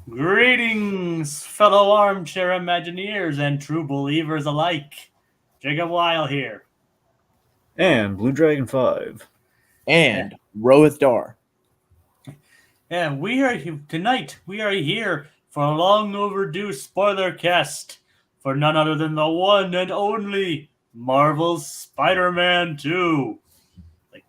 Greetings, fellow armchair Imagineers and true believers alike. Jacob Weil here. And Blue Dragon 5. Yeah, and Rohith Dar. yeah, tonight. We are here for a long overdue spoilercast for none other than the one and only Marvel's Spider-Man 2. Like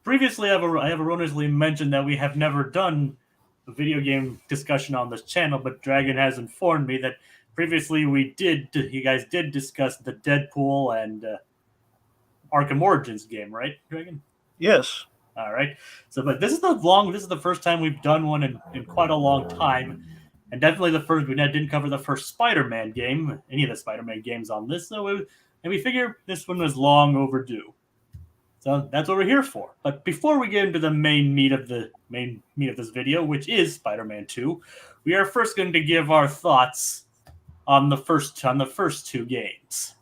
previously, I have erroneously mentioned that we have never done a video game discussion on this channel, but Dragon has informed me that previously we did. You guys did discuss the Deadpool and Arkham Origins game, right, Dragon? Yes. All right. But this is the first time we've done one in quite a long time, and definitely the first. We didn't cover the first Spider-Man game, any of the Spider-Man games on this, and we figure this one was long overdue. So that's what we're here for. But before we get into the main meat of this video, which is Spider-Man 2, we are first going to give our thoughts on the first two games.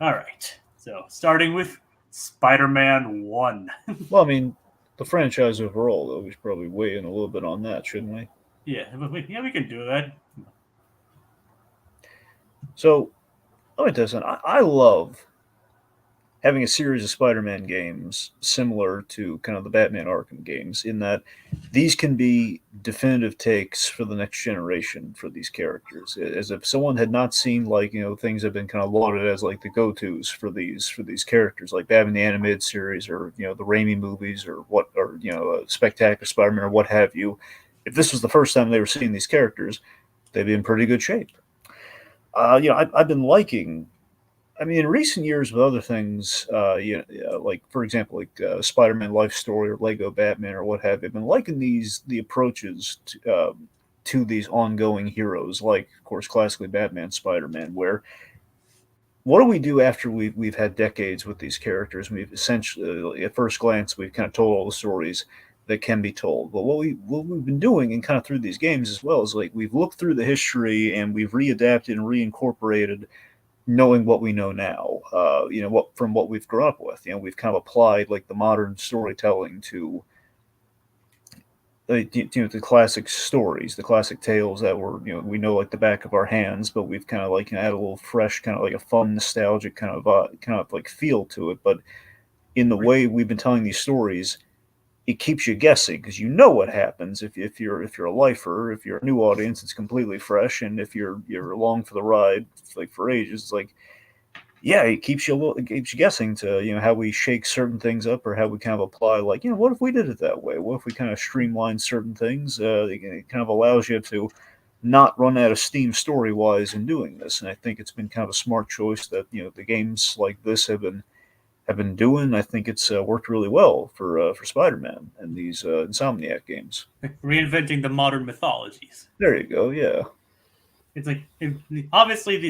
All right. So starting with Spider-Man 1. Well, I mean, the franchise overall, though, we should probably weigh in a little bit on that, shouldn't we? Yeah, we can do that. So, let me tell you something. I love having a series of Spider-Man games similar to kind of the Batman Arkham games, in that these can be definitive takes for the next generation for these characters. As if someone had not seen, like, things have been kind of lauded as like the go-tos for these characters, like Batman the Animated Series, or the Raimi movies, or Spectacular Spider-Man, or what have you. If this was the first time they were seeing these characters, they'd be in pretty good shape. I've been liking. I mean, in recent years with other things, like for example, like Spider-Man Life Story or Lego Batman or what have you, I've been liking the approaches to these ongoing heroes, like of course classically Batman, Spider-Man, where what do we do after we've had decades with these characters? And we've essentially, at first glance, we've kind of told all the stories that can be told. But what we've been doing, and kind of through these games as well, is like we've looked through the history and we've readapted and reincorporated, knowing what we know now. What we've grown up with. We've kind of applied like the modern storytelling to the classic stories, the classic tales that were we know like the back of our hands, but we've kind of like add a little fresh, kind of like a fun, nostalgic kind of like feel to it. But in the way we've been telling these stories, it keeps you guessing because you know what happens if you're a lifer. If you're a new audience, it's completely fresh, and if you're along for the ride like for ages, it's like, yeah, it keeps you guessing to how we shake certain things up, or how we kind of apply, like, what if we did it that way? What if we kind of streamline certain things? It kind of allows you to not run out of steam story wise in doing this, and I think it's been kind of a smart choice that the games like this have been doing. I think it's worked really well for Spider-Man and these Insomniac games. Reinventing the modern mythologies. There you go. Yeah. It's like obviously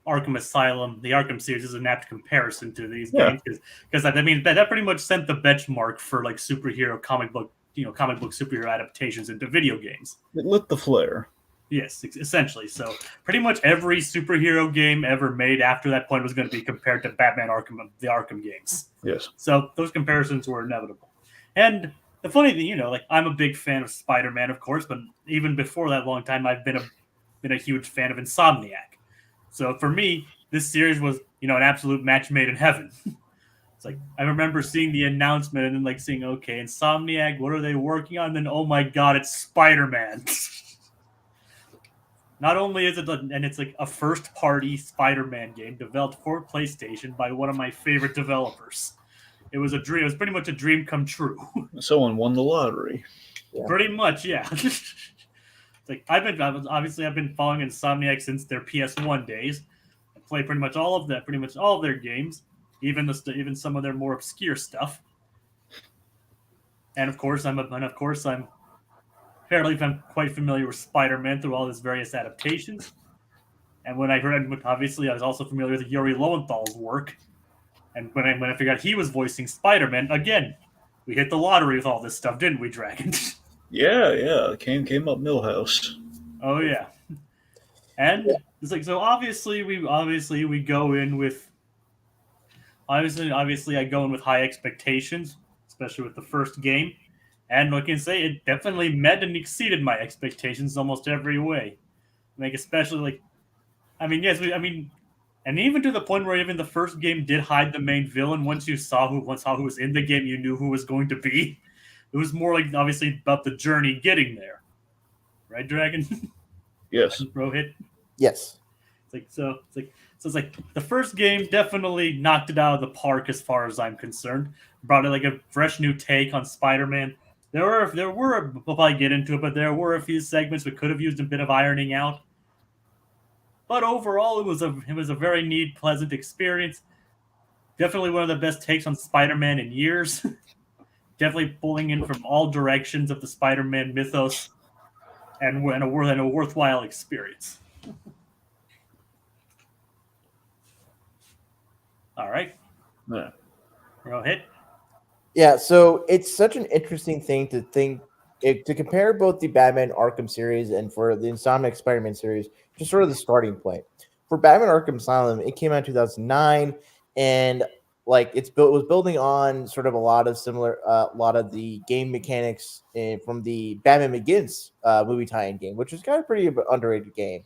Arkham Asylum, the Arkham series is an apt comparison to these Yeah. games because that pretty much sent the benchmark for like superhero comic book superhero adaptations into video games. It lit the flare. Yes, essentially. So pretty much every superhero game ever made after that point was going to be compared to Batman Arkham, the Arkham games. Yes. So those comparisons were inevitable. And the funny thing, like I'm a big fan of Spider-Man, of course, but even before that long time, I've been a huge fan of Insomniac. So for me, this series was, an absolute match made in heaven. It's like I remember seeing the announcement and then like seeing, okay, Insomniac, what are they working on? And then oh my god, it's Spider-Man. Not only is it, and it's like a first-party Spider-Man game developed for PlayStation by one of my favorite developers. It was a dream. It was pretty much a dream come true. Someone won the lottery. Yeah. Pretty much, yeah. Like I've been following Insomniac since their PS1 days. I play pretty much all of their games, even some of their more obscure stuff. And of course, I'm quite familiar with Spider-Man through all his various adaptations. And when I was also familiar with Yuri Lowenthal's work. And when I figured out he was voicing Spider-Man, again, we hit the lottery with all this stuff, didn't we, Dragon? Yeah. Came up Millhouse. Oh yeah. And it's like, so obviously we go in with obviously I go in with high expectations, especially with the first game. And I can say it definitely met and exceeded my expectations almost every way. Like especially like, I mean, yes, and even to the point where even the first game did hide the main villain. Once you saw who was in the game, you knew who was going to be. It was more like obviously about the journey getting there, right, Dragon? Yes. Rohit. Yes. It's like the first game definitely knocked it out of the park as far as I'm concerned. Brought it like a fresh new take on Spider-Man. There were we'll probably get into it, but there were a few segments we could have used a bit of ironing out. But overall, it was a very neat, pleasant experience. Definitely one of the best takes on Spider-Man in years. Definitely pulling in from all directions of the Spider-Man mythos, and a worthwhile experience. All right, Yeah. Rohit. Yeah, so it's such an interesting thing to think to compare both the Batman Arkham series and for the Insomniac Spider-Man series, just sort of the starting point. For Batman Arkham Asylum, it came out in 2009, and like it was building on sort of a lot of the game mechanics from the Batman Begins movie tie-in game, which was kind of pretty underrated game.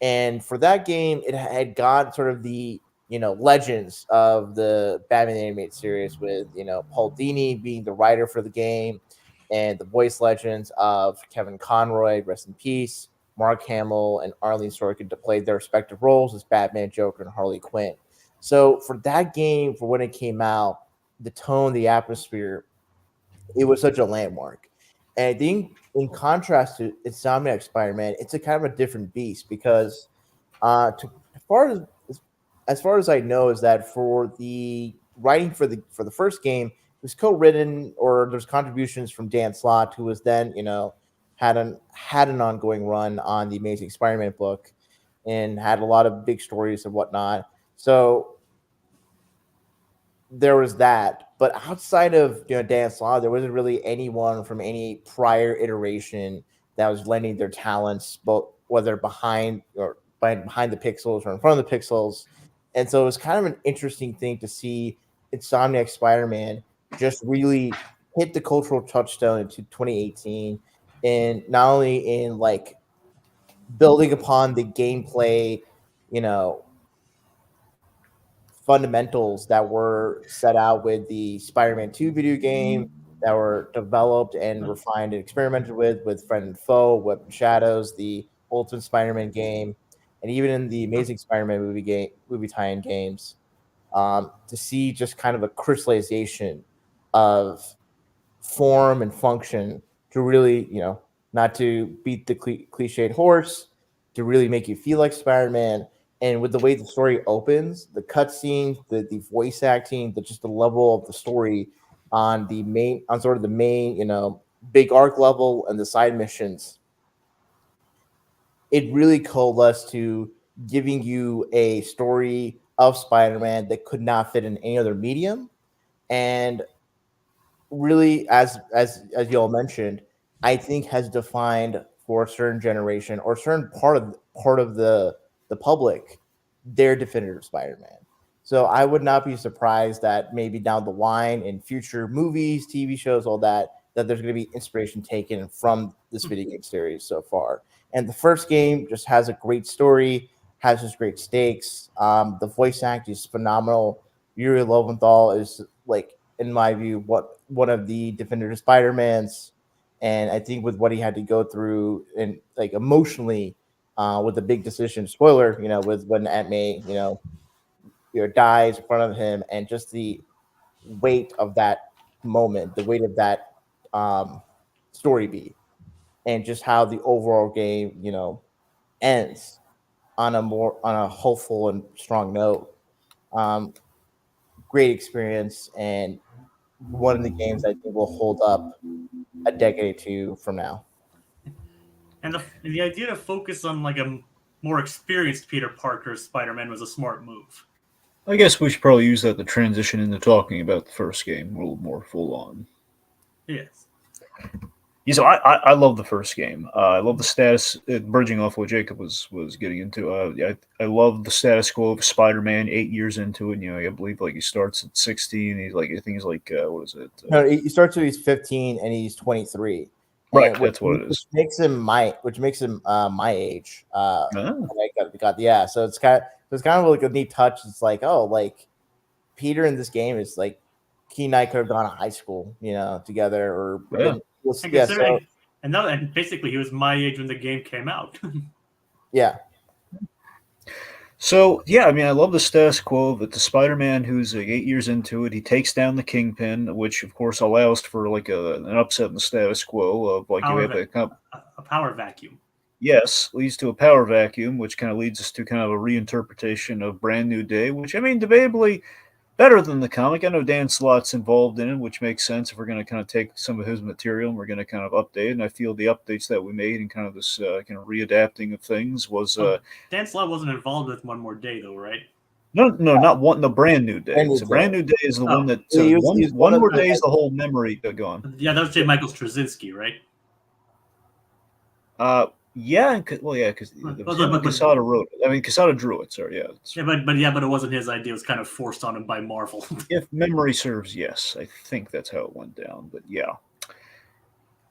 And for that game, it had got sort of the legends of the Batman animated series with Paul Dini being the writer for the game, and the voice legends of Kevin Conroy, rest in peace, Mark Hamill, and Arlene Sorkin to play their respective roles as Batman, Joker, and Harley Quinn. So for that game, for when it came out, the tone, the atmosphere, it was such a landmark. And I think in contrast to Insomniac Spider-Man, it's a kind of a different beast because as far as far as I know, is that for the writing for the first game, it was co-written or there's contributions from Dan Slott, who was then had an ongoing run on the Amazing Spider-Man book and had a lot of big stories and whatnot. So there was that. But outside of Dan Slott, there wasn't really anyone from any prior iteration that was lending their talents, both whether behind the pixels or in front of the pixels. And so it was kind of an interesting thing to see Insomniac Spider-Man just really hit the cultural touchstone into 2018, and not only in like building upon the gameplay, you know, fundamentals that were set out with the Spider-Man 2 video game that were developed and refined and experimented with Friend and Foe, Web and Shadows, the Ultimate Spider-Man game, and even in the Amazing Spider-Man movie tie-in games, to see just kind of a crystallization of form and function to really, not to beat the cliched horse, to really make you feel like Spider-Man. And with the way the story opens, the cutscenes, the voice acting, just the level of the story on sort of the main, big arc level and the side missions, it really coalesced to giving you a story of Spider-Man that could not fit in any other medium. And really, as you all mentioned, I think has defined for a certain generation or a certain part of the public their definitive Spider-Man. So I would not be surprised that maybe down the line in future movies, TV shows, all that there's going to be inspiration taken from this video game series so far. And the first game just has a great story, has just great stakes. The voice acting is phenomenal. Yuri Lowenthal is like, in my view, one of the definitive Spider-Mans. And I think with what he had to go through and like emotionally, with the big decision, spoiler, with when Aunt May, dies in front of him, and just the weight of that moment, the weight of that story beat, and just how the overall game, ends on a hopeful and strong note. Um, Great experience, and one of the games I think will hold up a decade or two from now. And the idea to focus on like a more experienced Peter Parker Spider-Man was a smart move. I guess we should probably use that to transition into talking about the first game a little more full on. Yes. Yeah, so I love the first game. I love the status. Bridging off what Jacob was getting into. I love the status quo of Spider-Man 8 years into it. I believe like he starts at 16. He's like I think he's like what is it? No, he starts when he's 15 and he's 23. Right, And that's what it is. Which makes him my age. Oh. Yeah. So it's kind of like a neat touch. It's like, oh, like Peter in this game is like he and I could have gone to high school, together or and basically he was my age when the game came out. Yeah. So yeah, I mean, I love the status quo of it. The Spider-Man who's like 8 years into it, he takes down the Kingpin, which of course allows for like an upset in the status quo of like you have a power vacuum. Yes, leads to a power vacuum, which kind of leads us to kind of a reinterpretation of Brand New Day, which I mean, debatably better than the comic. I know Dan Slott's involved in it, which makes sense if we're going to kind of take some of his material and we're going to kind of update it. And I feel the updates that we made and kind of this kind of readapting of things was. Dan Slott wasn't involved with One More Day, though, right? No, not one. The Brand New Day. Brand New Day is the one that one more day is the whole memory gone. Yeah, that was J. Michael Straczynski, right? Yeah, because Quesada wrote it. I mean, Quesada drew it. Sorry, yeah. But it wasn't his idea. It was kind of forced on him by Marvel. If memory serves, yes, I think that's how it went down. But yeah,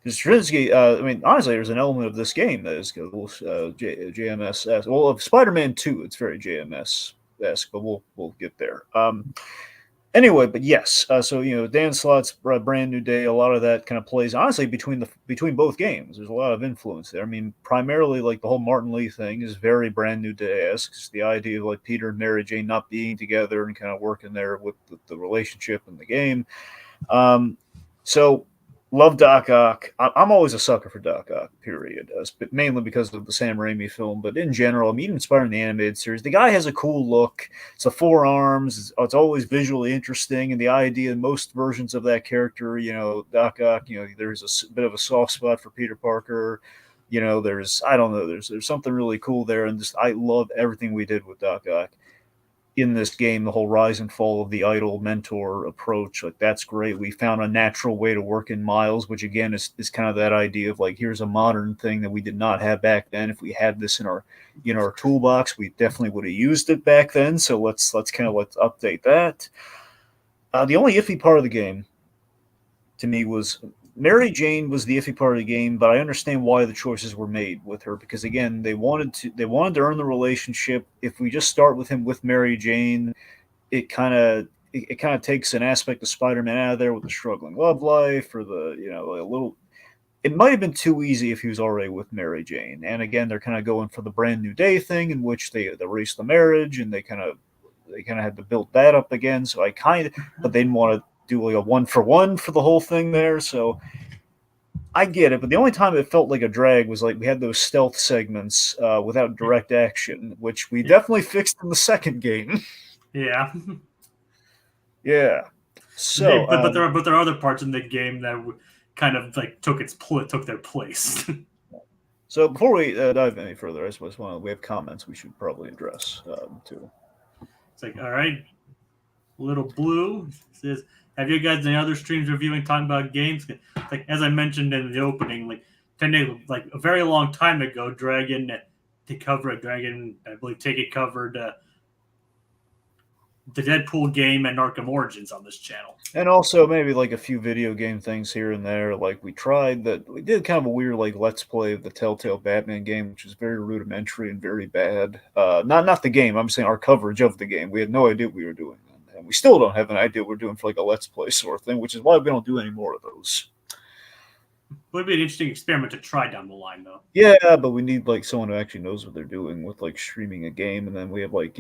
because Straczynski, I mean, honestly, there's an element of this game that is JMS. Well, of Spider-Man 2, it's very JMS-esque, but we'll get there. Anyway, but yes, so Dan Slott's Brand New Day, a lot of that kind of plays honestly between both games. There's a lot of influence there. I mean, primarily like the whole Martin Lee thing is very Brand New Day-esque. The idea of like Peter and Mary Jane not being together and kind of working there with the relationship in the game. So love Doc Ock. I'm always a sucker for Doc Ock, period. Mainly because of the Sam Raimi film, but in general, I mean, even Spider-Man the Animated Series, the guy has a cool look. It's a forearms. It's always visually interesting, and the idea, most versions of that character, Doc Ock, there's a bit of a soft spot for Peter Parker. There's something really cool there, and I love everything we did with Doc Ock in this game, the whole rise and fall of the idol mentor approach, like that's great. We found a natural way to work in Miles, which again is kind of that idea of like, here's a modern thing that we did not have back then. If we had this in our toolbox, we definitely would have used it back then. So let's update that. The only iffy part of the game to me was Mary Jane was the iffy part of the game, but I understand why the choices were made with her, because again, they wanted to earn the relationship. If we just start with him with Mary Jane, it kind of takes an aspect of Spider-Man out of there with the struggling love life or the a little. It might have been too easy if he was already with Mary Jane. And again, they're kind of going for the Brand New Day thing, in which they erased the marriage and they kind of had to build that up again. So but they didn't want to do like a 1-for-1 for the whole thing there. So I get it, but the only time it felt like a drag was like we had those stealth segments without direct action, which we definitely fixed in the second game. Yeah. Yeah. So, but there are other parts in the game that kind of like took their place. So before we dive any further, I suppose we have comments we should probably address too. It's like, all right, Little Blue says, have you guys any other streams reviewing, talking about games? Like, as I mentioned in the opening, like a very long time ago, Dragon, I believe Take covered the Deadpool game and Arkham Origins on this channel. And also maybe like a few video game things here and there. Like we did kind of a weird like Let's Play of the Telltale Batman game, which is very rudimentary and very bad. Not the game, I'm saying our coverage of the game. We had no idea what we were doing. And we still don't have an idea what we're doing for like a Let's Play sort of thing, which is why we don't do any more of those. Would be an interesting experiment to try down the line, though. Yeah, but we need like someone who actually knows what they're doing with like streaming a game, and then we have like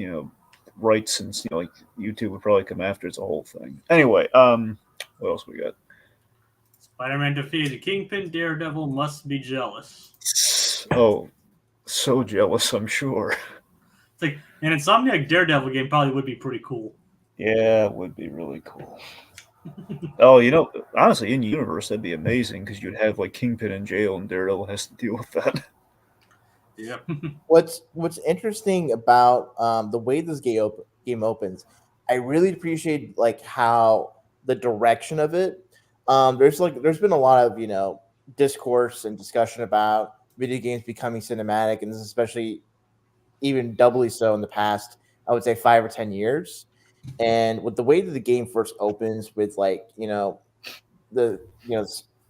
rights, and like YouTube would probably come after it's a whole thing. Anyway, what else we got? Spider-Man defeated Kingpin. Daredevil must be jealous. Oh, so jealous, I'm sure. It's like an Insomniac Daredevil game probably would be pretty cool. Yeah, it would be really cool. Oh, honestly, in universe, that'd be amazing because you'd have like Kingpin in jail and Daredevil has to deal with that. Yeah. What's interesting about the way this game opens, I really appreciate like how the direction of it. There's been a lot of discourse and discussion about video games becoming cinematic, and this is especially even doubly so in the past, I would say 5 or 10 years. And with the way that the game first opens, with like the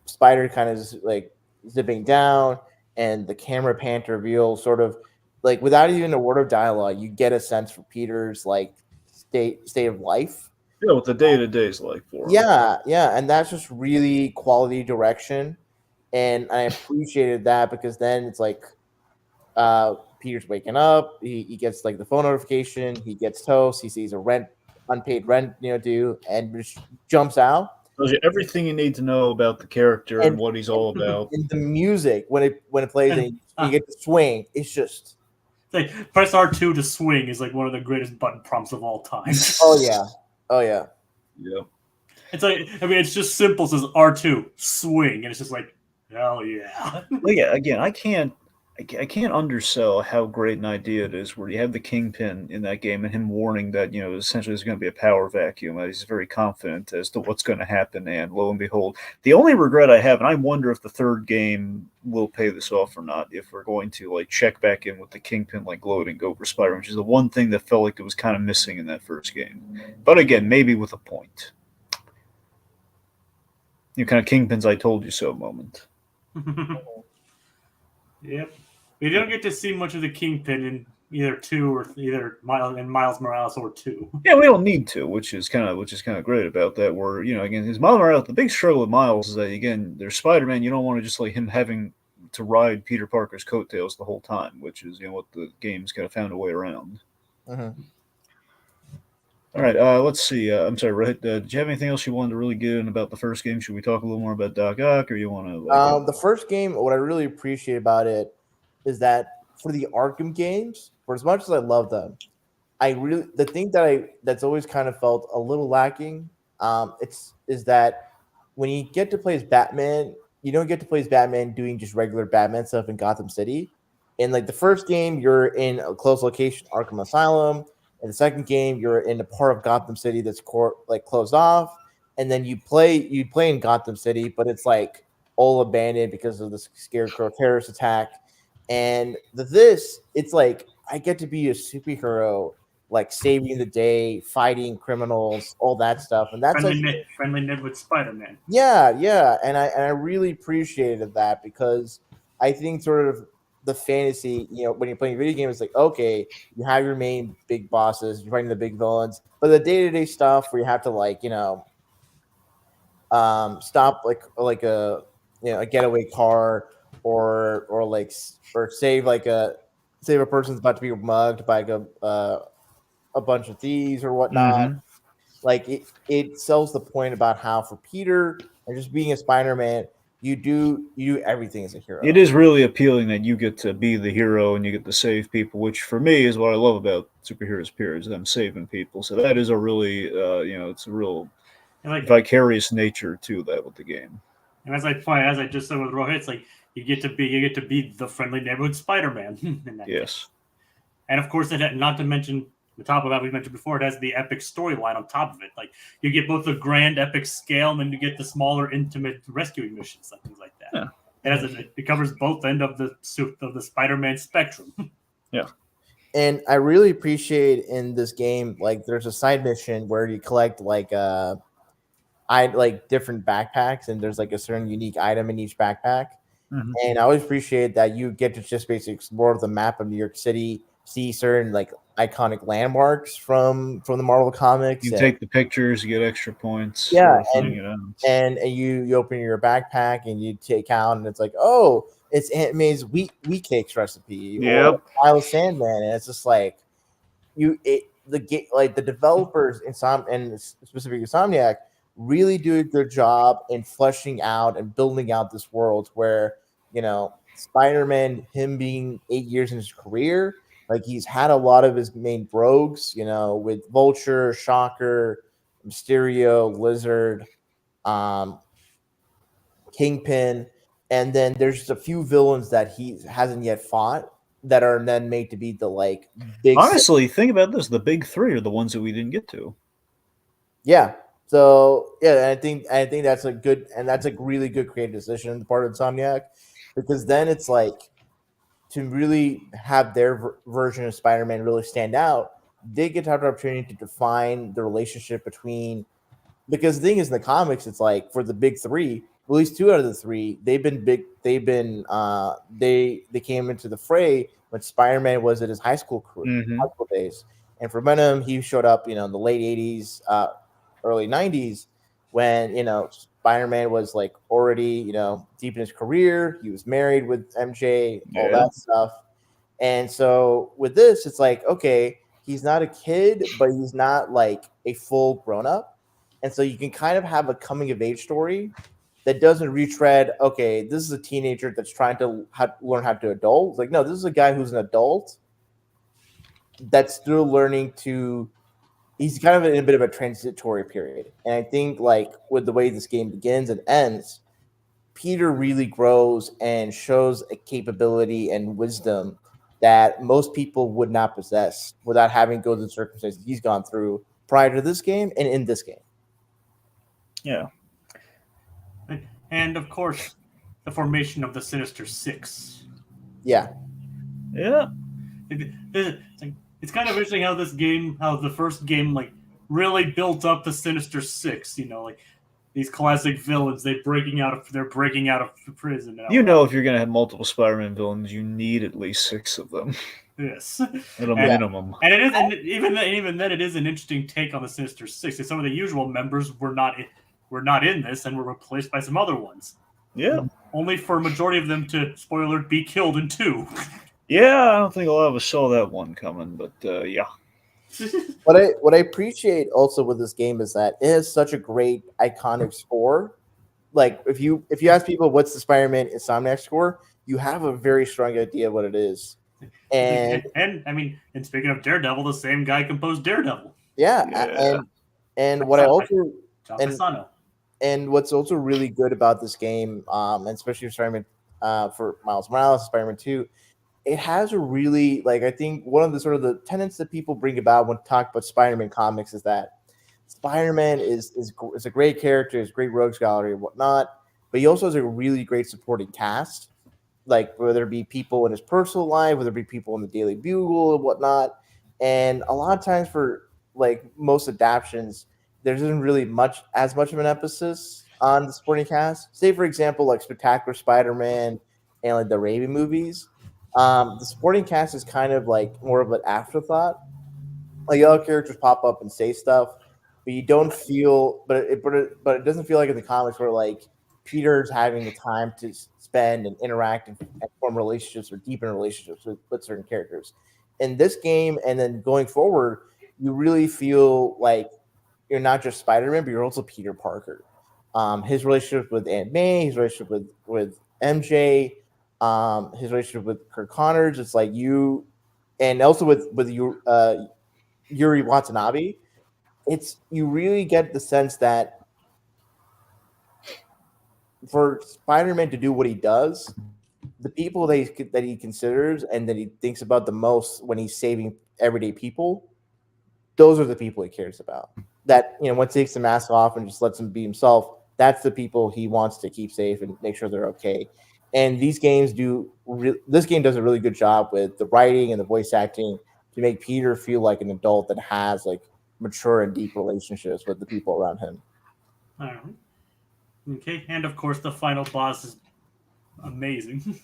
spider kind of just like zipping down, and the camera pan to reveal sort of like without even a word of dialogue, you get a sense for Peter's like state of life. Yeah, what the day to day is like for him. Yeah, and that's just really quality direction, and I appreciated that because then it's like Peter's waking up, he gets like the phone notification, he gets toast, he sees a unpaid rent due, and just jumps out. Tells you everything you need to know about the character and what he's all about. And the music when it plays and you get to swing, it's just like press R2 to swing is like one of the greatest button prompts of all time. oh yeah. Yeah. It's like, I mean, it's just simple. It says R2 swing, and it's just like, hell yeah. Well, yeah. Again, I can't undersell how great an idea it is where you have the Kingpin in that game and him warning that essentially there's going to be a power vacuum. He's very confident as to what's going to happen, and lo and behold, the only regret I have, and I wonder if the third game will pay this off or not, if we're going to like check back in with the Kingpin like gloating over Spider-Man, which is the one thing that felt like it was kind of missing in that first game. But again, maybe with a point. Kind of Kingpin's "I told you so" moment. Yep. We don't get to see much of the Kingpin in either 2 or either Miles Morales or 2. Yeah, we don't need to, which is kind of great about that. Where again, his Miles Morales, the big struggle with Miles is that again, there's Spider-Man. You don't want to just like him having to ride Peter Parker's coattails the whole time, which is what the game's kind of found a way around. Mm-hmm. All right, let's see. I'm sorry, Rohith, did you have anything else you wanted to really get in about the first game? Should we talk a little more about Doc Ock, or you want to? The first game, what I really appreciate about it is that for the Arkham games, for as much as I love them, the thing that's always kind of felt a little lacking, is that when you get to play as Batman, you don't get to play as Batman doing just regular Batman stuff in Gotham City. In like the first game, you're in a closed location, Arkham Asylum. In the second game, you're in a part of Gotham City that's closed off, and then you play in Gotham City, but it's like all abandoned because of the Scarecrow terrorist attack. And it's like I get to be a superhero, like saving the day, fighting criminals, all that stuff, and that's friendly knit with Spider-Man. Yeah, and I really appreciated that because I think sort of the fantasy, when you're playing a video game, it's like, okay, you have your main big bosses, you're fighting the big villains, but the day-to-day stuff where you have to like, stop like a getaway car or save a person's about to be mugged by a bunch of thieves or whatnot. Mm-hmm. Like it sells the point about how for Peter and just being a Spider-Man, you do everything as a hero. It is really appealing that you get to be the hero and you get to save people, which for me is what I love about superheroes. Period, is them saving people. So that is a really, it's a real vicarious nature to that with the game. And as I just said with Rohith, it's like you get to be the friendly neighborhood Spider-Man. In that yes. Game. And of course, not to mention the top of that we mentioned before, it has the epic storyline on top of it. Like you get both the grand epic scale, and then you get the smaller, intimate rescuing missions, like things like that. Yeah. It covers both end of the Spider-Man spectrum. Yeah. And I really appreciate in this game, like there's a side mission where you collect different backpacks, and there's like a certain unique item in each backpack. Mm-hmm. And I always appreciate that you get to just basically explore the map of New York City, see certain like iconic landmarks from the Marvel comics. You take the pictures, you get extra points. Yeah, and you open your backpack and you take out, and it's like, oh, it's Aunt May's wheat cakes recipe. Yep. Or Sandman, and it's just like the developers and specifically Insomniac really do a good job in fleshing out and building out this world where Spider-Man, him being 8 years in his career. Like he's had a lot of his main rogues, with Vulture, Shocker, Mysterio, Lizard, Kingpin, and then there's just a few villains that he hasn't yet fought that are then made to be the big. Honestly, think about this: the big three are the ones that we didn't get to. Yeah, So yeah, I think that's a really good creative decision on the part of Insomniac, because then it's like, to really have their version of Spider-Man really stand out, they get to have the opportunity to define the relationship between, because the thing is, in the comics, it's like, for the big three, at least two out of the three, they came into the fray when Spider-Man was at his high school days. And for Venom, he showed up, in the late 80s, early 90s, when, Spider-Man was like already, deep in his career. He was married with MJ, all Yeah. that stuff. And so with this, it's like, okay, he's not a kid, but he's not like a full grown up. And so you can kind of have a coming of age story that doesn't retread, okay, this is a teenager that's trying to learn how to adult. It's like, no, this is a guy who's an adult that's still learning to, he's kind of in a bit of a transitory period. And I think, like, with the way this game begins and ends, Peter really grows and shows a capability and wisdom that most people would not possess without having to go through the circumstances he's gone through prior to this game and in this game. Yeah. And of course, the formation of the Sinister Six. Yeah. Yeah. It's kind of interesting how the first game, like, really built up the Sinister Six. Like these classic villains, they're breaking out of prison. If you're going to have multiple Spider-Man villains, you need at least 6 of them. Yes, at a minimum. And it is, and even then, it is an interesting take on the Sinister Six. Some of the usual members were not in this and were replaced by some other ones. Yeah. Only for a majority of them to, spoiler, be killed in 2. Yeah, I don't think a lot of us saw that one coming, but yeah. What I appreciate also with this game is that it has such a great iconic score. Like, if you ask people what's the Spider-Man Insomniac score, you have a very strong idea what it is. And I mean, and speaking of Daredevil, the same guy composed Daredevil. Yeah. And what and what's also really good about this game, and especially for Spider-Man, for Miles Morales, Spider-Man 2, it has a really, like, I think one of the sort of the tenets that people bring about when talk about Spider-Man comics is that Spider-Man is a great character, is great rogues gallery and whatnot, but he also has a really great supporting cast, like whether it be people in his personal life, whether it be people in the Daily Bugle and whatnot. And a lot of times for, like, most adaptions, there isn't really as much of an emphasis on the supporting cast. Say, for example, like Spectacular Spider-Man and like the Raimi movies. The supporting cast is kind of like more of an afterthought. Like, other characters pop up and say stuff, but you don't feel, but it doesn't feel like in the comics where, like, Peter's having the time to spend and interact and form relationships or deepen relationships with certain characters. In this game, and then going forward, you really feel like you're not just Spider-Man, but you're also Peter Parker. His relationship with Aunt May, his relationship with MJ, his relationship with Kirk Connors, it's like you, and also with Yuri Watanabe, you really get the sense that for Spider-Man to do what he does, the people that he considers and that he thinks about the most when he's saving everyday people, those are the people he cares about. That, once he takes the mask off and just lets him be himself, that's the people he wants to keep safe and make sure they're okay. And this game does a really good job with the writing and the voice acting to make Peter feel like an adult that has, like, mature and deep relationships with the people around him. All right. Okay, and of course the final boss is amazing.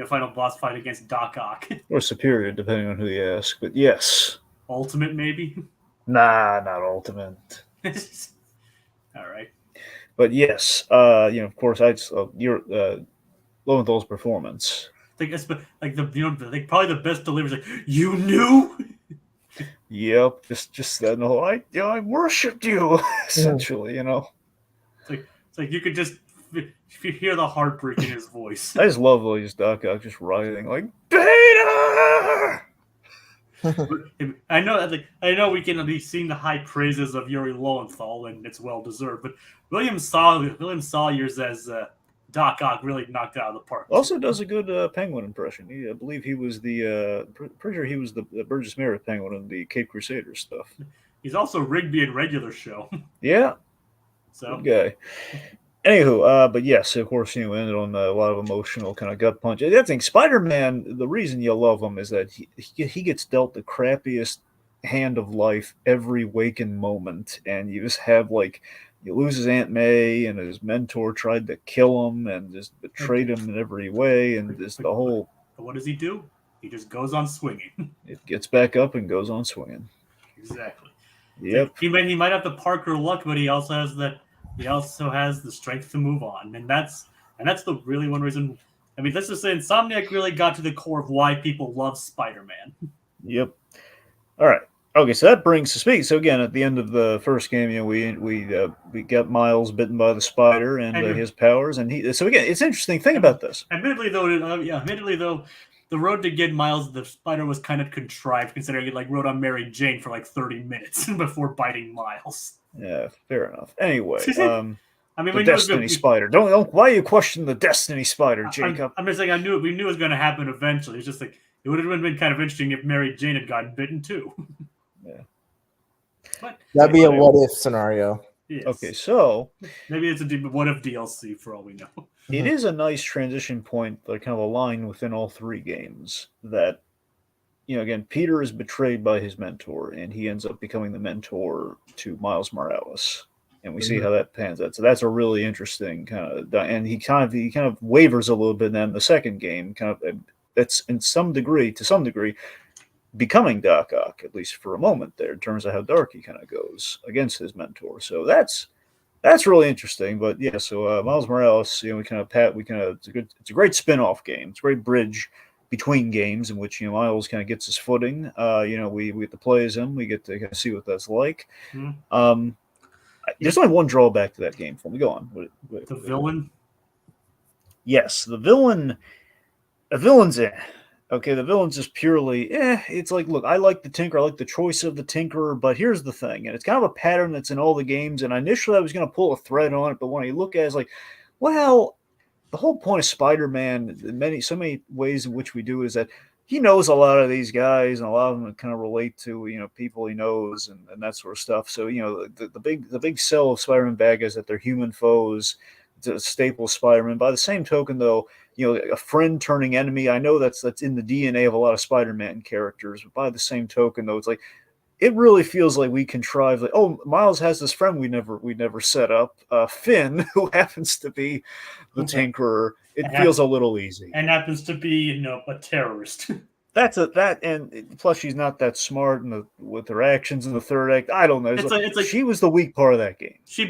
Final boss fight against Doc Ock. Or superior, depending on who you ask, but yes. Ultimate, maybe? Nah, not ultimate. All right. But yes, of course, your Lowenthal's performance. Like probably the best delivery is like, you knew? Yep, just that whole, I worshipped you, essentially, It's like you could just hear the heartbreak in his voice. I just love those Doc Ock just writhing like, Peter! I know we can be seeing the high praises of Yuri Lowenthal, and it's well deserved. But William Sawyer's as Doc Ock really knocked it out of the park. Also does a good Penguin impression. I believe he was pretty sure he was the Burgess Meredith Penguin in the Cape Crusaders stuff. He's also Rigby in regular show. Yeah, So good guy. Anywho, but yes, of course, we ended on a lot of emotional kind of gut punch. I think Spider-Man, the reason you love him is that he gets dealt the crappiest hand of life every waking moment, and you just have like you lose his Aunt May, and his mentor tried to kill him and just betrayed him in every way, and just the whole. But what does he do? He just goes on swinging. It gets back up and goes on swinging. Exactly. Yep. He might have the Parker luck, but he also has that. He also has the strength to move on, and that's the really one reason. I mean, let's just say Insomniac really got to the core of why people love Spider-Man. Yep. All right. Okay, so that brings to speak. So again, at the end of the first game, we got Miles bitten by the spider and his powers, and he. So again, it's interesting. Think about this. Admittedly, though, the road to get Miles the spider was kind of contrived, considering he rode on Mary Jane for 30 minutes before biting Miles. Yeah, fair enough. Anyway, I mean, the Destiny Spider. Don't. Why you question the Destiny Spider, Jacob? I'm just saying, we knew it was going to happen eventually. It's just it would have been kind of interesting if Mary Jane had gotten bitten too. Yeah, but that'd be a what if scenario. Yes. Okay, so maybe it's a what if DLC for all we know. It is a nice transition point, kind of a line within all three games that, again, Peter is betrayed by his mentor, and he ends up becoming the mentor to Miles Morales, and we see how that pans out. So that's a really interesting kind of, and he kind of wavers a little bit. Then the second game, that's to some degree, becoming Doc Ock, at least for a moment there, in terms of how dark he kind of goes against his mentor. So that's really interesting. But yeah, so Miles Morales, it's a great spin-off game. It's a great bridge between games in which Miles kind of gets his footing. We get to play as him. We get to kind of see what that's like. Mm-hmm. There's only one drawback to that game for me. Go on. The villain? Yes, the villain. The villain's in. Okay, the villain's just purely, it's like, look, I like the Tinkerer, I like the choice of the Tinkerer, but here's the thing, and it's kind of a pattern that's in all the games, and initially I was going to pull a thread on it, but when I look at it, it's like, well, the whole point of Spider-Man, so many ways in which we do it, is that he knows a lot of these guys, and a lot of them kind of relate to, people he knows, and that sort of stuff. So, the big sell of Spider-Man bad guys that they're human foes. It's a staple of Spider-Man. By the same token, though, a friend turning enemy, I know that's in the DNA of a lot of Spider-Man characters. But by the same token, though, it's like it really feels like we contrived. Like, oh, Miles has this friend we never set up, Finn, who happens to be the Tinkerer. It feels a little easy, and happens to be a terrorist. And plus she's not that smart with her actions in the third act. I don't know. It's like she was the weak part of that game. She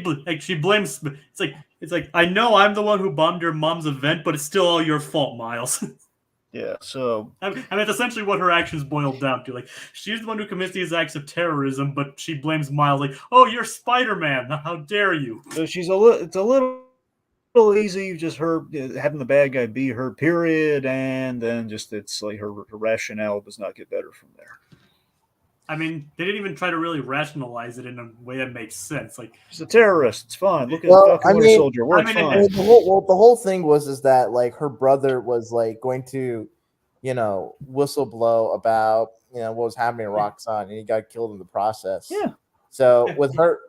blames. It's like I know I'm the one who bombed your mom's event, but it's still all your fault, Miles. Yeah. So I mean, it's essentially what her actions boiled down to. Like she's the one who commits these acts of terrorism, but she blames Miles. Like, oh, you're Spider-Man. How dare you? So it's a little easy, just her having the bad guy be her, period, and then just it's like her rationale does not get better from there. I mean, they didn't even try to really rationalize it in a way that makes sense. Like she's a terrorist. It's fine. Look at the fucking Winter Soldier. We're fine. The whole thing was that her brother was going to, whistle blow about what was happening in Roxxon, and he got killed in the process. Yeah. So with her,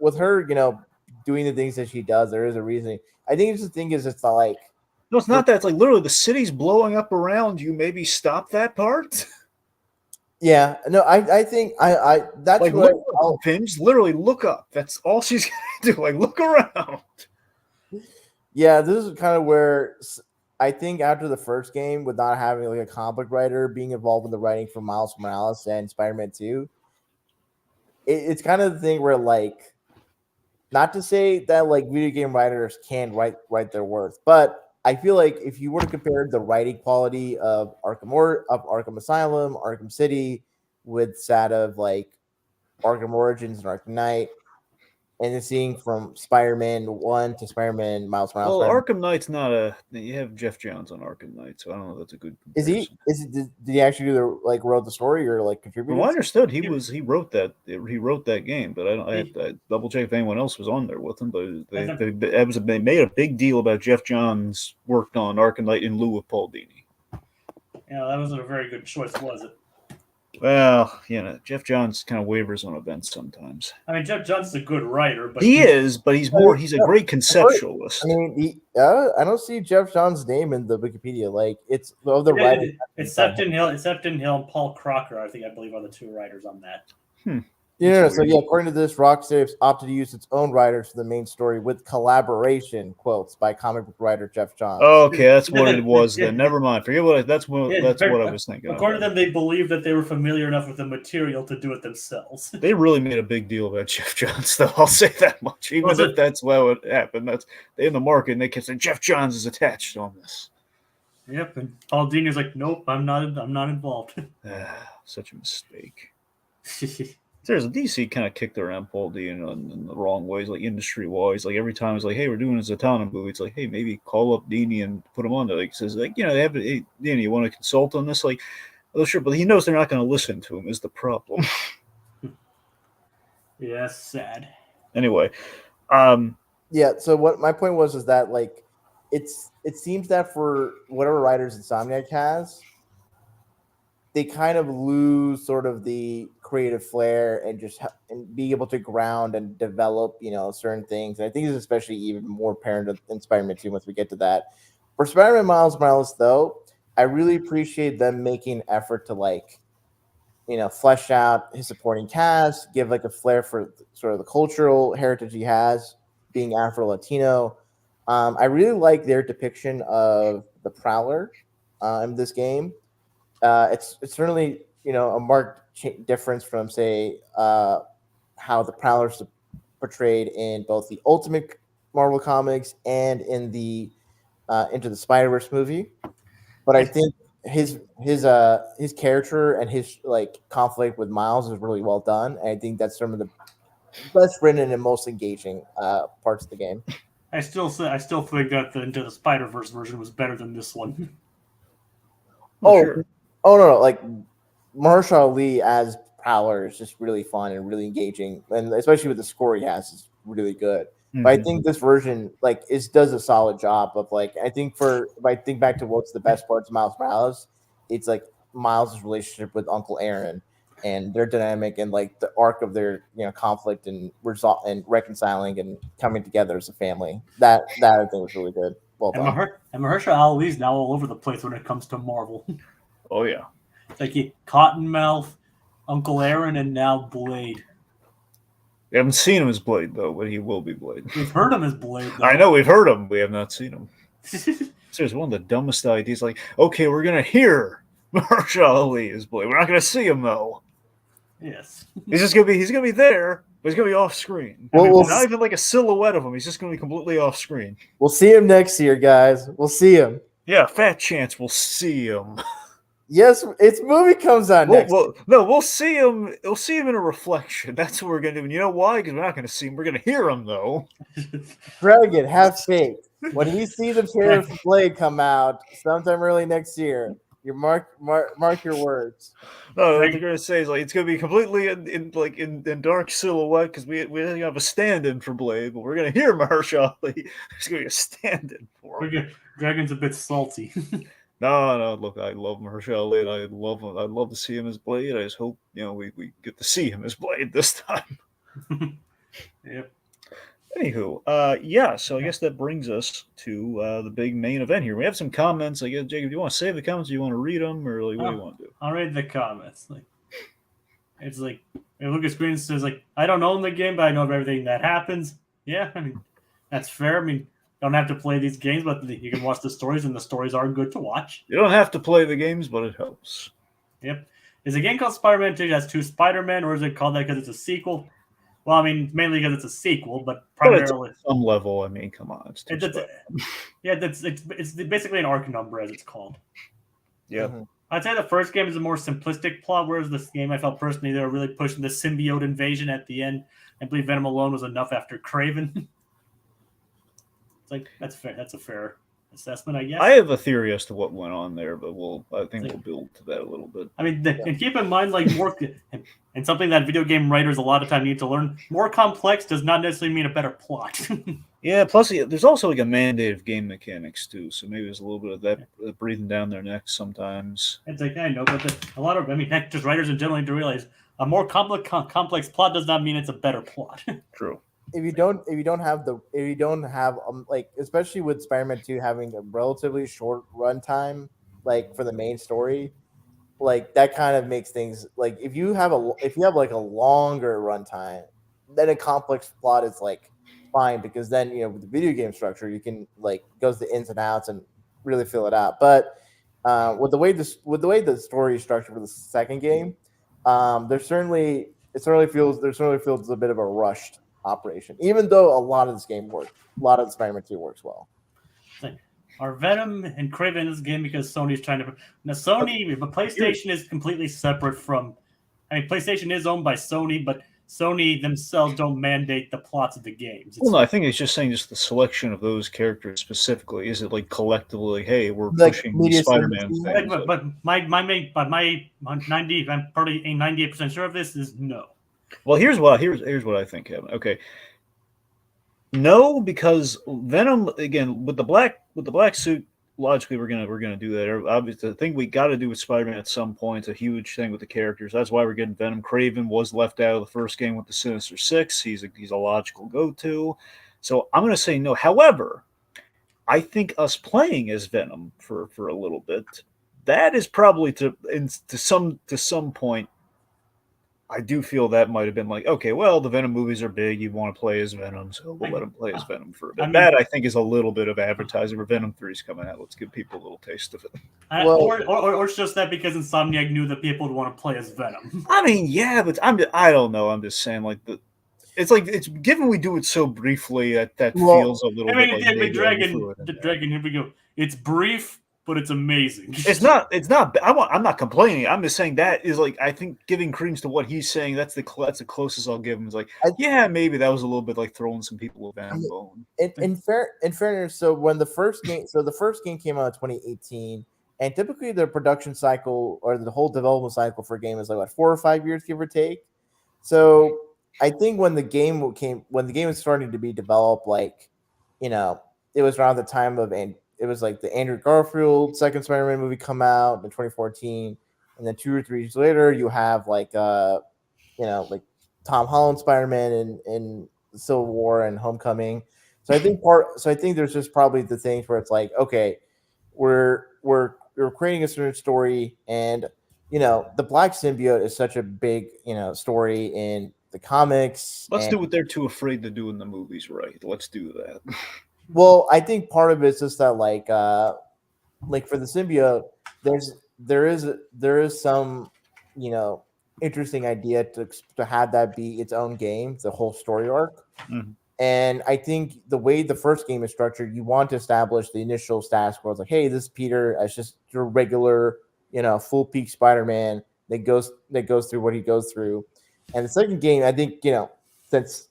doing the things that she does, there is a reason. I think the thing is, it's like no, it's not that. It's like literally the city's blowing up around you. Maybe stop that part. Yeah, no, I think I that's like what Pinch. Literally look up. That's all she's gonna do. Like look around. Yeah, this is kind of where I think after the first game, with not having a comic book writer being involved in the writing for Miles Morales and Spider-Man 2, it's kind of the thing where not to say that video game writers can't write their worth, but I feel like if you were to compare the writing quality of Arkham Asylum, Arkham City, with that of Arkham Origins and Arkham Knight, and then seeing from Spider-Man 1 to Spider-Man Miles Morales. Well, Arkham Knight's not you have Jeff Johns on Arkham Knight, so I don't know if that's a good comparison. Did he actually do wrote the story or contributed? Well, I understood he wrote that game, but I double check if anyone else was on there with him. But they made a big deal about Jeff Johns worked on Arkham Knight in lieu of Paul Dini. Yeah, that wasn't a very good choice, was it? Well, Jeff Johns kind of wavers on events sometimes. I mean, Jeff Johns is a good writer, but He is, but he's a great conceptualist. I mean, I don't see Jeff John's name in the Wikipedia. Like, it's of the writers. It's Sefton Hill, and Paul Crocker. I believe are the two writers on that. Yeah, so according to this, Rocksteady opted to use its own writers for the main story with collaboration quotes by comic book writer Jeff Johns. Oh, okay, that's what it was then. Never mind. Forget what that's what I was thinking. According to them, they believed that they were familiar enough with the material to do it themselves. They really made a big deal about Jeff Johns, though. I'll say that much. Even if that's what happened, that's in the market, and they kept saying Jeff Johns is attached on this. Yep, and Paul Dini's like, nope, I'm not involved. Such a mistake. There's a DC kind of kicked around Paul Dini in the wrong ways, like industry wise. Like every time it's like, hey, we're doing a Zatanna movie. It's like, hey, maybe call up Dini and put him on there. Like he says, like, they have hey, Dini, you want to consult on this? Like, oh sure, but he knows they're not going to listen to him. Is the problem? Yeah, sad. Anyway, yeah. So what my point was is that like it seems that for whatever writers Insomniac has, they kind of lose sort of the creative flair and just and be able to ground and develop, certain things. And I think it's especially even more apparent in Spider-Man 2 once we get to that. For Spider-Man Miles Morales, though, I really appreciate them making an effort to flesh out his supporting cast, give like a flair for sort of the cultural heritage he has, being Afro-Latino. I really like their depiction of the Prowler in this game. It's certainly a marked difference from say how the Prowler's portrayed in both the Ultimate Marvel comics and in the Into the Spider-Verse movie. But I think his character and his like conflict with Miles is really well done. And I think that's some of the best written and most engaging parts of the game. I still think that the Into the Spider-Verse version was better than this one. Sure. Oh no! Like Mahershala Ali as Prowler is just really fun and really engaging, and especially with the score he has is really good. Mm-hmm. But I think this version does a solid job of like if I think back to what's the best parts of Miles Morales, it's like Miles' relationship with Uncle Aaron and their dynamic and like the arc of their conflict and reconciling and coming together as a family. That I think was really good. Well done. And Mahershala Ali's now all over the place when it comes to Marvel. Oh yeah, it's like Cottonmouth, Uncle Aaron, and now Blade. We haven't seen him as Blade though, but he will be Blade. We've heard him as Blade. Though. I know we've heard him. We have not seen him. Seriously, one of the dumbest ideas. Like, okay, we're gonna hear Mahershala Ali as Blade. We're not gonna see him though. Yes, he's gonna be there, but he's gonna be off screen. Not even like a silhouette of him. He's just gonna be completely off screen. We'll see him next year, guys. We'll see him. Yeah, fat chance we'll see him. Yes, its movie comes out next. We'll see him. We'll see him in a reflection. That's what we're gonna do. And you know why? Because we're not gonna see him. We're gonna hear him though. Dragon, have faith. When we see the trailer for Blade come out sometime early next year, you mark your words. No, what they're gonna say is like it's gonna be completely in dark silhouette because we have a stand-in for Blade, but we're gonna hear Mahershala Ali. There's gonna be a stand-in for him. Dragon's a bit salty. No. Look, I love Mahershala Ali. And I'd love to see him as Blade. I just hope we get to see him as Blade this time. Yep. Anywho, so I guess that brings us to the big main event here. We have some comments. I guess, Jacob, do you want to save the comments? Or you want to read them, or what do you want to do? I'll read the comments. It's like Lucas Green says, I don't own the game, but I know of everything that happens. Yeah, I mean that's fair. I mean. Don't have to play these games, but you can watch the stories, and the stories are good to watch. You don't have to play the games, but it helps. Yep. Is the game called Spider-Man 2 has two Spider-Man, or is it called that because it's a sequel? Well, I mean, mainly because it's a sequel, but primarily... At some level, I mean, come on. It's basically an arc number, as it's called. Yeah. Mm-hmm. I'd say the first game is a more simplistic plot, whereas this game, I felt personally, they were really pushing the symbiote invasion at the end. I believe Venom alone was enough after Kraven. That's fair. That's a fair assessment, I guess. I have a theory as to what went on there, but I think we'll build to that a little bit. I mean, and keep in mind, like more, and something that video game writers a lot of time need to learn: more complex does not necessarily mean a better plot. Yeah, plus there's also like a mandate of game mechanics too, so maybe there's a little bit of that breathing down their necks sometimes. It's like I know, but a lot of, I mean, heck, just writers in general need to realize a more complex plot does not mean it's a better plot. True. If you don't have like, especially with Spider-Man 2 having a relatively short runtime, like for the main story, like that kind of makes things like if you have like a longer runtime, then a complex plot is like fine, because then with the video game structure you can like goes the ins and outs and really fill it out. But with the way the story is structured for the second game, it certainly feels a bit of a rushed operation, even though a lot of this game works. A lot of Spider-Man 2 works well. Are Venom and Kraven in this game because Sony's trying to... Now, Sony, but PlayStation is completely separate from... I mean, PlayStation is owned by Sony, but Sony themselves don't mandate the plots of the games. Well, no, I think it's just saying just the selection of those characters specifically. Is it like collectively, hey, we're like pushing Spider-Man things? But my 90, I'm probably 98% sure of this is no. Well, here's what I think, Kevin. Okay. No, because Venom again with the black suit. Logically, we're gonna do that. Obviously, the thing we got to do with Spider-Man at some point. It's a huge thing with the characters. That's why we're getting Venom. Kraven was left out of the first game with the Sinister Six. He's a logical go-to. So I'm gonna say no. However, I think us playing as Venom for a little bit, that is probably to some point. I do feel that might have been like, okay, well, the Venom movies are big. You want to play as Venom, so we'll let him play as Venom for a bit. That, I think, is a little bit of advertising for Venom 3's coming out. Let's give people a little taste of it. Or it's just that because Insomniac knew that people would want to play as Venom. I mean, yeah, but I don't know. I'm just saying, like, it's given we do it so briefly, that feels a little bit like Dragon, here we go. It's brief, but it's amazing. It's not. I'm not complaining. I'm just saying that is like, I think giving credence to what he's saying. That's the closest I'll give him. Is like, yeah, maybe that was a little bit like throwing some people a Venom bone. In fairness, so the first game came out in 2018, and typically the production cycle or the whole development cycle for a game is like 4 or 5 years, give or take. So I think when the game was starting to be developed, like, it was around the time of it was like the Andrew Garfield second Spider-Man movie come out in 2014, and then 2 or 3 years later, you have like Tom Holland Spider-Man in Civil War and Homecoming. So I think there's just probably the things where it's like, okay, we're creating a certain story, and the Black Symbiote is such a big story in the comics. Let's do what they're too afraid to do in the movies, right? Let's do that. Well, I think part of it's just that, like for the symbiote, there is some interesting idea to have that be its own game, the whole story arc. Mm-hmm. And I think the way the first game is structured, you want to establish the initial status quo. It's like, hey, this is Peter as just your regular, full peak Spider-Man that goes through what he goes through. And the second game, I think, since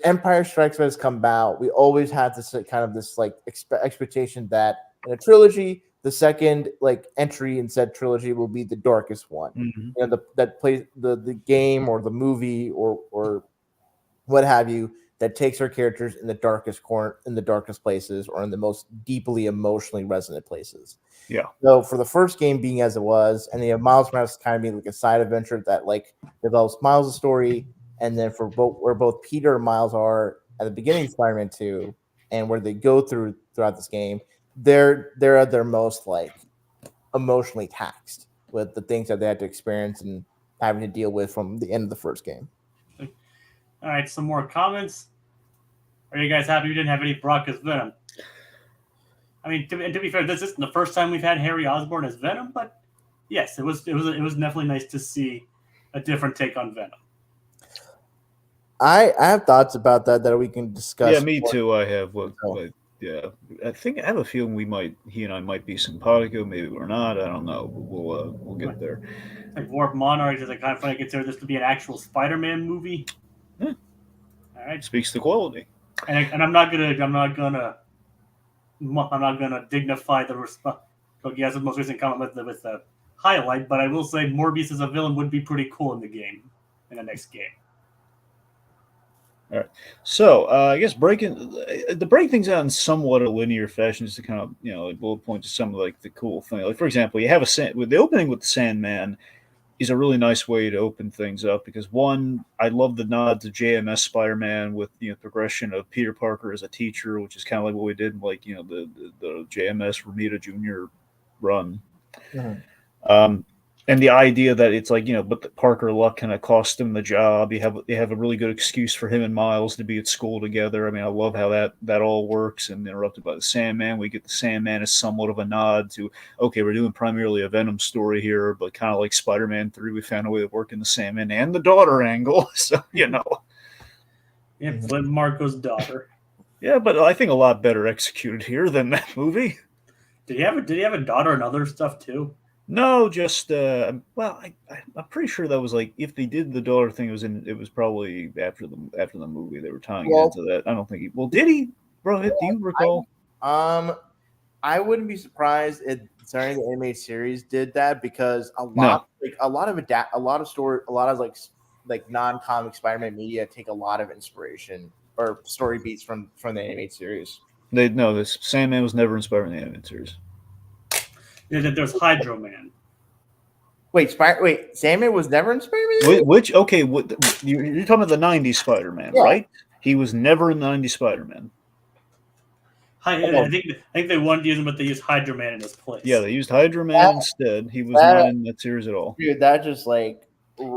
Empire Strikes Back has come out, we always had this kind of this like expectation that in a trilogy, the second like entry in said trilogy will be the darkest one. Mm-hmm. That plays the game or the movie or what have you, that takes our characters in the darkest corner, in the darkest places, or in the most deeply emotionally resonant places. Yeah. So for the first game being as it was, and the Miles Morales kind of being like a side adventure that like develops Miles' story. And then for both Peter and Miles are at the beginning of Spider-Man 2, and where they go throughout this game, they're at their most like emotionally taxed with the things that they had to experience and having to deal with from the end of the first game. All right, some more comments. Are you guys happy we didn't have any Brock as Venom? I mean, to be fair, this isn't the first time we've had Harry Osborn as Venom, but yes, it was definitely nice to see a different take on Venom. I have thoughts about that we can discuss. Yeah, me too. I have. Yeah, I think I have a feeling he and I might be simpatico. Maybe we're not. I don't know. We'll get there. Like Warp Monarch is kind of funny. I consider this to be an actual Spider-Man movie. Yeah. All right, speaks to quality. And I'm not gonna I'm not going to dignify the response. He has the most recent comment with the highlight, but I will say Morbius as a villain would be pretty cool in the next game. All right. So I guess to break things out in somewhat a linear fashion, just to kind of like bullet point to some of like the cool thing. Like for example, you have with the opening with the Sandman is a really nice way to open things up because one, I love the nod to JMS Spider-Man with progression of Peter Parker as a teacher, which is kind of like what we did in like the JMS Romita Jr. run. Mhm. And the idea that it's like but the Parker luck kind of cost him the job. You have a really good excuse for him and Miles to be at school together. I mean, I love how that all works. And interrupted by the Sandman, we get the Sandman as somewhat of a nod to okay, we're doing primarily a Venom story here, but kind of like Spider-Man 3, we found a way to work in the Sandman and the daughter angle. So Yeah, Flint Marco's daughter. Yeah, but I think a lot better executed here than that movie. Did he have a daughter and other stuff too? No, just I'm pretty sure that was like if they did the daughter thing, it was probably after the movie they were tying it into that. I don't think did he? Rohith, do you recall? I wouldn't be surprised if the animated series did that because a lot of like non-comic Spider-Man media take a lot of inspiration or story beats from the animated series. This Sandman was never in Spider-Man the animated series. Yeah, there's Hydro Man. Wait, Sandman was never in Spider-Man? Which okay, you're talking about the '90s Spider-Man, right? He was never in the '90s Spider-Man. I think they wanted to use him, but they used Hydro Man in his place. Yeah, they used Hydro Man instead. He was not in that series at all. Dude, that just like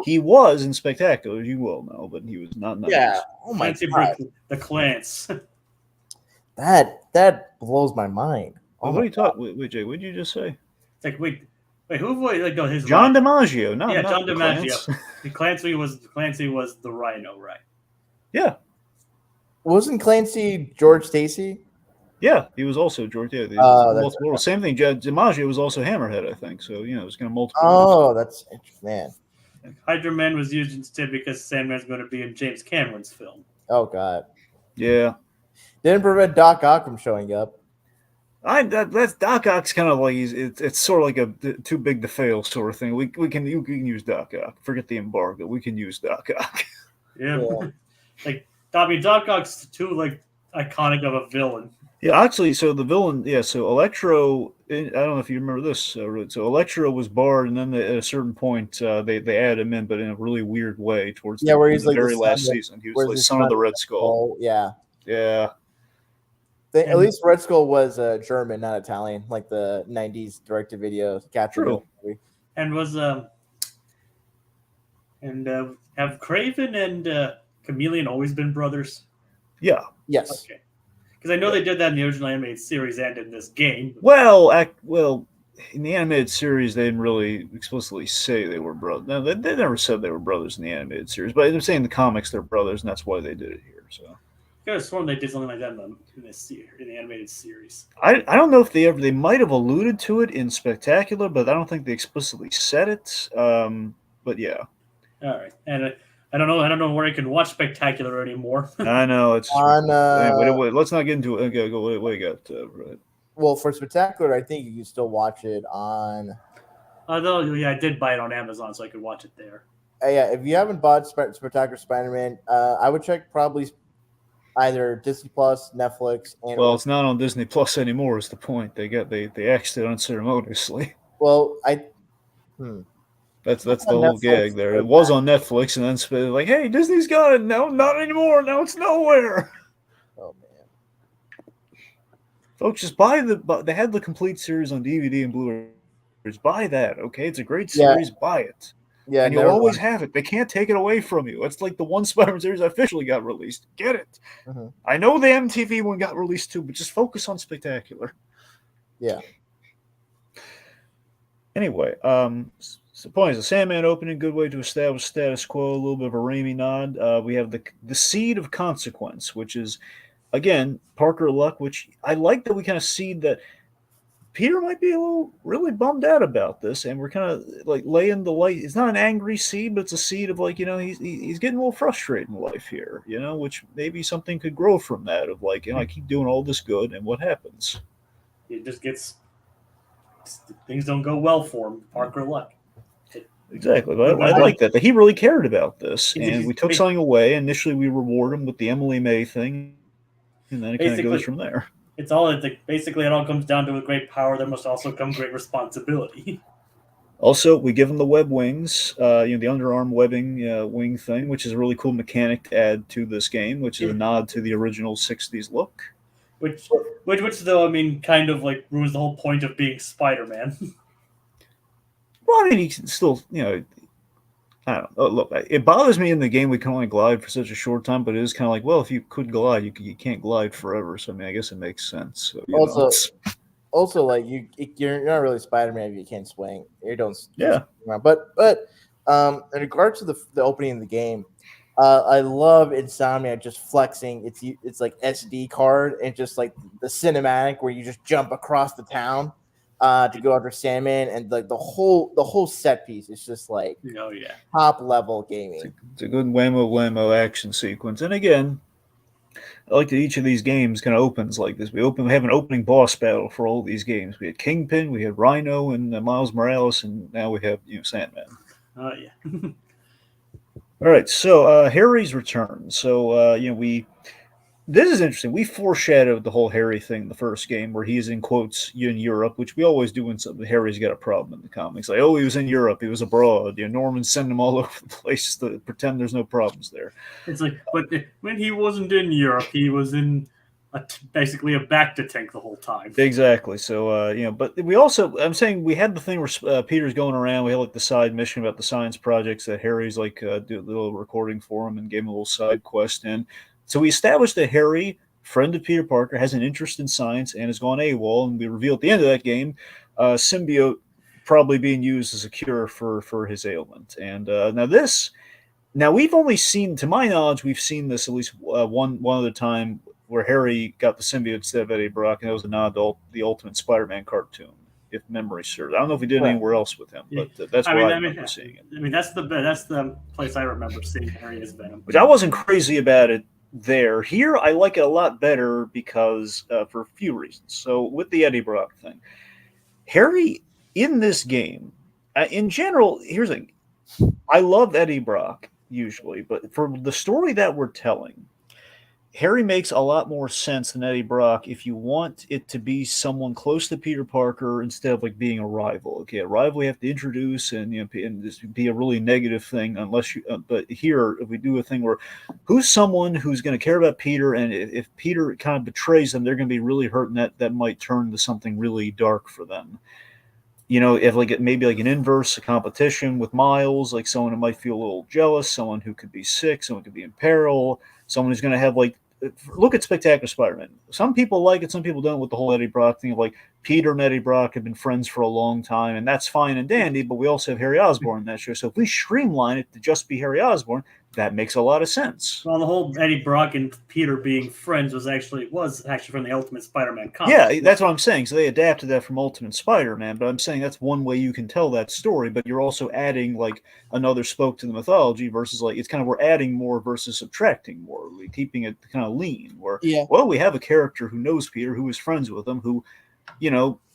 he was in Spectacular, you will know, but he was not in that. Yeah. Oh my god. The Clance. that blows my mind. What are you talking? Wait, Jay, what did you just say? It's like wait, who voiced like his John DiMaggio? No, yeah, not John DiMaggio. Clancy was the Rhino, right? Yeah. Wasn't Clancy George Stacy? Yeah, he was also George. Yeah, multiple. Same thing. DiMaggio was also Hammerhead, I think. So it was kind of multiple. Oh, that's man. Hydro Man was used instead because Sandman's going to be in James Cameron's film. Oh god. Yeah. Didn't prevent Doc Ock from showing up. That's Doc Ock's kind of like it's sort of like a too big to fail sort of thing. We can use Doc Ock. Forget the embargo. We can use Doc Ock. Yeah. Like Doc Ock's too like iconic of a villain. Yeah, actually, so the villain, so Electro, I don't know if you remember this. So Electro was barred, and then at a certain point, they added him in, but in a really weird way towards where he's the like very last season. He was like son of the Red Skull. Yeah. Yeah. At least Red Skull was German, not Italian, like the '90s direct-to-video capture movie. And was have Craven and Chameleon always been brothers? Yeah. Yes. Okay. Because I know they did that in the original animated series and in this game. Well, in the animated series, they didn't really explicitly say they were brothers. No, they never said they were brothers in the animated series, but they're saying in the comics they're brothers, and that's why they did it here. So I could have sworn they did something like that in the animated series. I don't know if they might have alluded to it in Spectacular, but I don't think they explicitly said it. But yeah. All right, and I don't know where I can watch Spectacular anymore. I know it's on. Anyway, let's not get into it. Okay, go. What you got? Right. Well, for Spectacular, I think you can still watch it on. Although, I did buy it on Amazon, so I could watch it there. Yeah, if you haven't bought Spectacular Spider-Man, I would check probably either Disney Plus, Netflix, and it's not on Disney Plus anymore. Is the point? They axed it unceremoniously. Well, That's the whole gag there. It was on Netflix, and then like, hey, Disney's got it. No, not anymore. Now it's nowhere. Oh man, folks, just buy they had the complete series on DVD and Blu-ray. Just buy that, okay? It's a great series. Buy it. Yeah, and you'll always have it. They can't take it away from you. It's like the one Spider-Man series officially got released. Get it. Mm-hmm. I know the MTV one got released too, but just focus on Spectacular. Yeah. Anyway, so the point is the Sandman opening, good way to establish status quo, a little bit of a Raimi nod. We have the Seed of Consequence, which is, again, Parker Luck, which I like that we kind of seed that Peter might be a little really bummed out about this, and we're kind of like laying the light. It's not an angry seed, but it's a seed of like, he's getting a little frustrated in life here, which maybe something could grow from that of like, I keep doing all this good, and what happens? It just gets things don't go well for him. Parker luck. Exactly, but I like that he really cared about this, and we took something away. Initially, we reward him with the Emily May thing, and then it kind of goes from there. Basically it all comes down to with great power there must also come great responsibility. Also, we give him the web wings, the underarm webbing wing thing, which is a really cool mechanic to add to this game, which is a nod to the original '60s look. Which though, I mean, kind of like ruins the whole point of being Spider-Man. Well, I mean, he can still, I don't know. Look, it bothers me in the game we can only glide for such a short time, but it is kind of like, well, if you could glide, you can't glide forever. So, I mean, I guess it makes sense. So, also, like you're not really Spider-Man if you can't swing. You don't. Yeah. But in regards to the opening of the game, I love Insomniac just flexing. It's like SD card and just like the cinematic where you just jump across the town to go after Sandman, and like the whole set piece is just like top level gaming. It's a good whammo action sequence, and again, I like that each of these games kind of opens like this. We have an opening boss battle for all these games. We had Kingpin, we had Rhino, and Miles Morales, and now we have Sandman. Oh yeah. All right, so Harry's return. So this is interesting. We foreshadowed the whole Harry thing in the first game, where he's in quotes in Europe, which we always do when Harry's got a problem in the comics. Like, oh, he was in Europe, he was abroad. Norman sent him all over the place to pretend there's no problems there. It's like, but when he wasn't in Europe, he was in basically a bacta tank the whole time. Exactly. So but we also, I'm saying we had the thing where Peter's going around. We had like the side mission about the science projects that Harry's like do a little recording for him and gave him a little side quest in. So we established that Harry, friend of Peter Parker, has an interest in science and has gone AWOL, and we reveal at the end of that game, symbiote probably being used as a cure for his ailment. And now we've only seen, to my knowledge, we've seen this at least one other time where Harry got the symbiote instead of Eddie Brock, and that was a nod to the Ultimate Spider-Man cartoon, if memory serves. I don't know if we did anywhere else with him, but that's where I remember seeing it. I mean, that's the place I remember seeing Harry as Venom. Which I wasn't crazy about it there. Here, I like it a lot better because for a few reasons. So with the Eddie Brock thing, Harry in this game, in general, here's the thing. I love Eddie Brock usually, but for the story that we're telling, Harry makes a lot more sense than Eddie Brock if you want it to be someone close to Peter Parker instead of like being a rival. Okay, a rival we have to introduce and this be a really negative thing unless you. But here, if we do a thing where who's someone who's going to care about Peter, and if Peter kind of betrays them, they're going to be really hurt, and that might turn to something really dark for them. If maybe like an inverse, a competition with Miles, like someone who might feel a little jealous, someone who could be sick, someone who could be in peril, someone who's going to have look at Spectacular Spider-Man. Some people like it, some people don't, with the whole Eddie Brock thing of like Peter and Eddie Brock have been friends for a long time, and that's fine and dandy, but we also have Harry Osborn in that show. So if we streamline it to just be Harry Osborn, that makes a lot of sense. Well, the whole Eddie Brock and Peter being friends was actually from the Ultimate Spider-Man comic. Yeah, that's what I'm saying. So they adapted that from Ultimate Spider-Man, but I'm saying that's one way you can tell that story, but you're also adding like another spoke to the mythology versus like it's kind of we're adding more versus subtracting more, like, keeping it kind of lean. Where we have a character who knows Peter, who is friends with him, who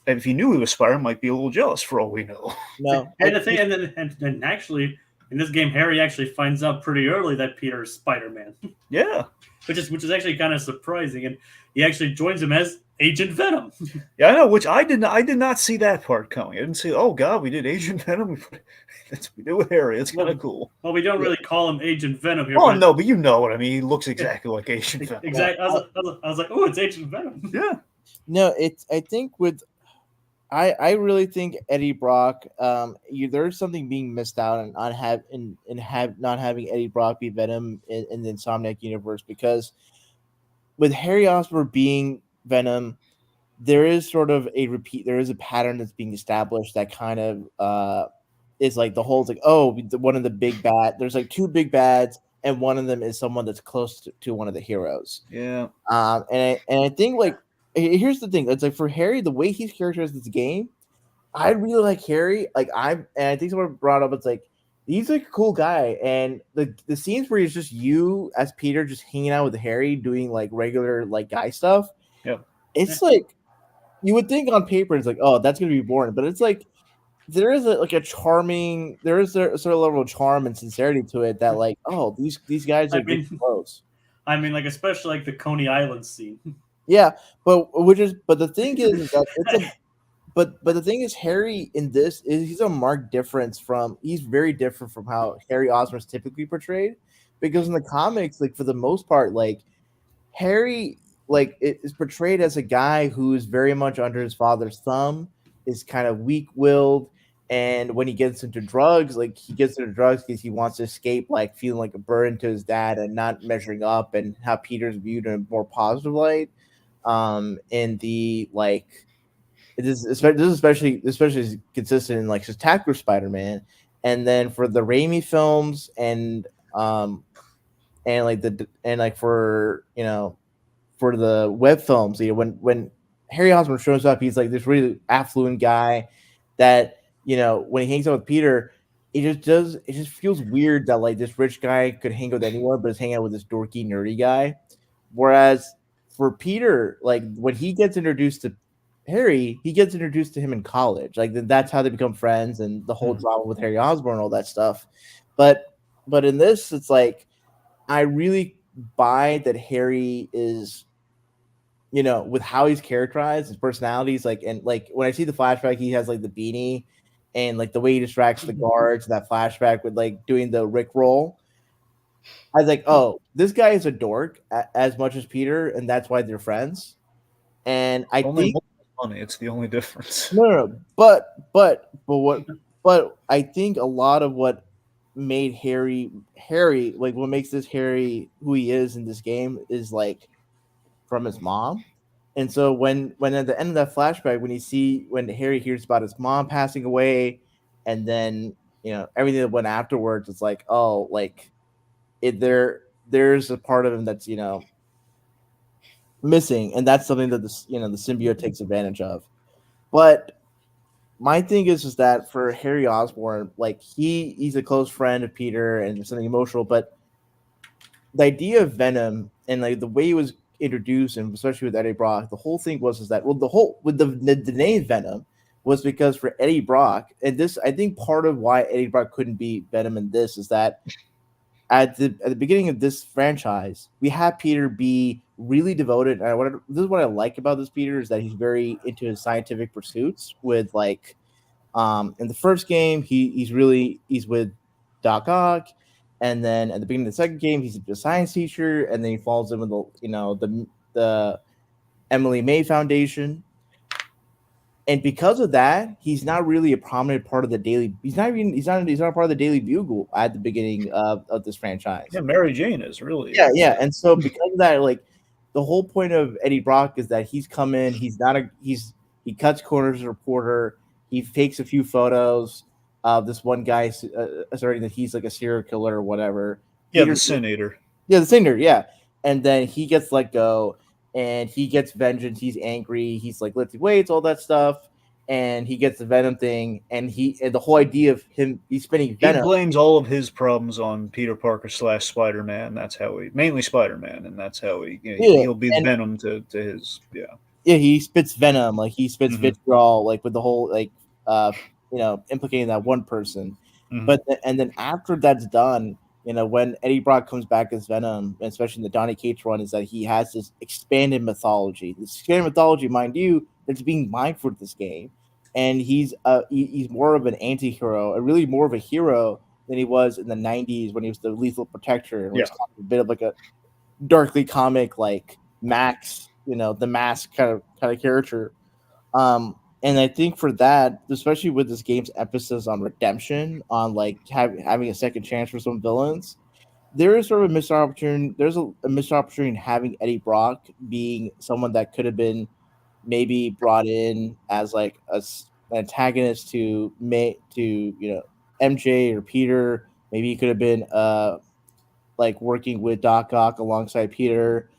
if he knew he was Spider, might be a little jealous for all we know. No, and the thing, and actually. In this game, Harry actually finds out pretty early that Peter's Spider-Man. Yeah. Which is actually kind of surprising, and he actually joins him as Agent Venom. Yeah, I know. Which I did not see that part coming. I didn't see. Oh God, we did Agent Venom. We did with Harry. It's kind of cool. Well, we don't really call him Agent Venom here. Oh no, but you know what I mean. He looks exactly like Agent Venom. Exactly. I was like, oh, it's Agent Venom. Yeah. No, I think with. I really think Eddie Brock. There's something being missed out on not having Eddie Brock be Venom in the Insomniac universe, because with Harry Osborn being Venom, there is sort of a repeat. There is a pattern that's being established that kind of is like the whole like one of the big bad. There's like two big bads, and one of them is someone that's close to one of the heroes. Yeah. And I think like here's the thing. It's like for Harry, the way he's characterized this game, I really like Harry. Like I think someone brought up. It's like he's like a cool guy, and the scenes where he's just you as Peter, just hanging out with Harry, doing like regular like guy stuff. Yeah. It's like you would think on paper, it's like, oh, that's gonna be boring, but it's like there is a charming, there is a sort of level of charm and sincerity to it that like, oh, these guys are good close. I mean, like especially like the Coney Island scene. Yeah, but the thing is that it's a but the thing is, Harry in this is he's a marked difference from he's very different from how Harry Osborn's typically portrayed, because in the comics, like for the most part, like Harry like it is portrayed as a guy who is very much under his father's thumb, is kind of weak-willed, and when he gets into drugs, like he gets into drugs because he wants to escape like feeling like a burden to his dad and not measuring up, and how Peter's viewed in a more positive light. In the like this is especially consistent in like Spectacular Spider-Man, and then for the Raimi films and like for for the web films, when Harry Osborn shows up, he's like this really affluent guy that when he hangs out with Peter, it just feels weird that like this rich guy could hang out with anyone, but is hanging out with this dorky nerdy guy. Whereas for Peter, like when he gets introduced to Harry, he gets introduced to him in college. Like that's how they become friends, and the whole drama with Harry Osborn and all that stuff. But in this, it's like I really buy that Harry is, with how he's characterized, his personalities, like, and like when I see the flashback, he has like the beanie and like the way he distracts the guards, that flashback with like doing the Rick roll. I was like, oh, this guy is a dork as much as Peter, and that's why they're friends. And I think money, it's the only difference. No, but I think a lot of what made Harry, like what makes this Harry who he is in this game is like from his mom. And so when at the end of that flashback, when Harry hears about his mom passing away, and then everything that went afterwards, it's like, oh, like there's a part of him that's missing, and that's something that the symbiote takes advantage of. But my thing is that for Harry Osborn, like he's a close friend of Peter and there's something emotional, but the idea of Venom and like the way it was introduced, and especially with Eddie Brock, the whole thing was that the name Venom was because for Eddie Brock, and this I think part of why Eddie Brock couldn't be Venom in this is that at the beginning of this franchise, we have Peter be really devoted. And this is what I like about this Peter, is that he's very into his scientific pursuits. With like, in the first game, he's with Doc Ock, and then at the beginning of the second game, he's a science teacher, and then he falls in with the Emily May Foundation. And because of that, he's not really a prominent part of the daily. He's not a part of the Daily Bugle at the beginning of this franchise. Yeah, Mary Jane is really. Yeah. And so because of that, like the whole point of Eddie Brock is that he's come in. He cuts corners as a reporter. He takes a few photos of this one guy asserting that he's like a serial killer or whatever. Yeah, the Senator. Yeah, the Senator. Yeah, and then he gets let go. And he gets vengeance. He's angry. He's like lifting weights, all that stuff. And he gets the Venom thing. And the whole idea of him, he's spinning Venom. He blames all of his problems on Peter Parker / Spider-Man. That's how mainly Spider-Man, and that's how he'll be Venom to his. Yeah, he spits venom, like he spits vitriol, like with the whole like implicating that one person. But and then after that's done, when Eddie Brock comes back as Venom, especially in the Donny Cates run, is that he has this expanded mythology. This expanded mythology, mind you, that's being mined for this game. And he's more of an anti-hero, really more of a hero than he was in the 90s when he was the Lethal Protector. And was a bit of like a darkly comic, like Max, the Mask kind of character. And I think for that, especially with this game's emphasis on redemption, on like having a second chance for some villains, there is sort of a missed opportunity. There's a missed opportunity in having Eddie Brock being someone that could have been maybe brought in as like an antagonist to MJ or Peter. Maybe he could have been like working with Doc Ock alongside Peter.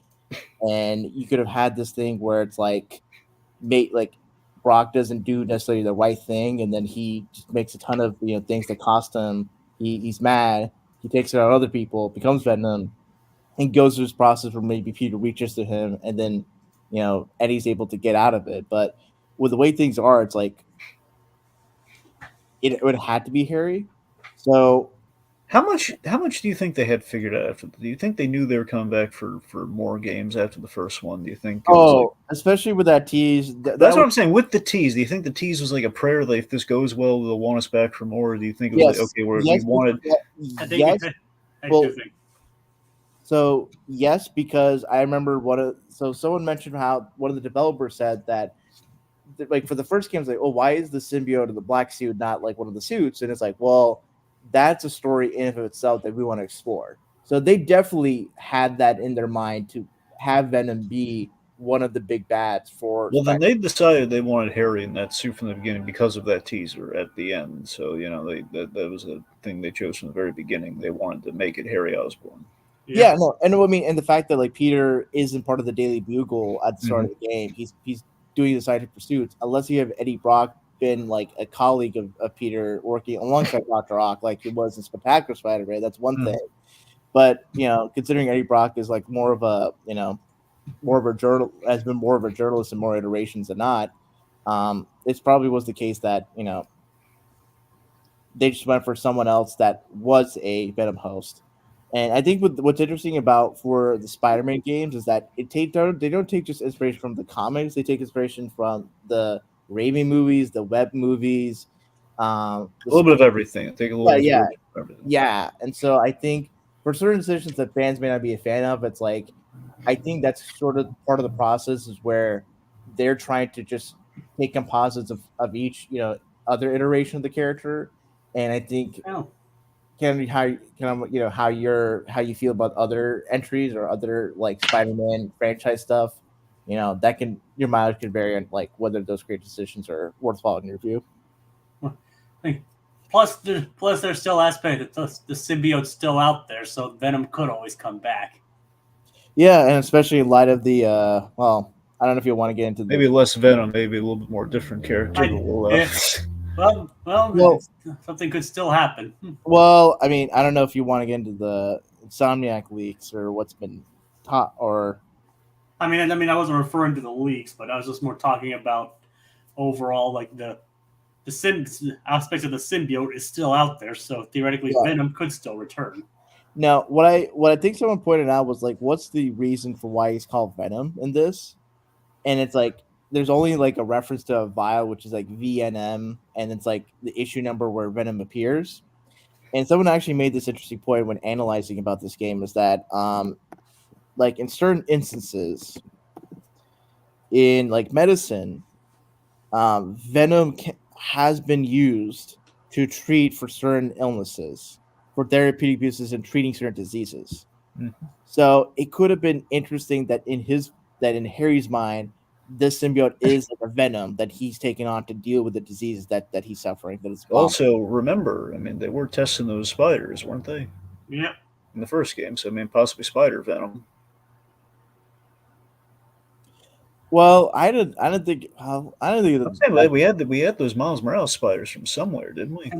and you could have had this thing where it's like, Brock doesn't do necessarily the right thing, and then he just makes a ton of things that cost him. He's mad. He takes it out on other people, becomes Venom, and goes through this process where maybe Peter reaches to him, and then Eddie's able to get out of it. But with the way things are, it's like it would have had to be Harry. So How much do you think they had figured out after? Do you think they knew they were coming back for more games after the first one? Do you think it was like? Especially with that tease. That's what I'm saying. With the tease, do you think the tease was like a prayer that if this goes well, they'll want us back for more? Or do you think it was like, okay, we wanted? I think Yes. I do think. So yes, because I remember someone mentioned how one of the developers said that, like, for the first game, it's like, oh, why is the symbiote of the black suit not like one of the suits? And it's like, well, that's a story in and of itself that we want to explore. So they definitely had that in their mind to have Venom be one of the big bads for. Well, then they decided they wanted Harry in that suit from the beginning because of that teaser at the end. So that was a thing they chose from the very beginning. They wanted to make it Harry Osborn. Yeah, no, and I mean, and the fact that like Peter isn't part of the Daily Bugle at the start of the game, he's doing the scientific pursuits. Unless you have Eddie Brock been like a colleague of Peter working alongside Dr. Ock, like he was in Spectacular Spider-Man, that's one thing. But considering Eddie Brock is like more of a has been more of a journalist in more iterations than not, it probably was the case that they just went for someone else that was a Venom host. And I think what's interesting about for the Spider-Man games is that they don't take just inspiration from the comics. They take inspiration from the Raimi movies, the Web movies, a little bit of everything. Take a little yeah, of everything. Yeah. And so I think for certain decisions that fans may not be a fan of, it's like I think that's sort of part of the process is where they're trying to just take composites of each other iteration of the character, and I think. How you feel about other entries or other like Spider-Man franchise stuff, that your mileage could vary on like whether those great decisions are worthwhile in your view. Plus there's still aspect that the symbiote's still out there, so Venom could always come back. Yeah, and especially in light of the I don't know if you want to get into maybe less Venom, maybe a little bit more different character. Well, something could still happen. Well, I mean, I don't know if you want to get into the Insomniac leaks or what's been taught, or. I mean, I wasn't referring to the leaks, but I was just more talking about overall, like the aspects of the symbiote is still out there, so theoretically Venom could still return. Now, what I think someone pointed out was like, what's the reason for why he's called Venom in this? And it's like there's only like a reference to a vial, which is like VNM, and it's like the issue number where Venom appears. And someone actually made this interesting point when analyzing about this game is that, like in certain instances, in like medicine, Venom has been used to treat for certain illnesses, for therapeutic uses and treating certain diseases. Mm-hmm. So it could have been interesting that in Harry's mind, this symbiote is like a Venom that he's taken on to deal with the diseases that he's suffering. Also, remember, I mean, they were testing those spiders, weren't they? Yeah. In the first game, so I mean, possibly spider Venom. Well, I didn't think we had those Miles Morales spiders from somewhere, didn't we?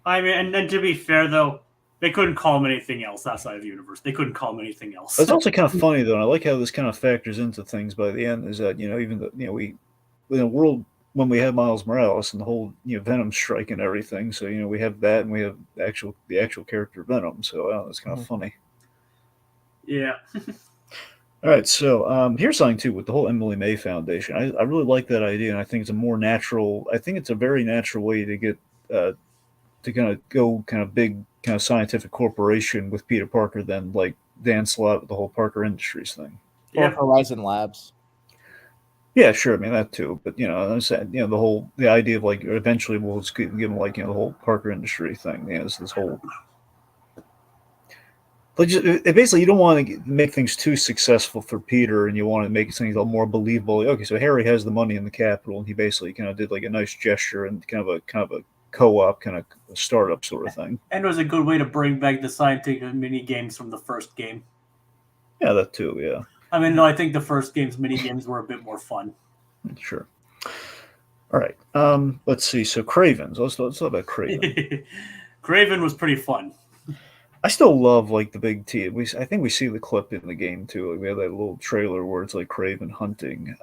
And then to be fair though, they couldn't call them anything else outside of the universe. They couldn't call them anything else. It's also kind of funny though, and I like how this kind of factors into things by the end. Is that even though we in a world when we have Miles Morales and the whole Venom strike and everything, so we have that and we have the actual character Venom. So it's kind of funny. Yeah. All right, so here's something too with the whole Emily May Foundation. I really like that idea, and I think it's a more natural. I think it's a very natural way to get to kind of go kind of big kind of scientific corporation with Peter Parker than like Dan Slott with the whole Parker Industries thing. Or Horizon Labs. Yeah, sure. I mean that too, but I'm saying the idea of like eventually we'll just give them like the whole Parker Industry thing. It's this whole. But basically, you don't want to make things too successful for Peter, and you want to make things a little more believable. Okay, so Harry has the money in the capital, and he basically kind of did like a nice gesture and kind of a co-op kind of startup sort of thing. And it was a good way to bring back the scientific mini games from the first game. Yeah, that too. Yeah. I mean, no, I think the first game's mini games were a bit more fun. Sure. All right. Let's see. So Cravens. Let's talk about Craven. Craven was pretty fun. I still love like the big T. I think we see the clip in the game too. Like we have that little trailer where it's like Craven hunting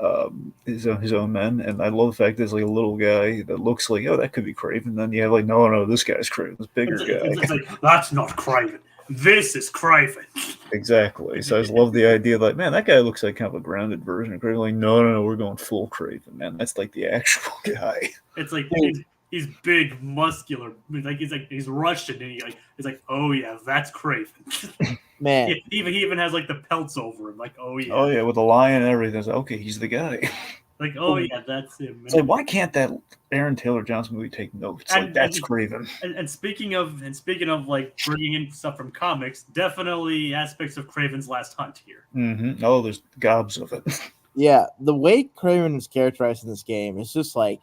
his own men, and I love the fact there's like a little guy that looks like, oh, that could be Craven. Then you have like, no, this guy's Craven, this bigger guy. It's like, that's not Craven. This is Craven. Exactly. So I just love the idea like, man, that guy looks like kind of a grounded version of Craven. Like, no, we're going full Craven, man. That's like the actual guy. It's like he's big, muscular. He's Russian, and he's like, oh yeah, that's Craven. Man, he even has like the pelts over him. Like, oh yeah, with the lion and everything. It's like, okay, he's the guy. Like, oh yeah, that's him. It's like, why can't that Aaron Taylor Johnson movie take notes? Like, that's Craven. And speaking of like bringing in stuff from comics, definitely aspects of Craven's Last Hunt here. Mm-hmm. Oh, there's gobs of it. Yeah, the way Craven is characterized in this game is just like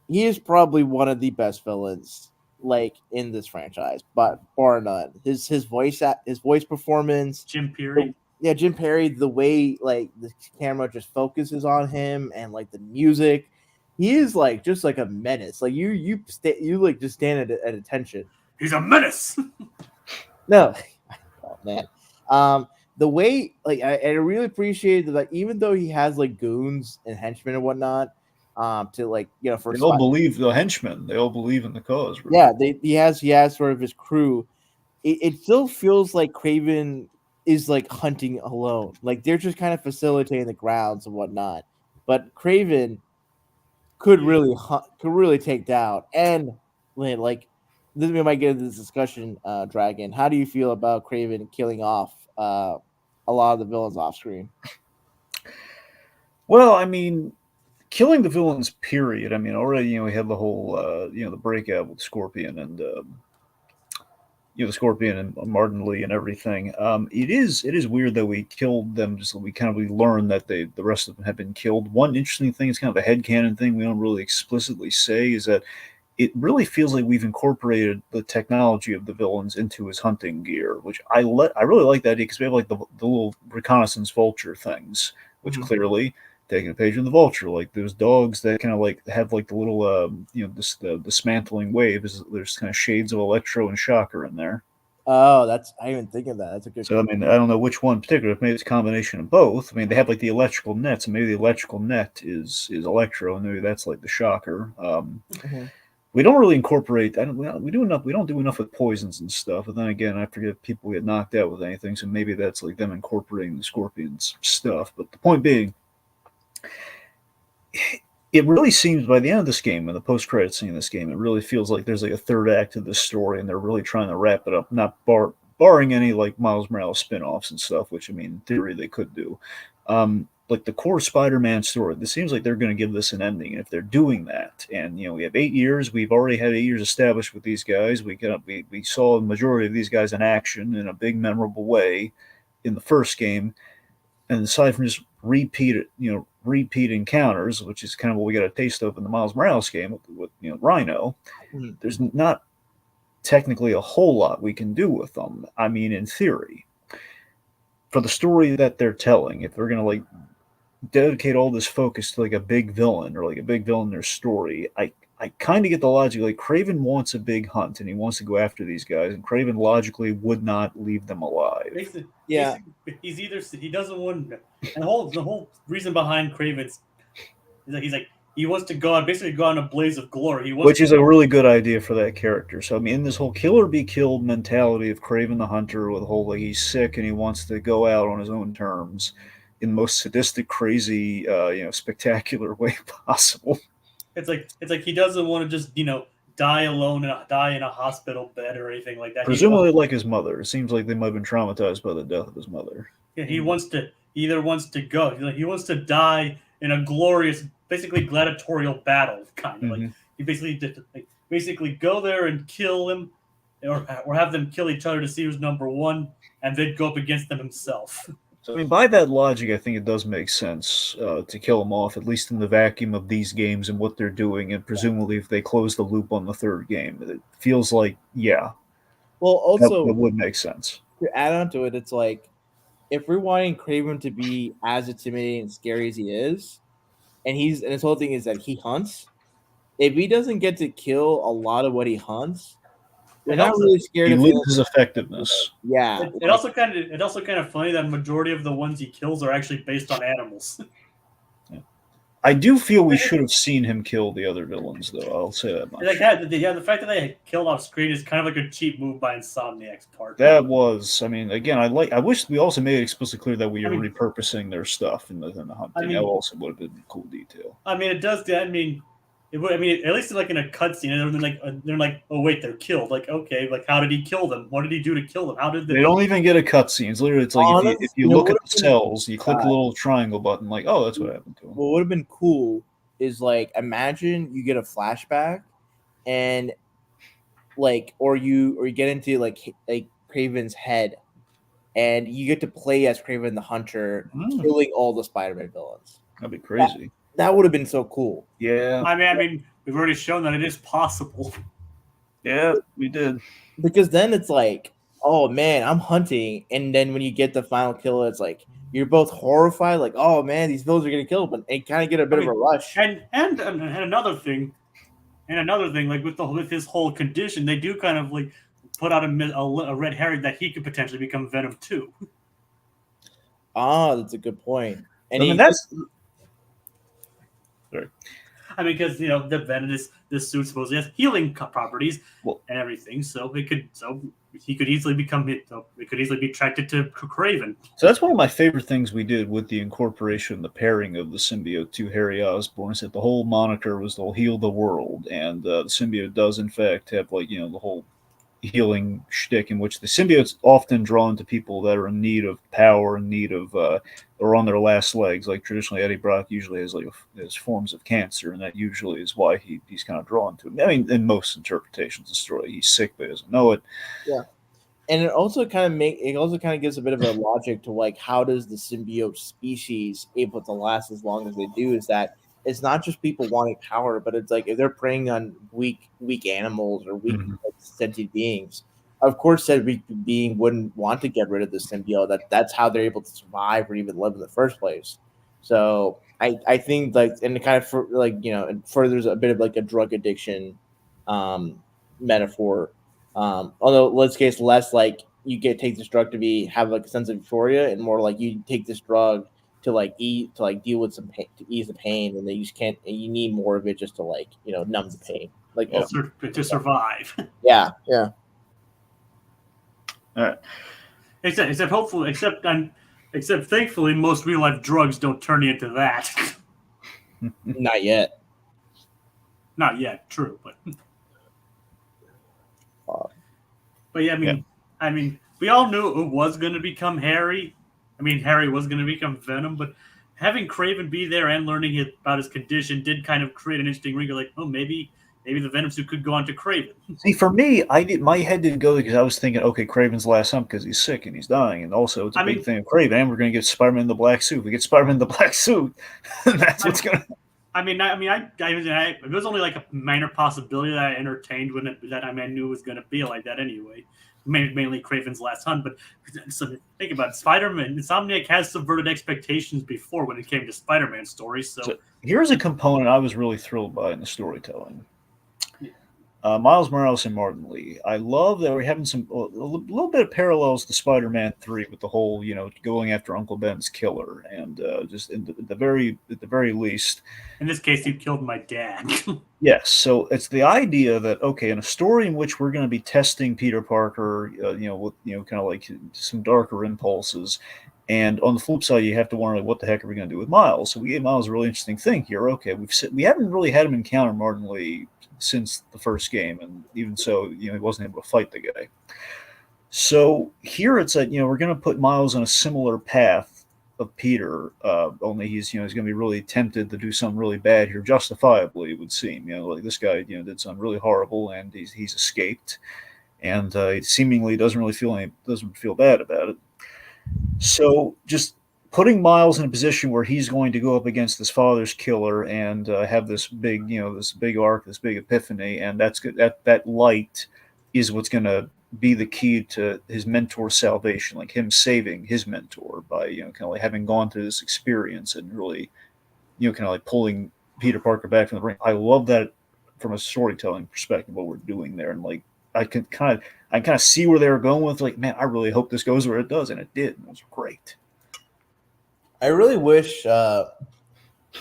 he is probably one of the best villains like in this franchise, but bar none. His voice performance, Jim Perry. Jim Perry, the way like the camera just focuses on him and like the music, he is like just like a menace. Like you like just stand at attention. He's a menace. No, oh man. The way like I really appreciate that, like, even though he has like goons and henchmen and whatnot, to like for they all believe the henchmen. They all believe in the cause. Right? Yeah, he has sort of his crew. It still feels like Craven is like hunting alone. Like they're just kind of facilitating the grounds and whatnot. But Craven could really take down. And like this, we might get into this discussion, Dragon. How do you feel about Craven killing off a lot of the villains off screen? Well, I mean, killing the villains, period. I mean, already, we had the whole, the breakout with Scorpion and, the Scorpion and Martin Lee and everything. It is weird that we killed them. Just we learned that the rest of them have been killed. One interesting thing, it's kind of a headcanon thing we don't really explicitly say, is that it really feels like we've incorporated the technology of the villains into his hunting gear, which I really like that idea because we have like the little reconnaissance vulture things, which clearly taking a page from the vulture, like those dogs that kind of like have like the little the dismantling waves. There's kind of shades of Electro and Shocker in there. Oh, I didn't think of that. That's a good. So I mean, I don't know which one in particular. Maybe it's a combination of both. I mean, they have like the electrical nets, and maybe the electrical net is Electro, and maybe that's like the Shocker. We don't really incorporate. We don't do enough with poisons and stuff. But then again, I forget if people get knocked out with anything, so maybe that's like them incorporating the Scorpion's stuff. But the point being, it really seems by the end of this game and the post-credit scene of this game, it really feels like there's like a third act of this story, and they're really trying to wrap it up, not barring any like Miles Morales spin-offs and stuff, which I mean, in theory they could do. Like the core Spider-Man story, it seems like they're going to give this an ending, and if they're doing that, and we have 8 years, we've already had 8 years established with these guys. We saw the majority of these guys in action in a big, memorable way in the first game, and aside from just repeat encounters, which is kind of what we got a taste of in the Miles Morales game with Rhino, there's not technically a whole lot we can do with them. I mean, in theory, for the story that they're telling, if they're going to like dedicate all this focus to like a big villain or like a big villain in their story, I kind of get the logic. Like Craven wants a big hunt and he wants to go after these guys, and Craven logically would not leave them alive. He doesn't want, and the whole reason behind Craven's is like he wants to go on a blaze of glory. Which is a really good idea for that character. So I mean, in this whole kill or be killed mentality of Craven the Hunter, with the whole like he's sick and he wants to go out on his own terms in the most sadistic, crazy, spectacular way possible. It's like he doesn't want to just die alone and die in a hospital bed or anything like that. Presumably, like his mother. It seems like they might have been traumatized by the death of his mother. Yeah, he wants to go. He wants to die in a glorious, basically gladiatorial battle, kind of like he basically go there and kill him, or have them kill each other to see who's number one, and then go up against them himself. So, I mean, by that logic, I think it does make sense to kill them off, at least in the vacuum of these games and what they're doing, and presumably if they close the loop on the third game. It feels like, yeah. Well, also, that would make sense. To add on to it, it's like if we're wanting Craven to be as intimidating and scary as he is, and his whole thing is that he hunts. If he doesn't get to kill a lot of what he hunts, we're It not also- really scared He of him. loses effectiveness. Yeah, It also kind of funny that majority of the ones he kills are actually based on animals. I do feel we should have seen him kill the other villains, though. I'll say that much. Like that, the fact that they killed off screen is kind of like a cheap move by Insomniac's part. That was, I mean, again, I wish we also made it explicitly clear that we were I mean- repurposing their stuff in the hunting. I mean- that also would have been a cool detail. I mean, it does. I mean, it would. I mean, at least like in a cutscene, and they're like, oh wait, they're killed. Like, okay, like how did he kill them? What did he do to kill them? How did They don't even get a cutscene. It's literally, it's like if you look at the cells, you click the little triangle button, like, oh, that's what happened to him. what would have been cool is like imagine you get a flashback and like or you get into like Craven's head and you get to play as Craven the Hunter killing all the Spider-Man villains. That'd be crazy. That would have been so cool. Yeah. I mean, we've already shown that it is possible. Yeah, we did. Because then it's like, oh man, I'm hunting, and then when you get the final kill, it's like you're both horrified, like, oh man, these villains are gonna kill, but and kind of get a bit of a rush. And another thing, like with his whole condition, they do kind of like put out a red herring that he could potentially become Venom too. Ah, that's a good point. And I mean, that's. I mean, because the Venom, this suit supposedly has healing properties and everything, so he could easily become it. So it could easily be attracted to Craven. So that's one of my favorite things we did with the incorporation, the pairing of the symbiote to Harry Osborn. Is that the whole moniker was they'll heal the world, and the symbiote does in fact have the whole healing shtick in which the symbiote's often drawn to people that are in need of power, in need of or on their last legs. Like traditionally, Eddie Brock usually has forms of cancer, and that usually is why he's kind of drawn to him. I mean, in most interpretations of the story, he's sick but doesn't know it. Yeah, and it also kind of gives a bit of a logic to like how does the symbiote species able to last as long as they do? Is that it's not just people wanting power, but it's like if they're preying on weak animals or weak sentient beings, of course that weak being wouldn't want to get rid of the symbiote. That's how they're able to survive or even live in the first place. So I think like, and it kind of it furthers a bit of like a drug addiction metaphor. Although let's case less like you take this drug to have like a sense of euphoria, and more like you take this drug to deal with some pain, to ease the pain, and then you need more of it just to numb the pain, to survive. Yeah. All right. Except thankfully, most real life drugs don't turn you into that. Not yet. Not yet. True, but yeah, I mean, we all knew it was going to become Harry. I mean, Harry was going to become Venom, but having Craven be there and learning about his condition did kind of create an interesting wrinkle. Like, oh, maybe the Venom suit could go on to Craven. See, for me, my head didn't go there because I was thinking, okay, Craven's last hunt because he's sick and he's dying, and also it's a big thing of Craven. And we're going to get Spider-Man in the black suit. We get Spider-Man in the black suit, and that's what's going to. It was only like a minor possibility that I entertained I knew it was going to be like that anyway. Mainly Craven's last hunt, but think about it. Spider-Man. Insomniac has subverted expectations before when it came to Spider-Man stories. So here's a component I was really thrilled by in the storytelling. Miles Morales and Martin Lee. I love that we're having a little bit of parallels to Spider-Man 3 with the whole, going after Uncle Ben's killer, and just at the very least. In this case, he killed my dad. Yes, so it's the idea that in a story in which we're going to be testing Peter Parker, with kind of like some darker impulses, and on the flip side, you have to wonder what the heck are we going to do with Miles? So we gave Miles a really interesting thing here. Okay, we haven't really had him encounter Martin Lee since the first game, and even so, he wasn't able to fight the guy. So here it's that we're going to put Miles on a similar path of Peter, only he's going to be really tempted to do something really bad here, justifiably, it would seem. Like this guy did something really horrible, and he's escaped, and he seemingly doesn't feel bad about it. So just putting Miles in a position where he's going to go up against his father's killer and have this big, this big arc, this big epiphany, and that's good. That light is what's going to be the key to his mentor's salvation, like him saving his mentor by kind of like having gone through this experience and really kind of like pulling Peter Parker back from the ring. I love that from a storytelling perspective what we're doing there, and like I kind of see where they were going with, like, man, I really hope this goes where it does, and it did. It was great. I really wish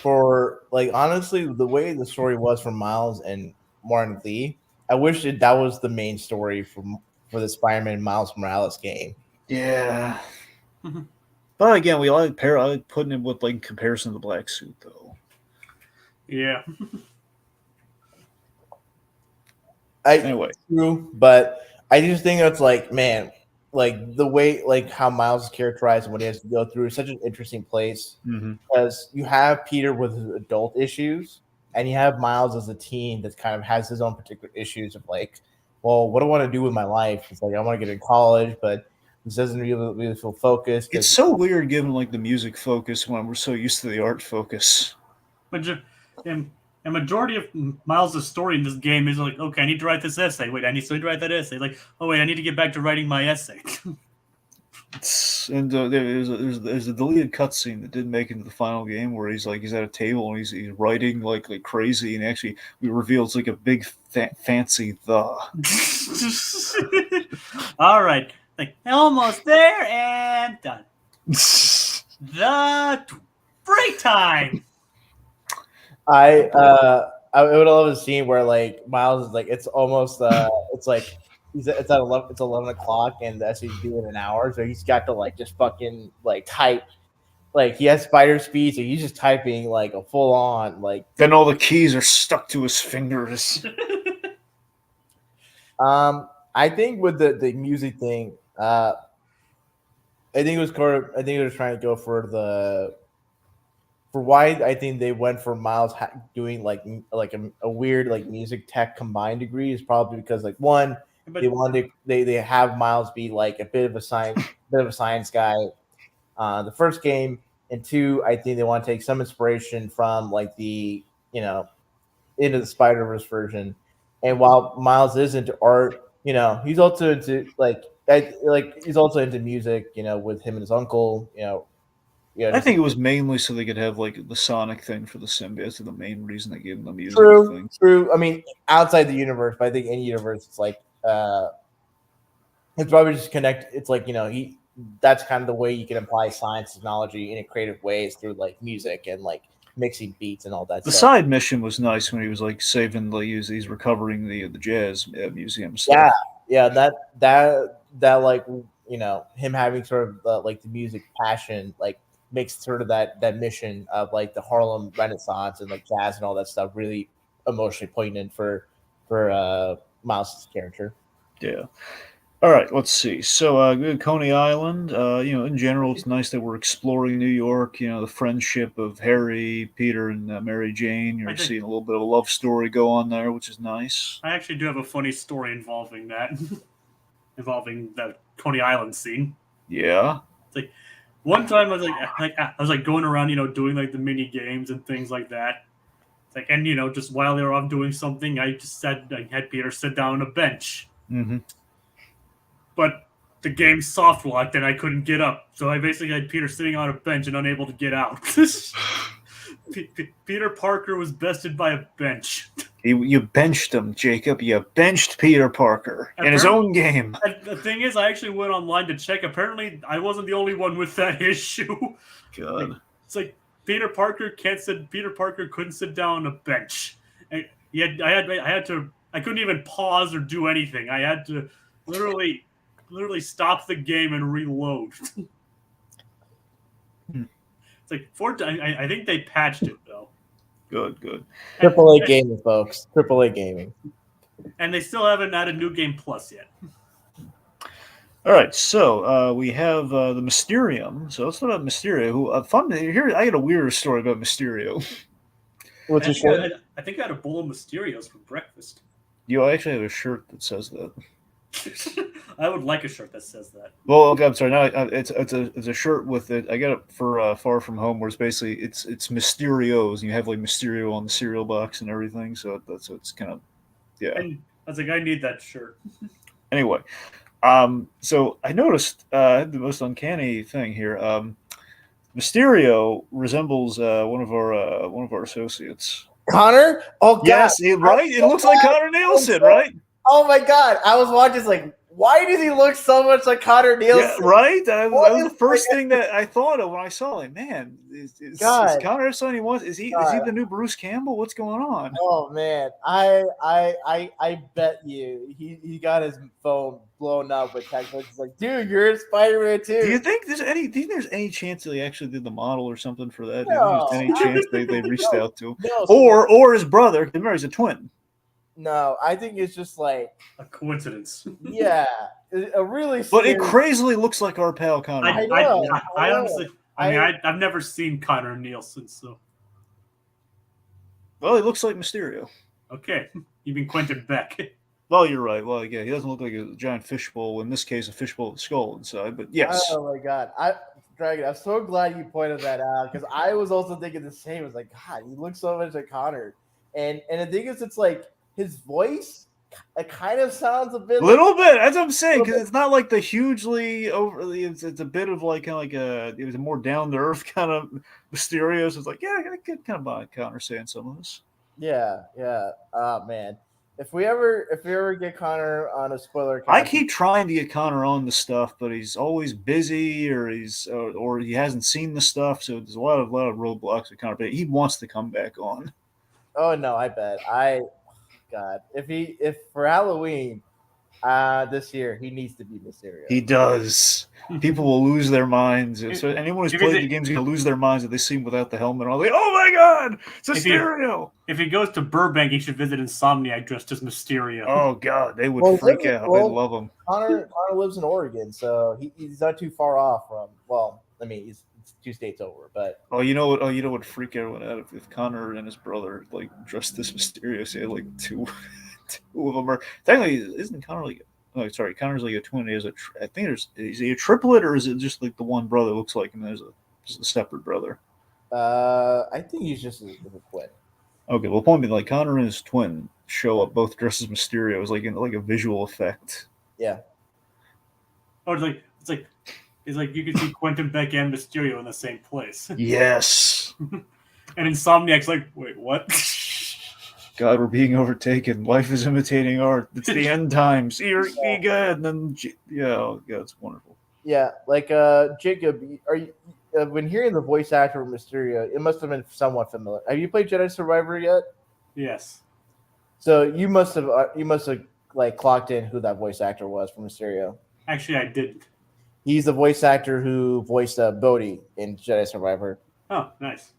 for like honestly the way the story was for Miles and Martin Lee, I wish that was the main story for the Spider-Man Miles Morales game. Yeah. But again, I like putting it with like in comparison to the Black Suit though. Yeah. Anyway. True, but I just think it's like, man, like the way like how Miles is characterized and what he has to go through is such an interesting place because you have Peter with his adult issues and you have Miles as a teen that kind of has his own particular issues of like, well, what do I want to do with my life? It's like I want to get in college, but this doesn't really feel focused. It's so weird given like the music focus when we're so used to the art focus. And a majority of Miles' story in this game is like, okay, I need to write this essay. Wait, I need to write that essay. Like, oh wait, I need to get back to writing my essay. And there's a deleted cutscene that didn't make it into the final game where he's at a table and he's writing like crazy, and actually we reveal it's like a big fancy the. All right, like almost there and done. The break time. I would love a scene where like Miles is like it's almost it's like it's at 11 o'clock and the essay's due in an hour, so he's got to like just fucking like type, like he has spider speed, so he's just typing like a full on like. Then all the keys are stuck to his fingers. I think with the music thing, I think it was trying to go for why I think they went for Miles doing like a weird like music tech combined degree is probably because like one, they wanted they have Miles be like a bit of a science guy, the first game, and two, I think they want to take some inspiration from like the Into the Spider-Verse version, and while Miles is into art, he's also into he's also into music, with him and his uncle, Yeah, I think it was mainly so they could have like the Sonic thing for the symbiotes, the main reason they gave them the music thing. True. I mean, outside the universe, but I think in universe, it's like it's probably just connect. It's like that's kind of the way you can apply science technology in a creative ways through like music and like mixing beats and all that. The side mission was nice when he was like saving he's recovering the jazz museum stuff. Yeah, that like him having sort of like the music passion like makes sort of that mission of like the Harlem Renaissance and like jazz and all that stuff really emotionally poignant for Miles' character. Yeah. All right, let's see. So, Coney Island. In general, it's nice that we're exploring New York. The friendship of Harry, Peter, and Mary Jane. You're seeing a little bit of a love story go on there, which is nice. I actually do have a funny story involving that, involving the Coney Island scene. Yeah. It's like one time I was going around, doing like the mini games and things like that. It's like, and just while they were off doing something, I had Peter sit down on a bench. Mm-hmm. But the game soft locked and I couldn't get up. So I basically had Peter sitting on a bench and unable to get out. Peter Parker was bested by a bench. You benched him, Jacob. You benched Peter Parker in his own game. And the thing is, I actually went online to check. Apparently, I wasn't the only one with that issue. God. It's like Peter Parker couldn't sit down on a bench. I couldn't even pause or do anything. I had to literally stop the game and reload. It's like I think they patched it though. Good. AAA gaming, folks. AAA gaming. And they still haven't added New Game Plus yet. All right, so we have the Mysterium. So let's talk about Mysterio. Who here? I got a weird story about Mysterio. What's your shirt? I think I had a bowl of Mysterios for breakfast. I actually have a shirt that says that. I would like a shirt that says that. Well, okay, I'm sorry. No, it's a shirt with it. I got it for Far From Home, where it's basically it's Mysterios, and you have like Mysterio on the cereal box and everything. So it's kind of And I was like, I need that shirt. Anyway, so I noticed I had the most uncanny thing here. Mysterio resembles one of our associates. Connor? Oh god. Yes, right. It looks like Connor Nielsen, right? Oh my god. I was watching like, why does he look so much like Connor Nielsen? Yeah, right. That was the first thing that I thought of when I saw it. Man, is Connor something he wants? Is he the new Bruce Campbell? What's going on? Oh man, I bet you he got his phone blown up with text messages like, dude, you're in Spider-Man too. Do you think there's any chance that he actually did the model or something for that? No. Do you think there's any chance they reached out to him? No, or his brother? Remember, he's a twin. No, I think it's just like a coincidence. Yeah, a really. But it crazily looks like our pal Connor. I honestly, I've never seen Connor Nielsen, so. Well, he looks like Mysterio. Okay, you mean Quentin Beck? Well, you're right. Well, yeah, he doesn't look like a giant fishbowl. In this case, a fishbowl with a skull inside. But yes. Oh my god, Dragon, I'm so glad you pointed that out because I was also thinking the same. I was like, God, he looks so much like Connor, and the thing is, it's like his voice. It kind of sounds a bit. Little bit. That's what I'm saying because it's not like the hugely overly. It's a bit of like kind of like it was a more down to earth kind of Mysterio. So it's like I get kind of buy Connor saying some of this. Yeah. Oh man. If we ever get Connor on a spoiler, I keep trying to get Connor on the stuff, but he's always busy, or he hasn't seen the stuff. So there's a lot of roadblocks with Connor. But he wants to come back on. Oh no, I bet. God, if for Halloween this year, he needs to be Mysterio. He does. People will lose their minds. So anyone who's played the game's going to lose their minds if they see him without the helmet. All like, oh my god, it's Mysterio! If he goes to Burbank, he should visit Insomniac dressed as Mysterio. Oh god, they would freak out. They'd love him. Connor lives in Oregon, so he's not too far off from. Well, I mean, he's 2 states over, but you know what freak everyone out if Connor and his brother like dressed as Mysterio. Say like two of them are technically isn't Connor like. Oh, sorry, Connor's like a twin. Is he a triplet or is it just like the one brother looks like him? There's just a separate brother. I think he's just a twin. Okay, well, point being, like Connor and his twin show up both dressed as Mysterio. It's like a visual effect. Yeah. Oh, it's like you can see Quentin Beck and Mysterio in the same place. Yes. And Insomniac's like, wait, what? God, we're being overtaken. Life is imitating art. It's the end times. Here, be good. And then, oh God, it's wonderful. Yeah, like Jacob, are you when hearing the voice actor of Mysterio? It must have been somewhat familiar. Have you played Jedi Survivor yet? Yes. So you must have like clocked in who that voice actor was for Mysterio. Actually, I didn't. He's the voice actor who voiced Bodhi in Jedi Survivor. Oh, nice.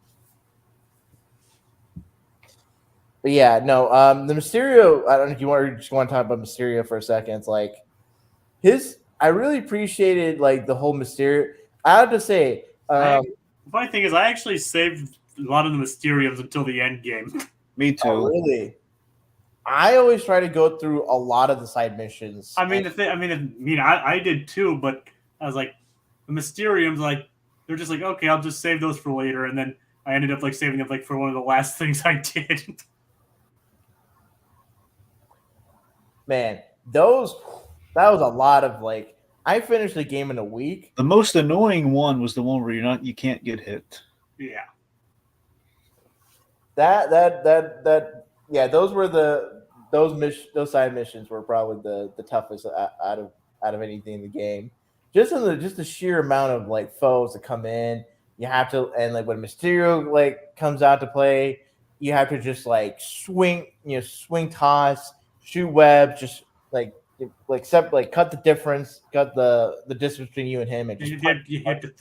But yeah, no, the Mysterio. I don't know if you want to talk about Mysterio for a second. It's like I really appreciated like the whole Mysterio. I have to say, the funny thing is, I actually saved a lot of the Mysteriums until the end game. Me too. Oh, really? I always try to go through a lot of the side missions. I did too, but I was like, the Mysteriums, like they're just like, okay, I'll just save those for later, and then I ended up like saving them like for one of the last things I did. Man, that was a lot of like. I finished the game in a week. The most annoying one was the one where you can't get hit. Yeah. Those were those side missions were probably the toughest out of anything in the game. Just the sheer amount of like foes that come in, you have to, and like when Mysterio like comes out to play, you have to just like swing toss, shoot webs, just like cut the difference, cut the distance between you and him, and you have to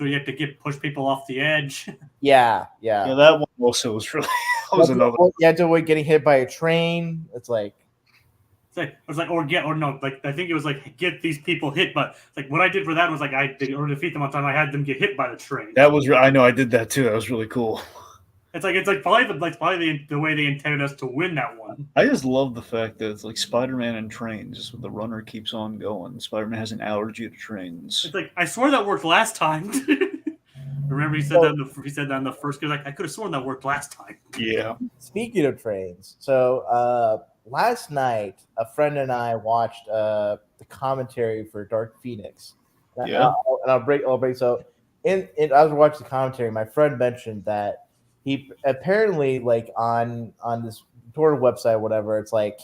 push people off the edge. Yeah. That one also was really was another. You had to avoid getting hit by a train. It's like. I think it was like get these people hit, but like what I did for that was like or defeat them on time. I had them get hit by the train. That was I know I did that too. That was really cool. It's probably the way they intended us to win that one. I just love the fact that it's like Spider-Man and trains. Just the runner keeps on going. Spider-Man has an allergy to trains. It's like I swear that worked last time. Remember he said that in the first. Because I could have sworn that worked last time. Yeah. Speaking of trains, so last night, a friend and I watched the commentary for Dark Phoenix. And Yeah. I'll break. So, as I was watching the commentary, my friend mentioned that he apparently like on this tour website, whatever. It's like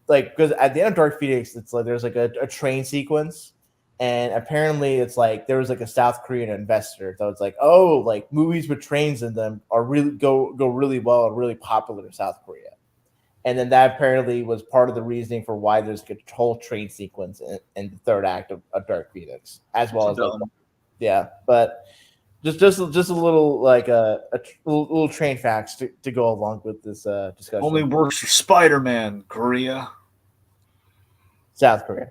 because at the end of Dark Phoenix, it's like there's like a train sequence, and apparently it's like there was like a South Korean investor. So it's like, oh, like movies with trains in them are really go really well and really popular in South Korea. And then that apparently was part of the reasoning for why there's a whole train sequence in the third act of Dark Phoenix, as well as like, yeah. But just a little like little train facts to go along with this discussion. Only works for Spider-Man, Korea. South Korea.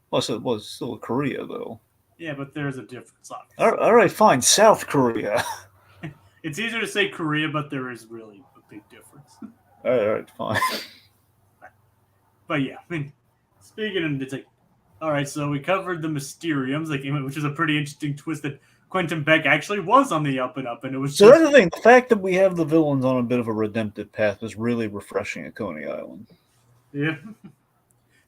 Plus, it was still Korea, though. Yeah, but there's a difference. All right, fine. South Korea. It's easier to say Korea, but there is really a big difference. All right, fine. But yeah, I mean, speaking of, it's like, all right, so we covered the Mysteriums, like, which is a pretty interesting twist that Quentin Beck actually was on the up and up, and it was So that's the thing. The fact that we have the villains on a bit of a redemptive path is really refreshing at Coney Island. Yeah.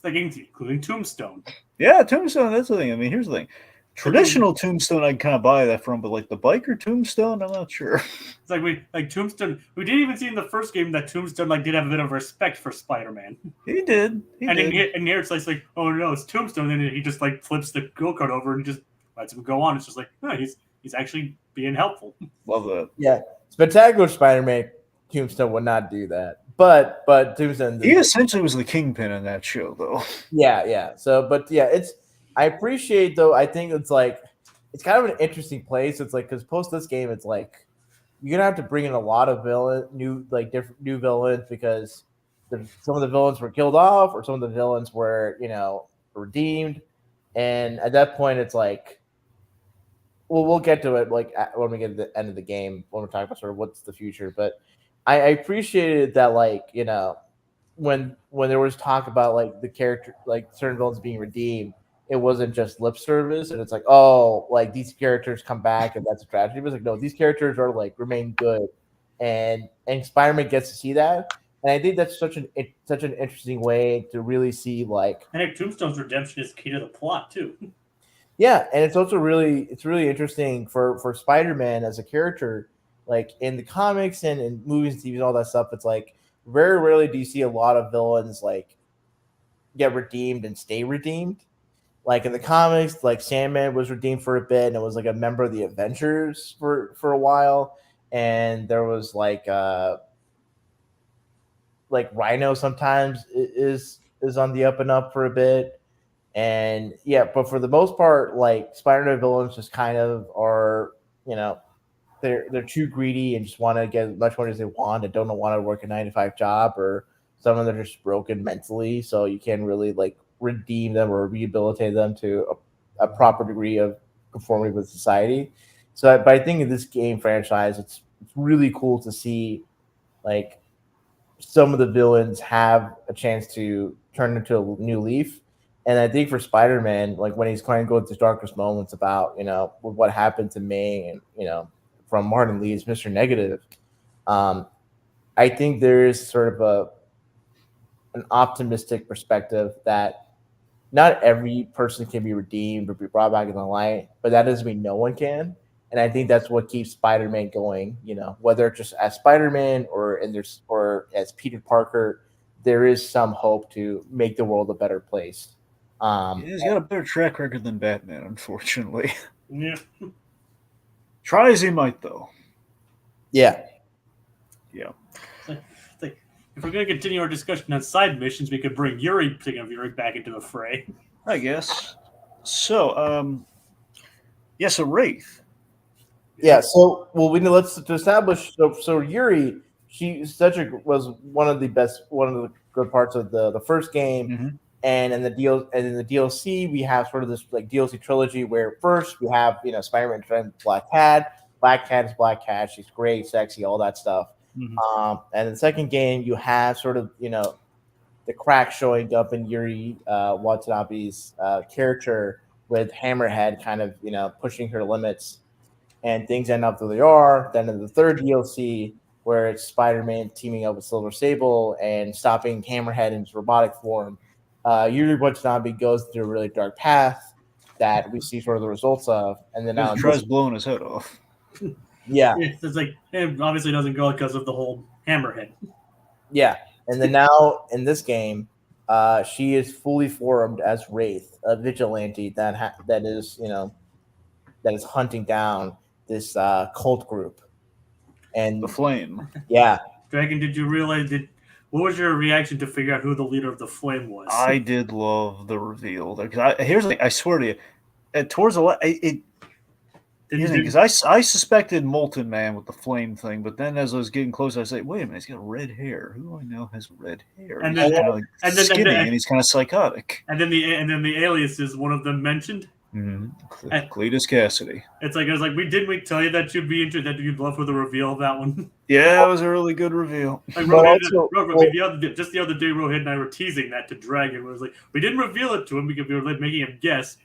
Like, including Tombstone. Yeah, Tombstone, that's the thing. I mean, here's the thing. Traditional Tombstone, I'd kind of buy that from, but like the biker Tombstone, I'm not sure. It's like Tombstone. We didn't even see in the first game that Tombstone like did have a bit of respect for Spider-Man. He did. And here it's like, oh no, it's Tombstone. And then he just like flips the go kart over and just lets him go on. It's just like, no, he's actually being helpful. Love that. Yeah, Spectacular Spider-Man Tombstone would not do that. But Tombstone, he essentially was the kingpin in that show, though. Yeah. So, but yeah, I appreciate though. I think it's like it's kind of an interesting place. It's like because post this game, it's like you're gonna have to bring in a lot of new villains because some of the villains were killed off or some of the villains were redeemed, and at that point, it's like, well, we'll get to it like when we get to the end of the game when we're talking about sort of what's the future, but. I appreciated that, like, when there was talk about like the character, like certain villains being redeemed, it wasn't just lip service, and it's like, oh, like these characters come back and that's a tragedy. It was like, no, these characters are like remain good, and Spider-Man gets to see that, and I think that's such an interesting way to really see like. I think Tombstone's redemption is key to the plot too. Yeah, and it's also really interesting for Spider-Man as a character. Like in the comics and in movies and TV and all that stuff, it's like very rarely do you see a lot of villains like get redeemed and stay redeemed. Like in the comics, like Sandman was redeemed for a bit and it was like a member of the Avengers for a while. And there was like Rhino sometimes is on the up and up for a bit. And yeah, but for the most part, like Spider-Man villains just kind of are, they're too greedy and just want to get as much money as they want and don't want to work a 9-to-5 job, or some of them are just broken mentally, so you can't really like redeem them or rehabilitate them to a proper degree of conformity with society. So, but I think in this game franchise, it's really cool to see like some of the villains have a chance to turn into a new leaf. And I think for Spider-Man, like when he's kind of going through darkest moments about what happened to May and from Martin Lee's Mr. Negative, I think there is sort of an optimistic perspective that not every person can be redeemed or be brought back in the light, but that doesn't mean no one can. And I think that's what keeps Spider-Man going, whether it's just as Spider-Man or as Peter Parker, there is some hope to make the world a better place. He's got a better track record than Batman, unfortunately. Yeah. Try as he might, though. Yeah. Yeah. It's like if we're going to continue our discussion on side missions, we could bring Yuri back into the fray. I guess. So, so Wraith. Yeah. So, let's establish. So Yuri, she was one of the good parts of the first game. Mm-hmm. And in the DLC, we have sort of this like DLC trilogy where first we have Spider-Man friend Black Cat. Black Cat is Black Cat. She's great, sexy, all that stuff. Mm-hmm. And in the second game, you have sort of the crack showing up in Yuri Watanabe's character with Hammerhead kind of pushing her limits, and things end up where they are. Then in the third DLC, where it's Spider-Man teaming up with Silver Sable and stopping Hammerhead in his robotic form. Yuri Watanabe goes through a really dark path that we see sort of the results of, and then now He tries blowing his head off. yeah, It's like it obviously doesn't go because of the whole Hammerhead. yeah, and then now in this game, she is fully formed as Wraith, a vigilante that is hunting down this cult group, and The Flame. yeah. Dragon, did you realize what was your reaction to figure out who the leader of the Flame was? I did love the reveal. Here's the thing, I swear to you, towards the because I suspected Molten Man with the flame thing, but then as I was getting closer, I was like, wait a minute, he's got red hair. Who do I know has red hair? And he's then- kind of skinny and he's kind of psychotic. And then the aliases, one of them mentioned. Mm-hmm. Cletus Cassidy. It's like I was like, didn't we tell you that you'd be interested, that you'd love for the reveal of that one? Yeah, it was a really good reveal. Like just the other day, Rohit and I were teasing that to Dragon. It was like we didn't reveal it to him because we were like making him guess,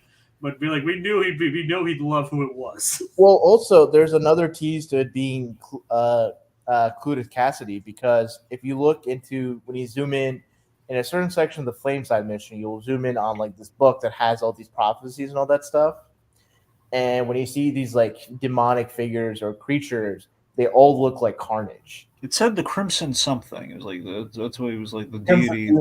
but we know he'd love who it was. Well, also there's another tease to it being Cletus Cassidy, because if you look into when you zoom in a certain section of the Flame Side mission, you'll zoom in on like this book that has all these prophecies and all that stuff. And when you see these like demonic figures or creatures, they all look like Carnage. It said the Crimson something. It was like that's what it was like the deity.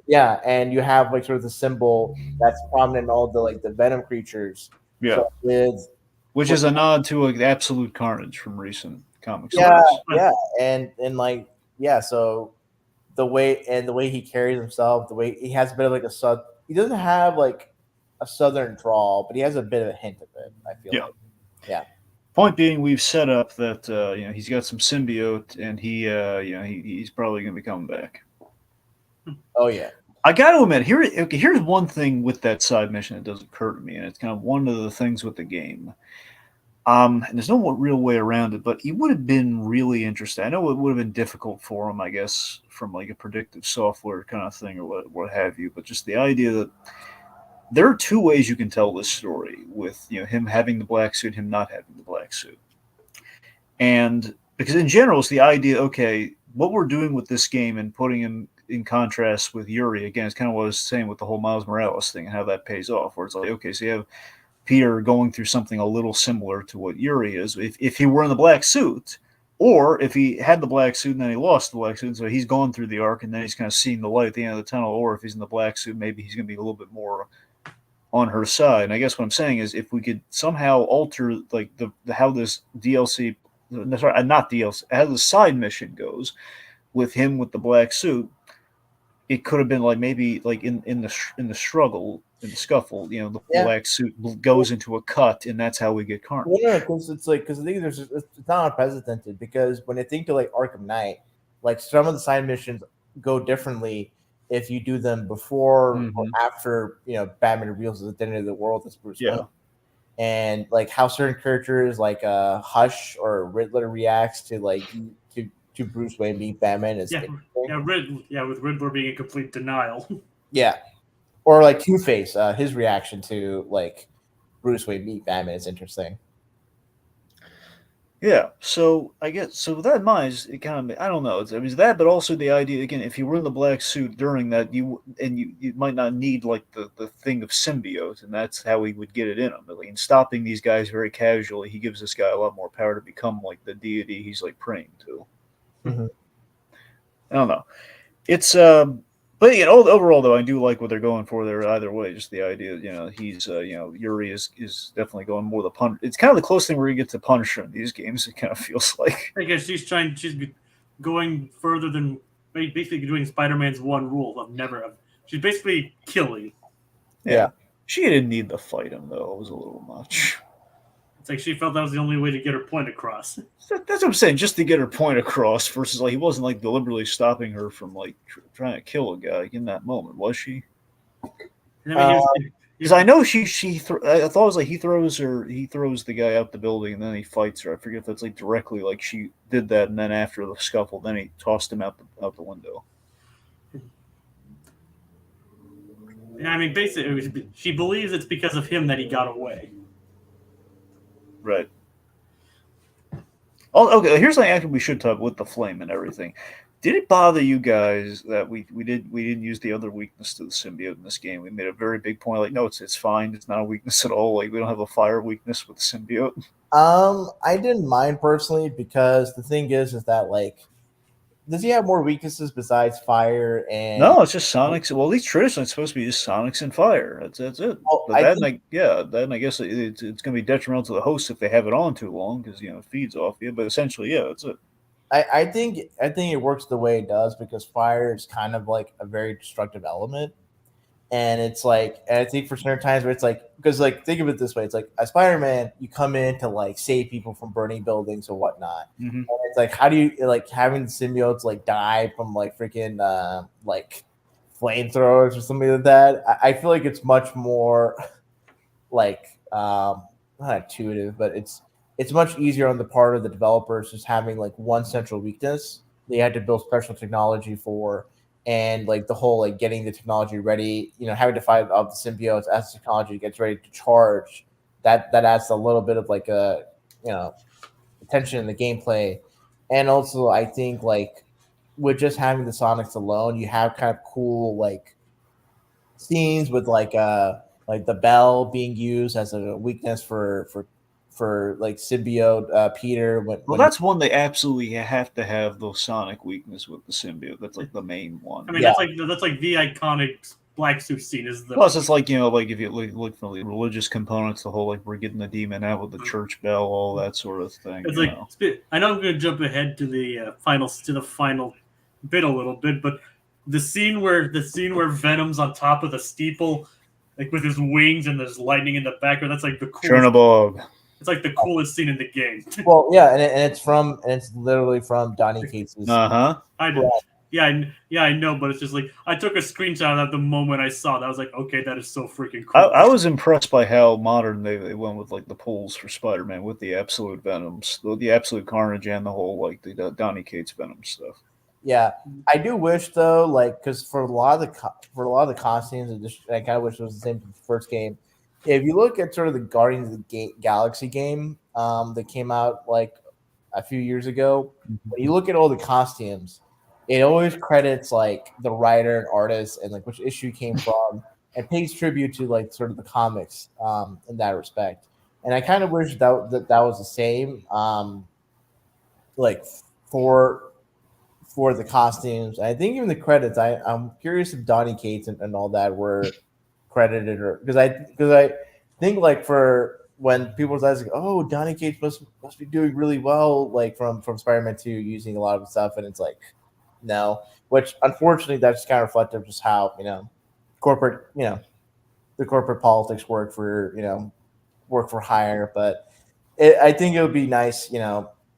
Yeah, and you have like sort of the symbol that's prominent in all the like the Venom creatures. Yeah, so which is a nod to like Absolute Carnage from recent comics. Yeah, and like so the way he carries himself, the way he has a bit of like he doesn't have like a southern drawl, but he has a bit of a hint of it, I feel like. Yeah. Point being, we've set up that he's got some symbiote, and he's probably going to be coming back. Oh yeah. I got to admit, here's one thing with that side mission that does occur to me, and it's kind of one of the things with the game. And there's no real way around it, but it would have been really interesting. I know it would have been difficult for him, I guess, from like a predictive software kind of thing or what have you. But just the idea that there are two ways you can tell this story with him having the black suit, him not having the black suit, and because in general it's the idea, okay, what we're doing with this game and putting him in contrast with Yuri again is kind of what I was saying with the whole Miles Morales thing and how that pays off. Where it's like, okay, so you have Peter going through something a little similar to what Yuri is if he were in the black suit, or if he had the black suit and then he lost the black suit, so he's gone through the arc and then he's kind of seeing the light at the end of the tunnel, or if he's in the black suit, maybe he's going to be a little bit more on her side. And I guess what I'm saying is if we could somehow alter like how this DLC, sorry, not DLC, how the side mission goes with him with the black suit, it could have been like maybe like in the struggle, in the scuffle, the black suit goes into a cut, and that's how we get Carnage. Well, no, because it's like I think it's not unprecedented, because when I think to like Arkham Knight, like some of the side missions go differently if you do them before or after Batman reveals at the end of the world as Bruce Wayne. And like how certain characters like Hush or Riddler reacts to like to Bruce Wayne being Batman is with Riddler being in complete denial. Yeah. Or like Two-Face, his reaction to like Bruce Wayne being Batman is interesting. Yeah, so I guess with that in mind, it kind of, I don't know. It's that, but also the idea again, if you were in the black suit during that, you might not need like the thing of symbiote, and that's how he would get it in him. I mean, stopping these guys very casually, he gives this guy a lot more power to become like the deity he's like praying to. Mm-hmm. I don't know. It's but overall though, I do like what they're going for there. Either way, just the idea, he's Yuri is definitely going more the pun. It's kind of the closest thing where you get to Punisher in these games. It kind of feels like because she's going further than basically doing Spider-Man's one rule of never. She's basically killing. Yeah. She didn't need to fight him though. It was a little much. It's like she felt that was the only way to get her point across. That's what I'm saying, just to get her point across versus like he wasn't like deliberately stopping her from like trying to kill a guy in that moment, was she? Because I know she I thought it was like he throws the guy out the building and then he fights her. I forget if that's like directly like she did that, and then after the scuffle, then he tossed him out the window. Yeah, I mean, basically, she believes it's because of him that he got away. Right. Oh, okay. Here's something actually we should talk with the flame and everything. Did it bother you guys that we didn't use the other weakness to the symbiote in this game? We made a very big point, like, no, it's fine. It's not a weakness at all. Like, we don't have a fire weakness with the symbiote. I didn't mind personally because the thing is that like, does he have more weaknesses besides fire and? No, it's just Sonics. Well, at least traditionally, it's supposed to be just Sonics and fire. That's it. Oh, But then, I guess it's going to be detrimental to the host if they have it on too long because it feeds off you. But essentially, yeah, that's it. I think it works the way it does because fire is kind of like a very destructive element. And it's like, and I think for certain times where it's like, because like, think of it this way: it's like a Spider-Man, you come in to like save people from burning buildings or whatnot. Mm-hmm. And it's like, how do you like having the symbiotes like die from like freaking like flamethrowers or something like that? I feel like it's much more like not intuitive, but it's much easier on the part of the developers just having like one central weakness they had to build special technology for, and like the whole like getting the technology ready, having to fight off the symbiotes as the technology gets ready to charge. That adds a little bit of like a attention in the gameplay, and also I think like with just having the Sonics alone, you have kind of cool like scenes with like the bell being used as a weakness for like symbiote Peter. Well, that's one they absolutely have to have those Sonic weakness with the symbiote. That's like the main one. I mean, that's like the iconic black suit scene. Is the plus it's like like if you look from the religious components, the whole like we're getting the demon out with the church bell, all that sort of thing. It's like I know I'm going to jump ahead to the final bit a little bit, but the scene where Venom's on top of the steeple, like with his wings and there's lightning in the background. That's like the coolest. Chernobog. It's like the coolest scene in the game. Well, yeah, and it's literally from Donny Cates's. I know. Yeah, I know, but it's just like I took a screenshot of that the moment I saw that. I was like, okay, that is so freaking cool. I was impressed by how modern they went with like the pulls for Spider-Man with the absolute Venoms, the absolute Carnage, and the whole like the Donny Cates Venom stuff. Yeah, I do wish though, like, because for a lot of the costumes, I kind of wish it was the same for the first game. If you look at sort of the Guardians of the Galaxy game that came out like a few years ago, when you look at all the costumes, it always credits like the writer and artist and like which issue it came from, and pays tribute to like sort of the comics in that respect. And I kind of wish that was the same, like for the costumes. I think even the credits. I'm curious if Donny Cates and all that were credited, or because I think like for when people say like, oh, Donny Cates must be doing really well, like from Spider-Man 2 using a lot of stuff, and it's like no, which unfortunately that's kind of reflective of just how corporate the corporate politics work for hire. But I think it would be nice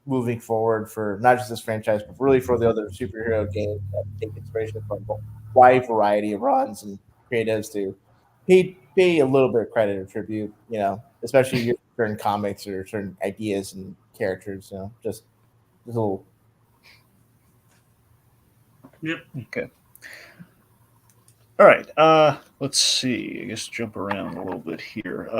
moving forward for not just this franchise but really for the other superhero games that take inspiration from a wide variety of runs and creatives to pay a little bit of credit or tribute, especially certain comics or certain ideas and characters, just a little. Yep. Okay. All right. Let's see. I guess jump around a little bit here.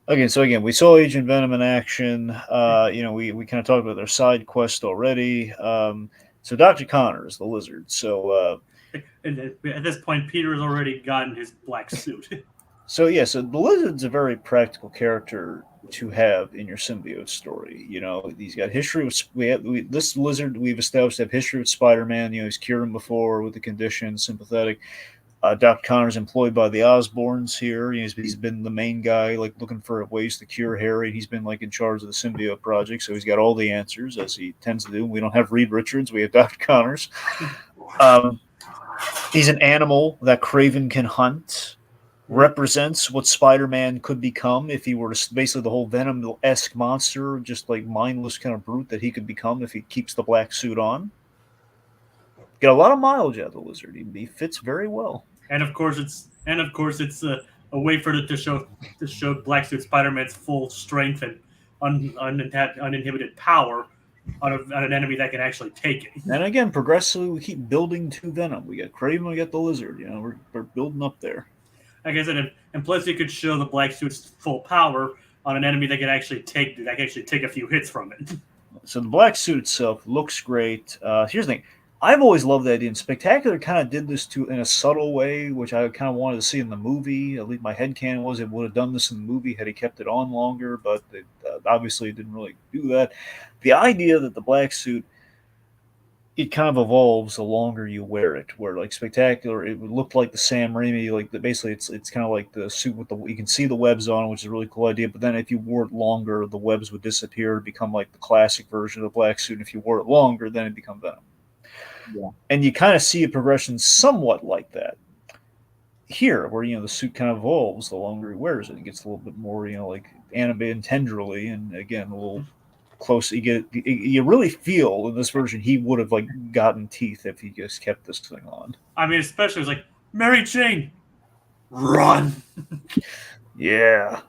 Okay, so again, we saw Agent Venom in action. We kind of talked about their side quest already. So Dr. Connors, the lizard. So at this point, Peter has already gotten his black suit. So the lizard's a very practical character to have in your symbiote story. He's got history with this lizard we've established to have history with Spider-Man. He's cured him before with the condition, sympathetic. Dr. Connor's employed by the Osborns here. He's been the main guy, like looking for ways to cure Harry. He's been like in charge of the symbiote project, so he's got all the answers as he tends to do. We don't have Reed Richards; we have Dr. Connors. He's an animal that Kraven can hunt. Represents what Spider-Man could become if he were to basically the whole Venom-esque monster, just like mindless kind of brute that he could become if he keeps the black suit on. Get a lot of mileage out of the lizard. He fits very well. And of course, it's a way for it to show Black Suit Spider-Man's full strength and uninhibited power on an enemy that can actually take it. And again, progressively, we keep building to Venom. We got Kraven, we got the lizard. We're building up there. Like I said, and plus you could show the Black Suit's full power on an enemy that can actually take a few hits from it. So the black suit itself looks great. Here's the thing. I've always loved that idea. And Spectacular kind of did this in a subtle way, which I kind of wanted to see in the movie. At least my headcanon was it would have done this in the movie had he kept it on longer, but obviously it didn't really do that. The idea that the black suit, it kind of evolves the longer you wear it. Where like Spectacular, it would look like the Sam Raimi, like basically it's kind of like the suit with you can see the webs on, which is a really cool idea. But then if you wore it longer, the webs would disappear, become like the classic version of the black suit. And if you wore it longer, then it become Venom. Yeah. And you kind of see a progression somewhat like that here, where the suit kind of evolves the longer he wears it. It gets a little bit more like animated and tenderly, and again a little close. You really feel in this version he would have like gotten teeth if he just kept this thing on. I mean, especially it was like Mary Jane, run. Yeah.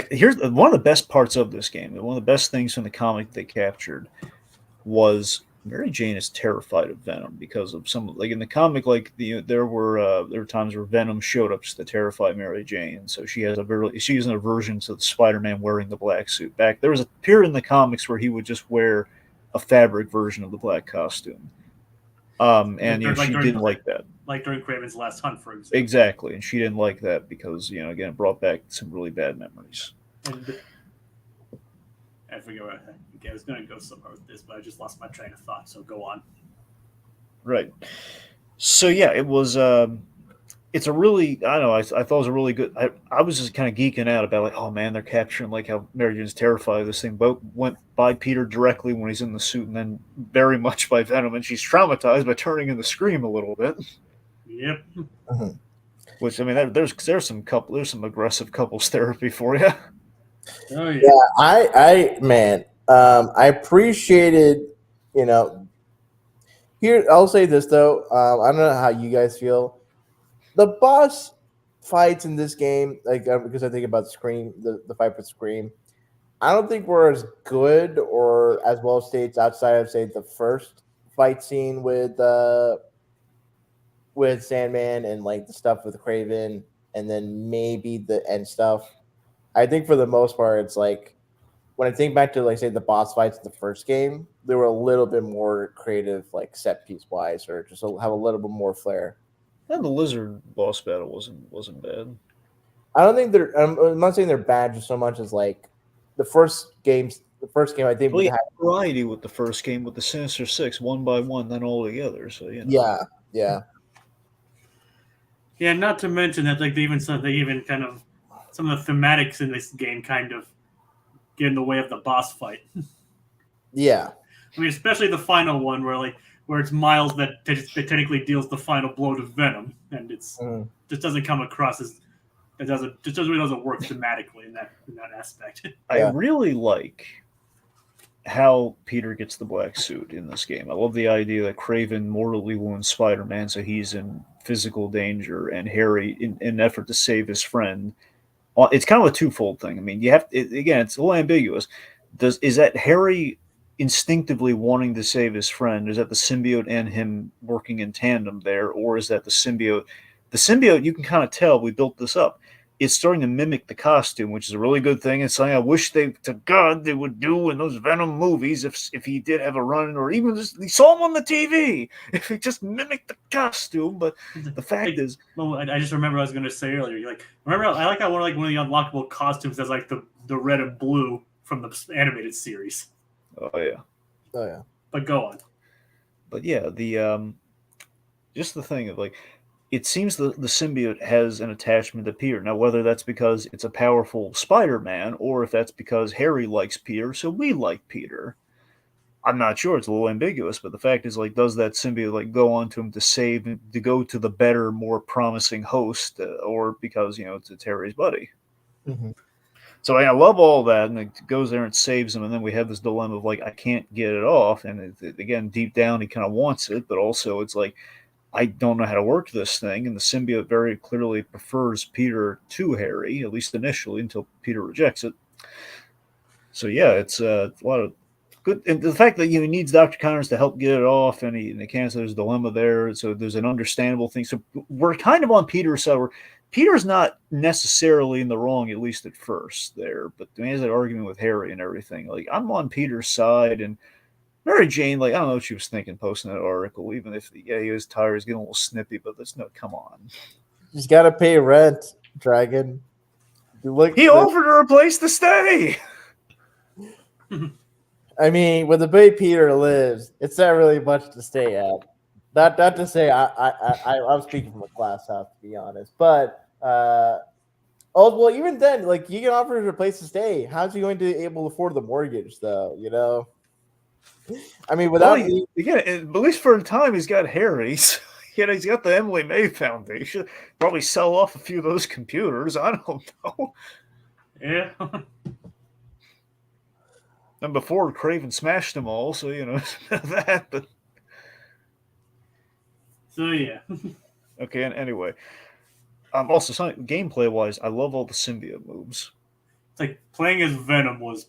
Here's one of the best parts of this game. One of the best things from the comic they captured was Mary Jane is terrified of Venom because of like in the comic, like there were times where Venom showed up to terrify Mary Jane, so she has an aversion to the Spider-Man wearing the black suit. There was a period in the comics where he would just wear a fabric version of the black costume, and she didn't like that. Like during Kraven's Last Hunt, for example. Exactly, and she didn't like that because again it brought back some really bad memories. And I forget where I was going to go somewhere with this, but I just lost my train of thought. So go on. Right. So yeah, it was. It's a really. I don't know. I thought it was a really good. I was just kind of geeking out about like, oh man, they're capturing like how Mary Jane's terrified of this thing. But went by Peter directly when he's in the suit, and then very much by Venom, and she's traumatized by turning in the scream a little bit. Yep. Which I mean, there's some aggressive couples therapy for you. Oh yeah. I appreciated, here, I'll say this though. I don't know how you guys feel. The boss fights in this game, like, because I think about Scream, the fight with Scream, I don't think we're as good or as well staged outside of, say, the first fight scene with Sandman and like the stuff with Kraven, and then maybe the end stuff. I think for the most part, it's like when I think back to like say the boss fights in the first game, they were a little bit more creative, like set piece wise, or just have a little bit more flair. And the lizard boss battle wasn't bad. I don't think I'm not saying they're bad just so much as like the first game. I think we had variety with the first game with the Sinister Six, one by one, then all together. So yeah. Not to mention that like they even kind of some of the thematics in this game kind of get in the way of the boss fight. Yeah. I mean, especially the final one where it's Miles that technically deals the final blow to Venom, and it's just doesn't come across as it really doesn't work thematically in that aspect. I really like how Peter gets the black suit in this game. I love the idea that Kraven mortally wounds Spider-Man, so he's in physical danger, and Harry, in an effort to save his friend. It's kind of a twofold thing. I mean, it's a little ambiguous. Is that Harry instinctively wanting to save his friend? Is that the symbiote and him working in tandem there, or is that the symbiote? The symbiote, you can kind of tell. We built this up. It's starting to mimic the costume, which is a really good thing. It's something I wish to God they would do in those Venom movies if he did have a run, or even just he saw him on the TV. If he just mimicked the costume, but the fact is, well, I just remember I was going to say earlier. Remember I like how one of the unlockable costumes has like the red and blue from the animated series. Oh yeah. But go on. But yeah, the just the thing of like. It seems the symbiote has an attachment to Peter. Now, whether that's because it's a powerful Spider-Man or if that's because Harry likes Peter, so we like Peter, I'm not sure. It's a little ambiguous, but the fact is, like, does that symbiote like go on to him to go to the better, more promising host, or because it's Harry's buddy? Mm-hmm. So I love all that, and it goes there and saves him, and then we have this dilemma of like I can't get it off, and again, deep down he kind of wants it, but also it's like. I don't know how to work this thing, and the symbiote very clearly prefers Peter to Harry, at least initially, until Peter rejects it. So yeah, it's a lot of good, and the fact that he needs Dr. Connors to help get it off, and he can't. So there's a dilemma there, so there's an understandable thing. So we're kind of on Peter's side. Peter's not necessarily in the wrong, at least at first there, but he has that argument with Harry and everything. Like, I'm on Peter's side, and Mary Jane, like, I don't know what she was thinking posting that article, even if, he was tired, he's getting a little snippy, but that's no, come on. He's got to pay rent, Dragon. He offered her a place to stay. I mean, where the Bay Peter lives, it's not really much to stay at. Not to say I'm speaking from a glass house, to be honest. But well, even then, like, you can offer her a place to stay. How's he going to be able to afford the mortgage, though? You know. I mean, without again, at least for a time, he's got Harry's. He's got the Emily May Foundation. Probably sell off a few of those computers. I don't know. Yeah. And before Craven smashed them all, so that. But so yeah. Okay, and anyway, also gameplay wise, I love all the symbiote moves. It's like playing as Venom was.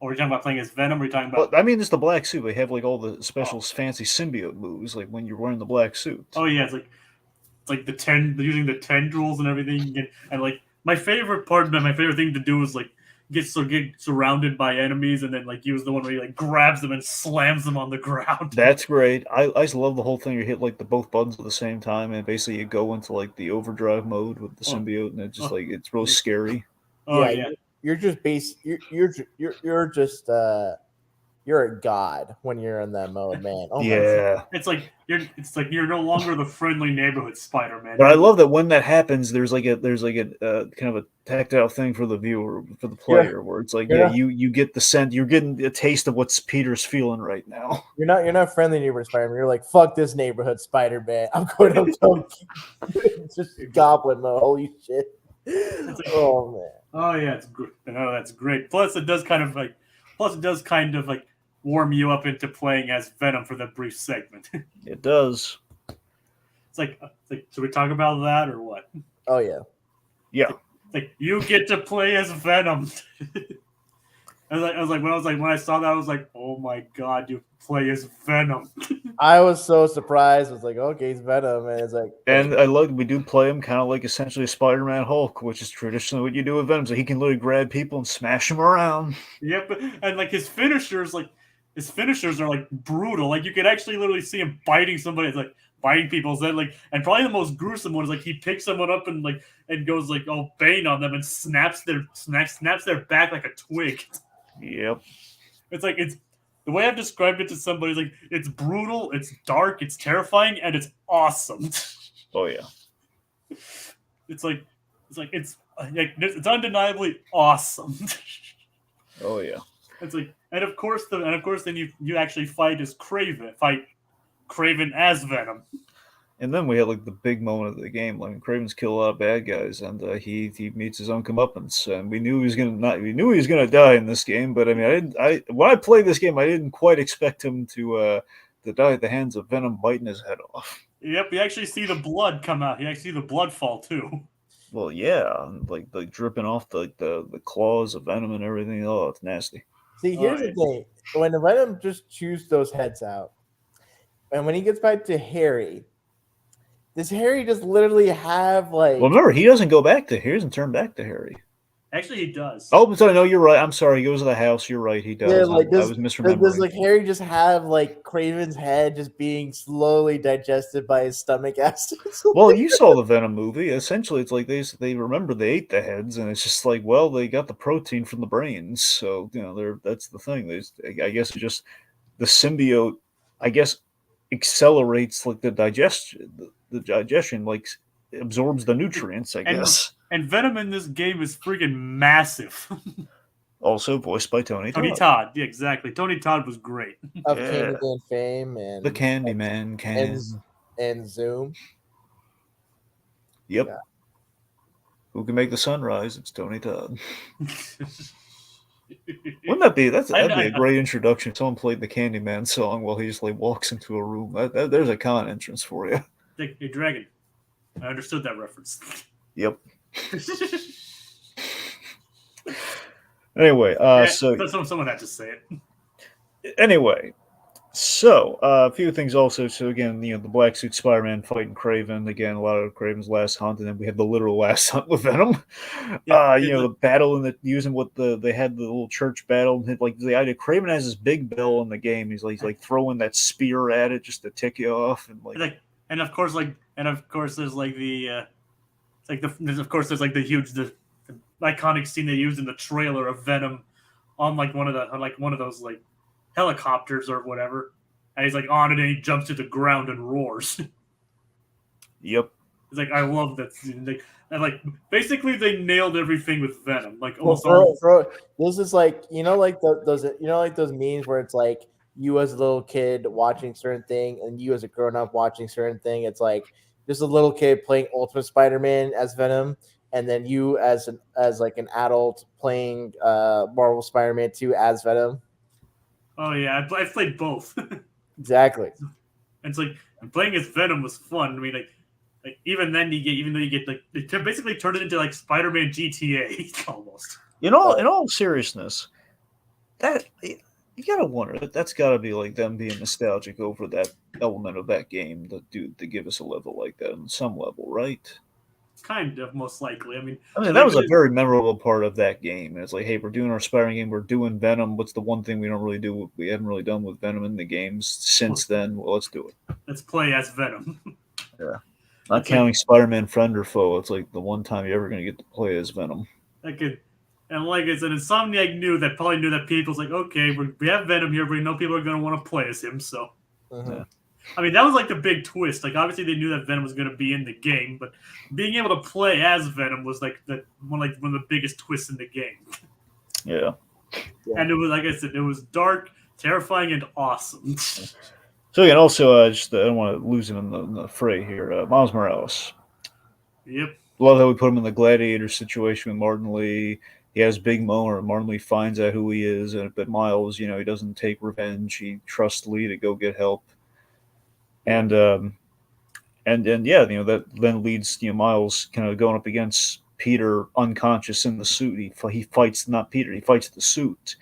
Or are we talking about playing as Venom? Or are we talking about? Well, I mean, it's the black suit. They have like all the special fancy symbiote moves, like when you're wearing the black suit. Oh yeah, it's like using the tendrils and everything, and like my favorite part, my favorite thing to do is like get surrounded by enemies and then like use the one where he like grabs them and slams them on the ground. That's great. I just love the whole thing. You hit like the both buttons at the same time, and basically you go into like the overdrive mode with the symbiote, and it's just like it's real scary. Oh yeah. You're just you're a god when you're in that mode, man. Oh yeah, it's like you're no longer the friendly neighborhood Spider-Man. But I love that when that happens, there's like a kind of a tactile thing for the viewer, for the player, where it's like you get the scent, you're getting a taste of what Peter's feeling right now. You're not friendly neighborhood Spider-Man. You're like, fuck this neighborhood Spider-Man. I'm going to just goblin mode. Holy shit! Oh man. Oh yeah, it's good. Oh, that's great. Plus, it does kind of like warm you up into playing as Venom for that brief segment. It does. It's like, should we talk about that or what? Oh yeah. Yeah. It's like you get to play as Venom. When I saw that, I was like, oh my god, you play as Venom. I was so surprised. I was like, okay, it's Venom, and it's like, and I love we do play him kind of like essentially a Spider-Man Hulk, which is traditionally what you do with Venom. So he can literally grab people and smash them around. Yep, and like his finishers are like brutal. Like you could actually literally see him biting somebody. It's like biting people. So like, and probably the most gruesome one is like he picks someone up and goes like Bane on them and snaps their back like a twig. Yep. It's the way I've described it to somebody is like it's brutal, it's dark, it's terrifying, and it's awesome. Oh yeah. It's undeniably awesome. Oh yeah. It's like, and of course then you actually fight Craven as Venom. And then we had like the big moment of the game, like Craven's killed a lot of bad guys, and he meets his own comeuppance. And we knew he was gonna die in this game, but I mean, when I played this game, I didn't quite expect him to die at the hands of Venom biting his head off. Yep, you actually see the blood come out. You actually see the blood fall too. Well, yeah, like dripping off the claws of Venom and everything. Oh, it's nasty. See, here's the thing: when the Venom just chews those heads out, and when he gets back to Harry. Does Harry just literally have like? Well, remember, he doesn't go back to. He doesn't turn back to Harry. Actually, he does. Oh, sorry, no, you're right. I'm sorry. He goes to the house. You're right. He does. Yeah, I was misremembering. Does like Harry just have like Craven's head just being slowly digested by his stomach acids? Well, you saw the Venom movie. Essentially, it's like they remember they ate the heads, and it's just like, well, they got the protein from the brains, so that's the thing. I guess it's just the symbiote. I guess accelerates like the digestion. The digestion like absorbs the nutrients, I guess. And Venom in this game is freaking massive. Also voiced by Tony Todd. Yeah, exactly. Tony Todd was great. Of Candyman fame and the Candyman and Zoom. Yep. Yeah. Who can make the sunrise? It's Tony Todd. Wouldn't that be? That'd be a great introduction. If someone played the Candyman song while he just like walks into a room. There's a con entrance for you. Hey, Dragon. I understood that reference. Yep. Anyway, so someone had to say it. Anyway, So, a few things also. So again, the black suit Spider-Man fighting Kraven. Again, a lot of Kraven's last hunt, and then we have the literal last hunt with Venom. Yeah, The battle and using what they had the little church battle, and like the idea Kraven has this big bell in the game. He's like throwing that spear at it just to tick you off, and and of course there's like the there's like the huge the iconic scene they used in the trailer of Venom on like one of those like helicopters or whatever, and he's like on it and he jumps to the ground and roars. Yep. It's like I love that scene. Like basically they nailed everything with Venom. Like Well, almost bro, this is like like those like those memes where it's like you as a little kid watching certain thing and you as a grown up watching certain thing. It's like just a little kid playing Ultimate Spider-Man as Venom, and then you as like an adult playing Marvel Spider-Man 2 as Venom. Oh yeah, I played both. Exactly. And it's like playing as Venom was fun. I mean, like even then even though you get like they basically turned it into like Spider-Man GTA almost. In all seriousness, that you gotta wonder that's gotta be like them being nostalgic over that element of that game to give us a level like that on some level, right? Kind of, most likely. I mean, that was a very memorable part of that game. It's like, hey, we're doing our Spider-Man game, we're doing Venom. What's the one thing we haven't really done with Venom in the games since then? Well, let's do it. Let's play as Venom. Yeah. Not counting Spider-Man friend or foe. It's like the one time you're ever going to get to play as Venom. And like I said, Insomniac probably knew that people's like, okay, we have Venom here, but we know people are going to want to play as him, so. Yeah. I mean, that was like the big twist. Like, obviously, they knew that Venom was going to be in the game, but being able to play as Venom was like one of the biggest twists in the game. Yeah. And it was, like I said, it was dark, terrifying, and awesome. So again, also, I don't want to lose him in the fray here. Miles Morales. Yep. Love how we put him in the gladiator situation with Martin Lee. He has big moment where Martin Lee finds out who he is, but Miles, he doesn't take revenge. He trusts Lee to go get help. And yeah, that then leads Miles kind of going up against Peter unconscious in the suit. He fights not Peter, he fights the suit,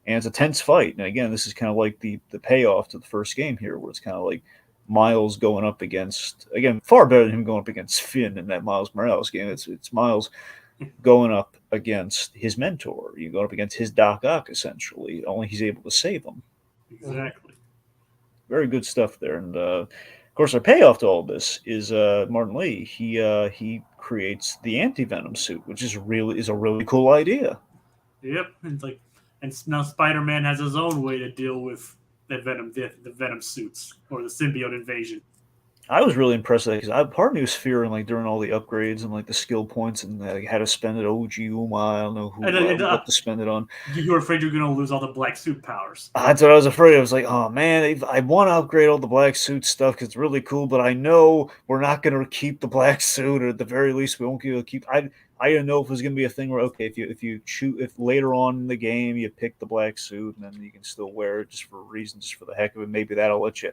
and it's a tense fight. And again, this is kind of like the payoff to the first game here, where it's kind of like Miles going up against, again, far better than him going up against Finn in that Miles Morales game. It's Miles going up against his mentor. You go up against his Doc Ock essentially. Only he's able to save him. Exactly. Very good stuff there, and of course, our payoff to all this is Martin Lee. He creates the anti-venom suit, which is a really cool idea. Yep, and now Spider-Man has his own way to deal with the Venom suits or the symbiote invasion. I was really impressed with that because part of me was fearing like during all the upgrades and like the skill points and how to spend it. Oh, gee, I don't know what to spend it on. You were afraid you were going to lose all the black suit powers. That's what I was afraid of. I was like, oh man, I want to upgrade all the black suit stuff because it's really cool, but I know we're not going to keep the black suit, or at the very least, we won't be able to keep. I didn't know if it was going to be a thing where if later on in the game you pick the black suit and then you can still wear it just for the heck of it, maybe that'll let you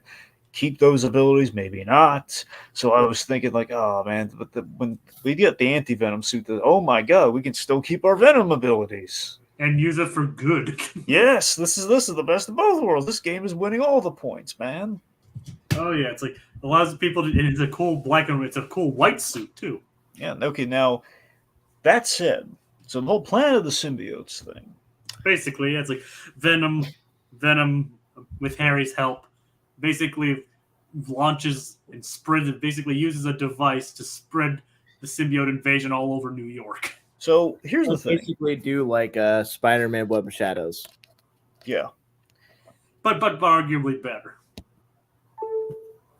keep those abilities, maybe not. So I was thinking like, oh man, but when we get the anti-venom suit, oh my god, we can still keep our venom abilities and use it for good. Yes, this is the best of both worlds. This game is winning all the points, man. Oh yeah, it's like allows people to. It's a cool it's a cool white suit too. Yeah. Okay. Now that said, so the whole plan of the symbiotes thing. Basically, it's like Venom with Harry's help basically launches and spreads it, basically uses a device to spread the symbiote invasion all over New York. So here's the thing. Basically do like Spider-Man Web of Shadows. Yeah. But arguably better.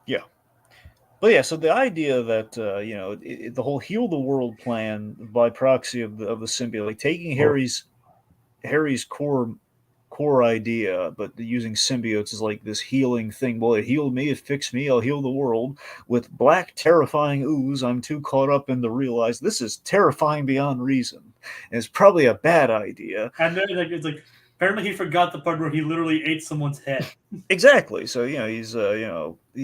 Yeah. But yeah, so the idea that the whole heal the world plan by proxy of the symbiote, like taking Harry's core idea, but using symbiotes is like this healing thing. Well, it healed me, it fixed me, I'll heal the world. With black, terrifying ooze, I'm too caught up in to realize this is terrifying beyond reason. And it's probably a bad idea. And then it's like apparently he forgot the part where he literally ate someone's head. Exactly. So he's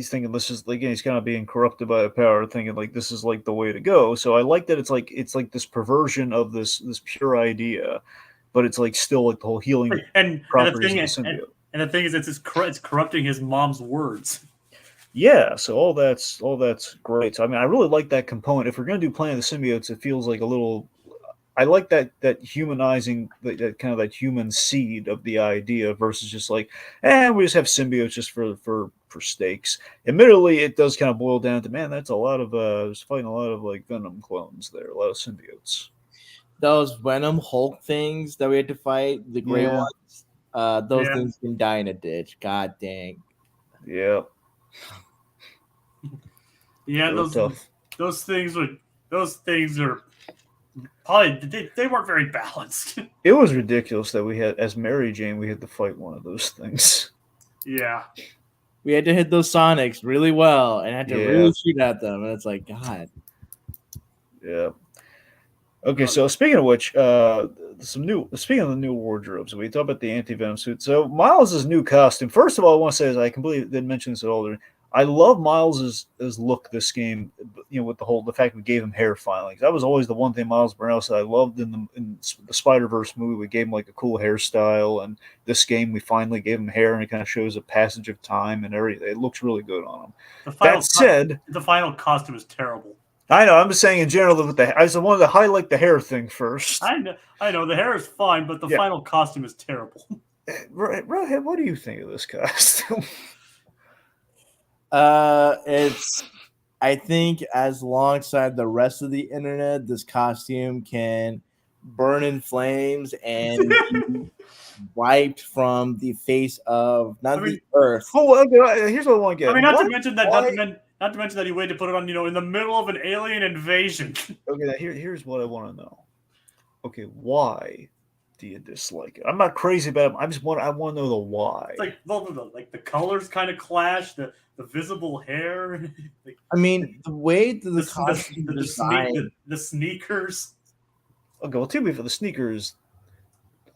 thinking this is like he's kind of being corrupted by the power, thinking like this is like the way to go. So I like that it's like this perversion of this pure idea. But it's like still like the whole healing properties of the symbiote. And the thing is, it's corrupting his mom's words. Yeah, so all that's great. So, I mean, I really like that component. If we're going to do Planet of the Symbiotes, it feels like a little. I like that humanizing, that kind of that human seed of the idea versus just like, we just have symbiotes just for stakes. Admittedly, it does kind of boil down to, man, that's a lot of there's fighting a lot of like Venom clones there, a lot of symbiotes. Those Venom Hulk things that we had to fight, the gray ones, those things can die in a ditch. God dang. Yeah. Yeah, tough. those things are probably they weren't very balanced. It was ridiculous that we had, as Mary Jane, we had to fight one of those things. Yeah. We had to hit those Sonics really well and had to really shoot at them. And it's like, God. Yeah. Okay, so speaking of which, speaking of the new wardrobes, we talked about the anti-venom suit. So Miles' new costume. First of all, I want to say, as I completely didn't mention this at all, I love Miles' look this game. With the fact we gave him hair finally. That was always the one thing Miles Morales said I loved in the Spider-Verse movie. We gave him like a cool hairstyle, and this game we finally gave him hair, and it kind of shows a passage of time and everything. It looks really good on him. That said, the final costume is terrible. I know. I'm just saying in general. I just wanted to highlight the hair thing first. I know. The hair is fine, but the final costume is terrible. Rohith, what do you think of this costume? I think as alongside the rest of the internet, this costume can burn in flames and be wiped from the face of the earth. Oh, here's what I want to get. I mean, not to mention that he waited to put it on, in the middle of an alien invasion. Okay, now here's what I want to know. Okay, why do you dislike it? I'm not crazy about it. I want to know the why. It's like the colors kind of clash. The visible hair. I mean, the way the costume design, the sneakers. Okay, well, to be for the sneakers,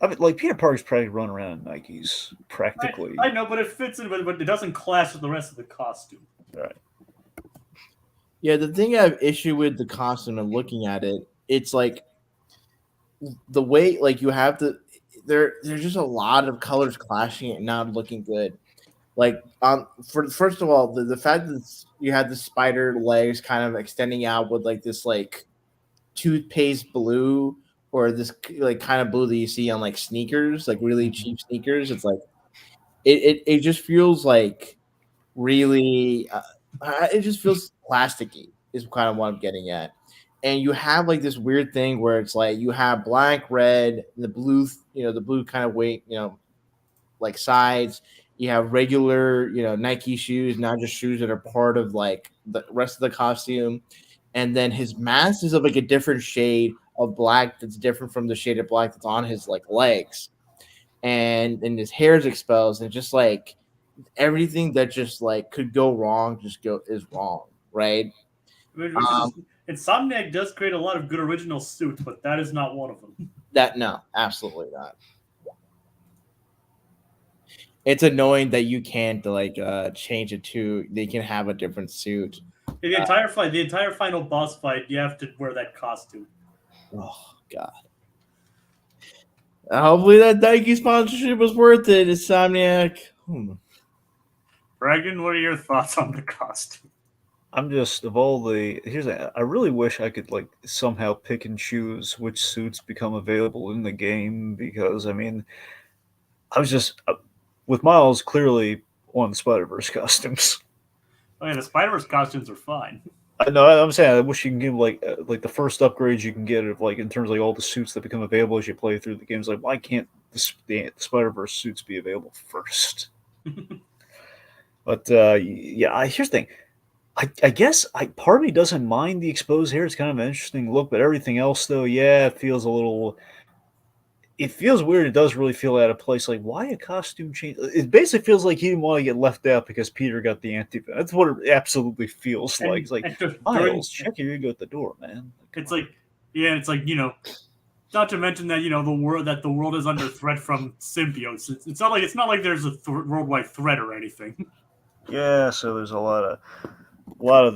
I mean, like Peter Parker's probably run around in Nikes practically. I know, but it fits in, but it doesn't clash with the rest of the costume. Right. Yeah, the thing I have issue with the costume and looking at it, it's like the way you have there's just a lot of colors clashing and not looking good. Like first of all, the fact that you had the spider legs kind of extending out with like this like toothpaste blue or this like kind of blue that you see on like sneakers, like really cheap sneakers. It's like it just feels like really it just feels plasticky is kind of what I'm getting at. And you have like this weird thing where it's like you have black, red, the blue, the blue kind of weight, like sides. You have regular, Nike shoes, not just shoes that are part of like the rest of the costume. And then his mask is of like a different shade of black that's different from the shade of black that's on his like legs. And his hair is exposed, and just like everything that just like could go wrong is wrong, right? Insomniac does create a lot of good original suits, but that is not one of them. No, absolutely not. It's annoying that you can't like change it to they can have a different suit. The entire final boss fight, you have to wear that costume. Oh God! Hopefully that Nike sponsorship was worth it, Insomniac. Dragon, what are your thoughts on the costume? I'm just I really wish I could like somehow pick and choose which suits become available in the game, because I mean, I was just with Miles clearly on the Spider-Verse costumes. Oh yeah, the Spider-Verse costumes are fine. I know. I'm saying I wish you can give like the first upgrades you can get of like in terms of like all the suits that become available as you play through the games. Like, why can't the Spider-Verse suits be available first? But here's the thing. I guess part of me doesn't mind the exposed hair. It's kind of an interesting look, but everything else though, it feels a little. It feels weird. It does really feel out of place. Like, why a costume change? It basically feels like he didn't want to get left out because Peter got the anti-venom. That's what it absolutely feels like. It's like, Miles, check your ego at the door, man. It's like, not to mention that the world is under threat from symbiotes. It's not like there's a worldwide threat or anything. Yeah, so there's a lot of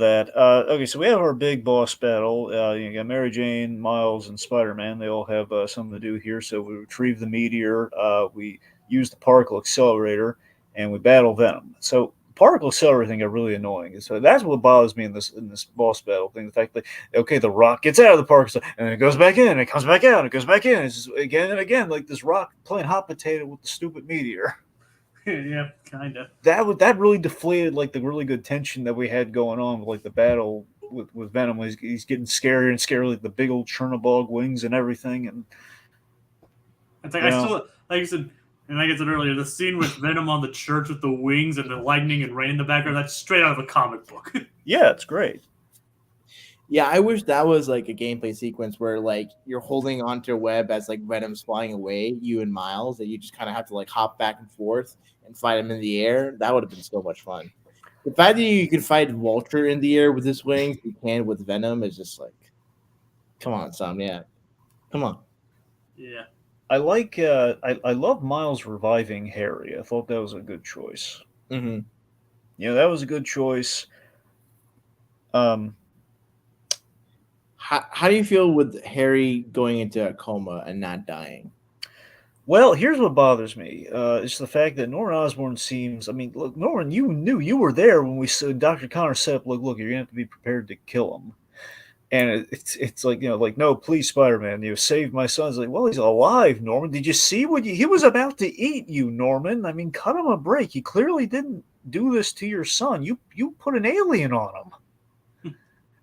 that. Okay, so we have our big boss battle. You got Mary Jane, Miles, and Spider-Man. They all have something to do here. So we retrieve the meteor. use the particle accelerator, and we battle Venom. So particle accelerator thing got really annoying. So that's what bothers me in this boss battle thing. The fact that okay, the rock gets out of the particle and it goes back in, and it comes back out, and it goes back in. It's just again and again like this rock playing hot potato with the stupid meteor. Yeah, kind of. That really deflated like the really good tension that we had going on with like the battle with Venom. He's getting scarier and scarier, like the big old Chernobog wings and everything. And it's like I still like I said. And like I said earlier, the scene with Venom on the church with the wings and the lightning and rain in the background, that's straight out of a comic book. Yeah, it's great. Yeah, I wish that was like a gameplay sequence where like you're holding onto a web as like Venom's flying away, you and Miles, that you just kind of have to like hop back and forth and fight him in the air. That would have been so much fun. The fact that you could fight Vulture in the air with his wings, you can with Venom, is just like, come on, Insomniac. Come on. Yeah. I like I love Miles reviving Harry. I thought that was a good choice. Mm-hmm. Yeah, that was a good choice. How do you feel with Harry going into a coma and not dying? Well, here's what bothers me. It's the fact that Norman Osborn seems. I mean, look, Norman, you were there when we said Dr. Connor said, "Look, you're gonna have to be prepared to kill him." And it's like, like, no, please, Spider-Man, save my son. It's like, well, he's alive, Norman. Did you see what he was about to eat you, Norman? I mean, cut him a break. He clearly didn't do this to your son. You put an alien on him.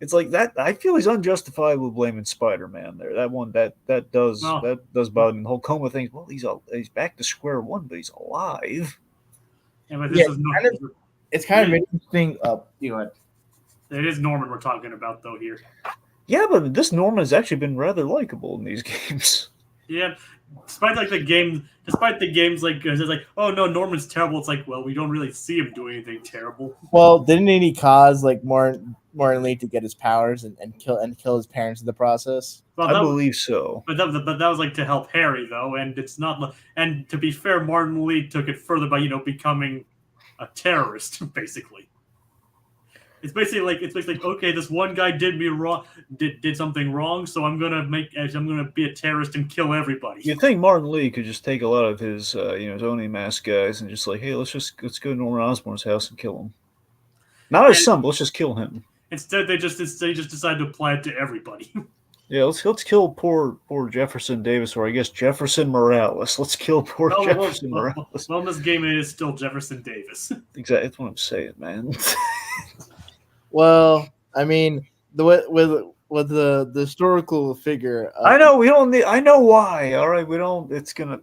It's like that. I feel he's unjustifiably blaming Spider-Man there. That does bother me. The whole coma thing. Well, he's back to square one, but he's alive. Yeah, but this is it's kind of interesting. It is Norman we're talking about though here. Yeah, but this Norman has actually been rather likable in these games. Yeah, despite the games like it's like, oh no, Norman's terrible. It's like, well, we don't really see him do anything terrible. Well, didn't he cause like Martin Lee to get his powers and kill his parents in the process? Well, I believe so. But that was like to help Harry though, and it's not. And to be fair, Martin Lee took it further by becoming a terrorist basically. It's basically like okay, this one guy did me wrong, did something wrong, so I'm gonna be a terrorist and kill everybody. You think Martin Lee could just take a lot of his his own mask guys and just like, hey, let's go to Norman Osborn's house and kill him. Not his son, but let's just kill him. Instead, they just decide to apply it to everybody. Yeah, let's kill poor Jefferson Davis, or I guess Jefferson Morales. Let's kill poor Jefferson Morales. Well, in this game, it is still Jefferson Davis. Exactly, that's what I'm saying, man. Well, I mean, with the historical figure. I know we don't need. I know why. All right, we don't. It's gonna.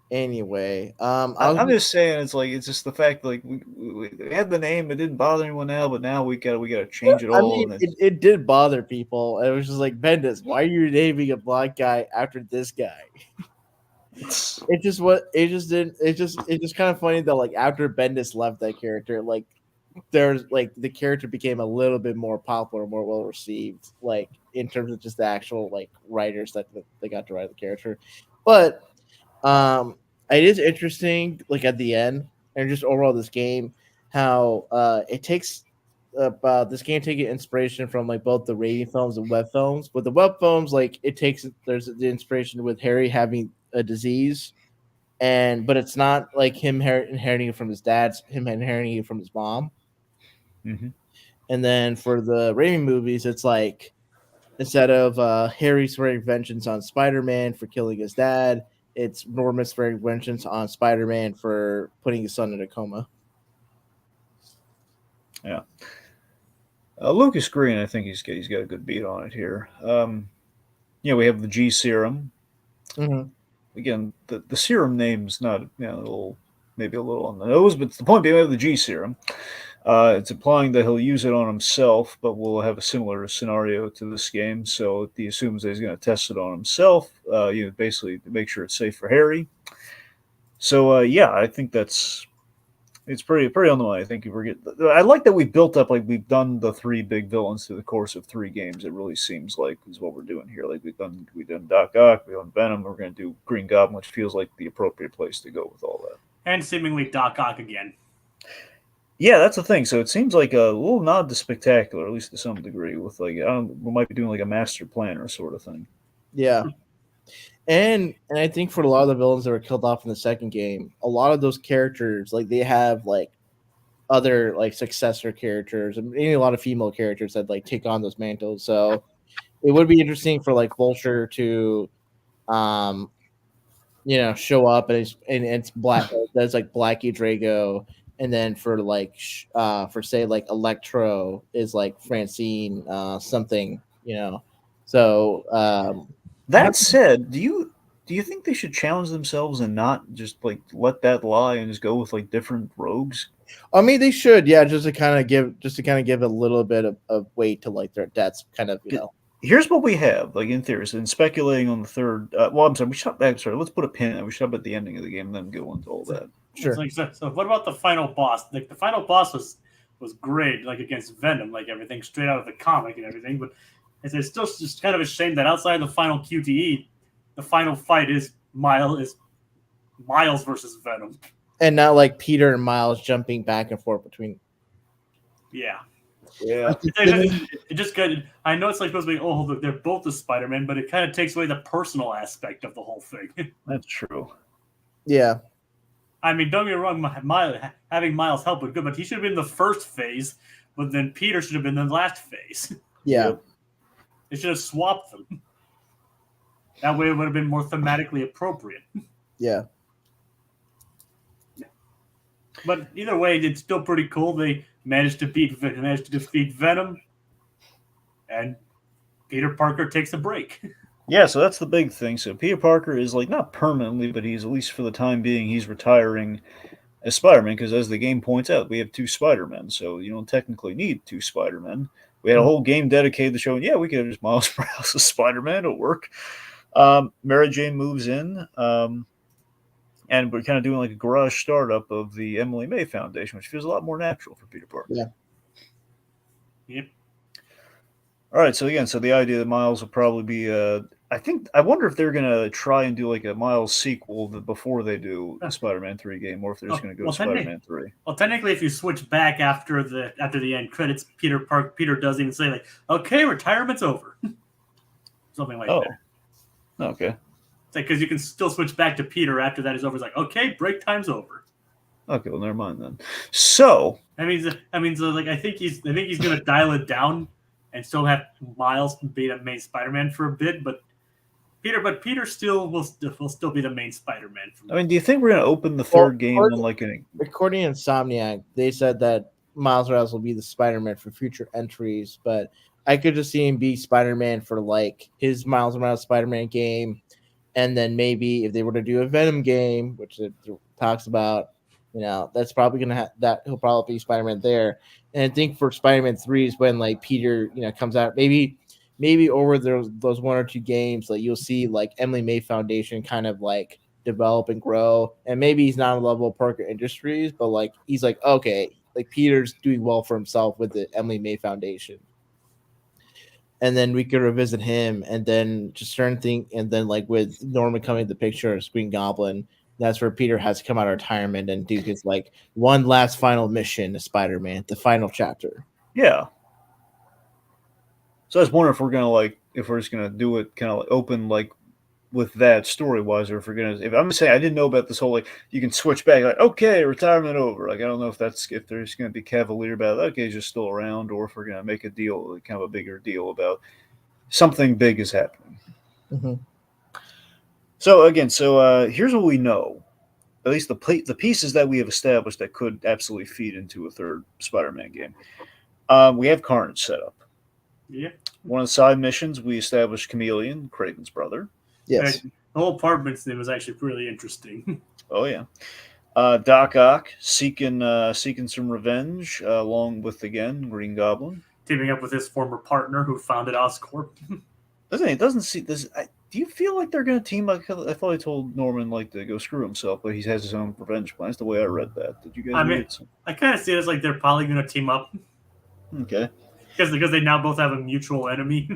Anyway, I'm just saying it's just the fact like we had the name, it didn't bother anyone now, but now we gotta change it all. I mean, it did bother people. It was just like, Bendis, why are you naming a black guy after this guy? It's just kind of funny that like after Bendis left that character, like there's like the character became a little bit more popular, more well received, like in terms of just the actual like writers that they got to write the character. But it is interesting, like at the end and just overall this game, how it takes this game taking inspiration from like both the rating films and web films. But the web films, like there's the inspiration with Harry having a disease, but it's not like him inheriting it from his dad, him inheriting it from his mom. Mm-hmm. And then for the Raimi movies, it's like instead of Harry swearing vengeance on Spider-Man for killing his dad, it's Norman swearing vengeance on Spider-Man for putting his son in a coma. Yeah. Lucas Green, I think he's got a good beat on it here. We have the G serum. Mm-hmm. Again, the serum name's not maybe a little on the nose, but the point being we have the G serum. It's implying that he'll use it on himself, but we'll have a similar scenario to this game. So he assumes that he's going to test it on himself, basically to make sure it's safe for Harry. So I think it's pretty on the money. I think I like that we built up, like we've done the three big villains through the course of 3 games. It really seems like is what we're doing here. Like we've done Doc Ock, we've done Venom, we're going to do Green Goblin, which feels like the appropriate place to go with all that. And seemingly Doc Ock again. Yeah, that's the thing. So it seems like a little nod to Spectacular, at least to some degree, with like we might be doing like a master planner sort of thing. Yeah. And I think for a lot of the villains that were killed off in the second game, a lot of those characters, like they have like other like successor characters and maybe a lot of female characters that like take on those mantles. So it would be interesting for like Vulture to um show up and it's black that's like Blackie Drago, and then for like for say like Electro is like Francine something, So That said, do you think they should challenge themselves and not just like let that lie and just go with like different rogues? I mean they should, yeah, just to kind of give a little bit of weight to like their deaths, kind of, Here's what we have, like in theory, and speculating on the third. Well, I'm sorry, let's put a pin in it. We should up at the ending of the game and then go into all that. Sure. So what about the final boss? Like the final boss was great, like against Venom, like everything straight out of the comic and everything. But it's still just kind of a shame that outside the final QTE, the final fight is Miles versus Venom, and not like Peter and Miles jumping back and forth between. Yeah. Yeah. It just kind of, I know it's like supposed to be, oh, they're both the Spider-Man, but it kind of takes away the personal aspect of the whole thing. That's true. Yeah. I mean, don't get me wrong, having Miles help was good, but he should have been the first phase, but then Peter should have been the last phase. Yeah. They should have swapped them. That way it would have been more thematically appropriate. Yeah. But either way, it's still pretty cool. They managed to defeat Venom, and Peter Parker takes a break. Yeah, so that's the big thing. So Peter Parker is like not permanently, but he's at least for the time being, he's retiring as Spider-Man because, as the game points out, we have two Spider-Men, so you don't technically need two Spider-Men. We had a whole game dedicated to showing, yeah, we could have just Miles Morales as Spider-Man. It'll work. Mary Jane moves in, and we're kind of doing like a garage startup of the Emily May Foundation, which feels a lot more natural for Peter Parker. Yeah. Yep. All right, so the idea that Miles will probably be, I wonder if they're going to try and do like a Miles sequel before they do the Spider-Man 3 game, or if they're just going to go to Spider-Man 3. Well, technically, if you switch back after the end credits, Peter does even say like, "Okay, retirement's over," something like that. Okay. It's like because you can still switch back to Peter after that is over. It's like, okay, break time's over. Okay, well, never mind then. So I mean, like I think he's going to dial it down and still have Miles be the main Spider-Man for a bit, but Peter still will still be the main Spider-Man. I mean, do you think we're going to open the third game on like according to Insomniac, they said that Miles Morales will be the Spider-Man for future entries, but I could just see him be Spider-Man for like his Miles Morales Spider-Man game, and then maybe if they were to do a Venom game, which it talks about, that's probably gonna have that he'll probably be Spider-Man there. And I think for Spider-Man 3 is when like Peter, comes out. Maybe over those one or two games, like you'll see like Emily May Foundation kind of like develop and grow. And maybe he's not on the level of Parker Industries, but like he's like, okay, like Peter's doing well for himself with the Emily May Foundation. And then we could revisit him, and then just certain thing, and then like with Norman coming to the picture as Green Goblin, that's where Peter has to come out of retirement and do his like one last final mission to Spider-Man, the final chapter. Yeah. So I was wondering if we're just gonna do it kind of like open like with that story wise, or if I'm saying I didn't know about this whole like you can switch back like okay, retirement over. Like I don't know if they're just gonna be cavalier about it, okay, he's just still around, or if we're gonna make a deal, like, kind of a bigger deal about something big is happening. Mm-hmm. So again, here's what we know. At least the pieces that we have established that could absolutely feed into a third Spider-Man game. We have Carnage set up. Yeah. One of the side missions, we established Chameleon, Craven's brother. Yes. The whole apartment thing was actually really interesting. Oh yeah. Doc Ock seeking some revenge, along with again Green Goblin, teaming up with his former partner who founded Oscorp. Doesn't see this. Do you feel like they're going to team up? I thought he told Norman like to go screw himself, but he has his own revenge plans. The way I read that, did you guys? Read it? I kind of see it as like they're probably going to team up. Okay. Because they now both have a mutual enemy.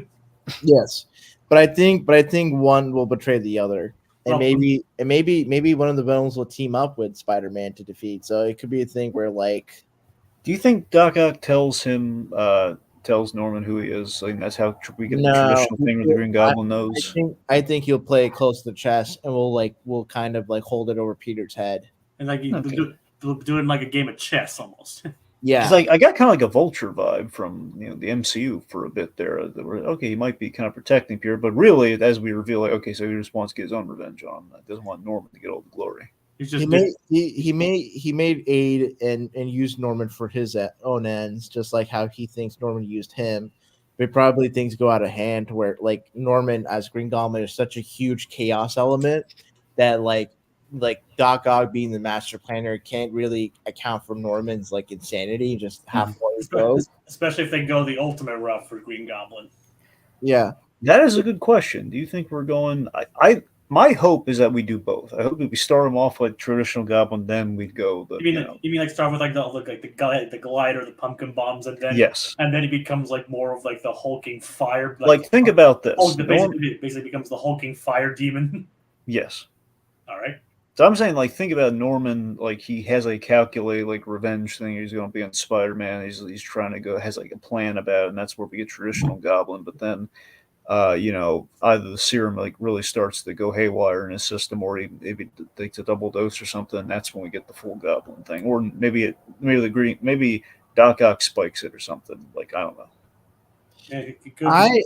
Yes, but I think one will betray the other, and maybe one of the villains will team up with Spider-Man to defeat. So it could be a thing where like, do you think Doc Ock tells him tells Norman who he is. Like that's how we get the No, traditional thing with the Green Goblin nose. I think he'll play it close to the chest, and we'll kind of like hold it over Peter's head. And like Okay. they'll do it in like a game of chess almost. Yeah, Because I got kind of like a Vulture vibe from the MCU for a bit there. That were, okay, he might be kind of protecting Peter, but really, as we reveal, like okay, so he just wants to get his own revenge on him. He doesn't want Norman to get all the glory. He's just he made aid and used Norman for his own ends, just like how he thinks Norman used him. But probably things go out of hand to where like Norman as Green Goblin is such a huge chaos element that like Doc Ock being the master planner can't really account for Norman's like insanity. Just halfway it goes, especially if they go the ultimate route for Green Goblin. Yeah, that is a good question. Do you think we're going? My hope is that we do both. I hope that we start him off like traditional Goblin, then we'd go. You mean like start with like the glider, the pumpkin bombs, and then yes, and then he becomes like more of like the hulking fire. Like think about this. Basically becomes the hulking fire demon. Yes. All right. So I'm saying, like, think about Norman. Like, he has a calculated, like, revenge thing. He's going to be on Spider-Man. He's trying to go. Has like a plan about it, and that's where we get traditional Goblin. But then, either the serum like really starts to go haywire in his system, or he maybe takes a double dose or something. And that's when we get the full Goblin thing, or maybe Doc Ock spikes it or something. Like I don't know. Yeah,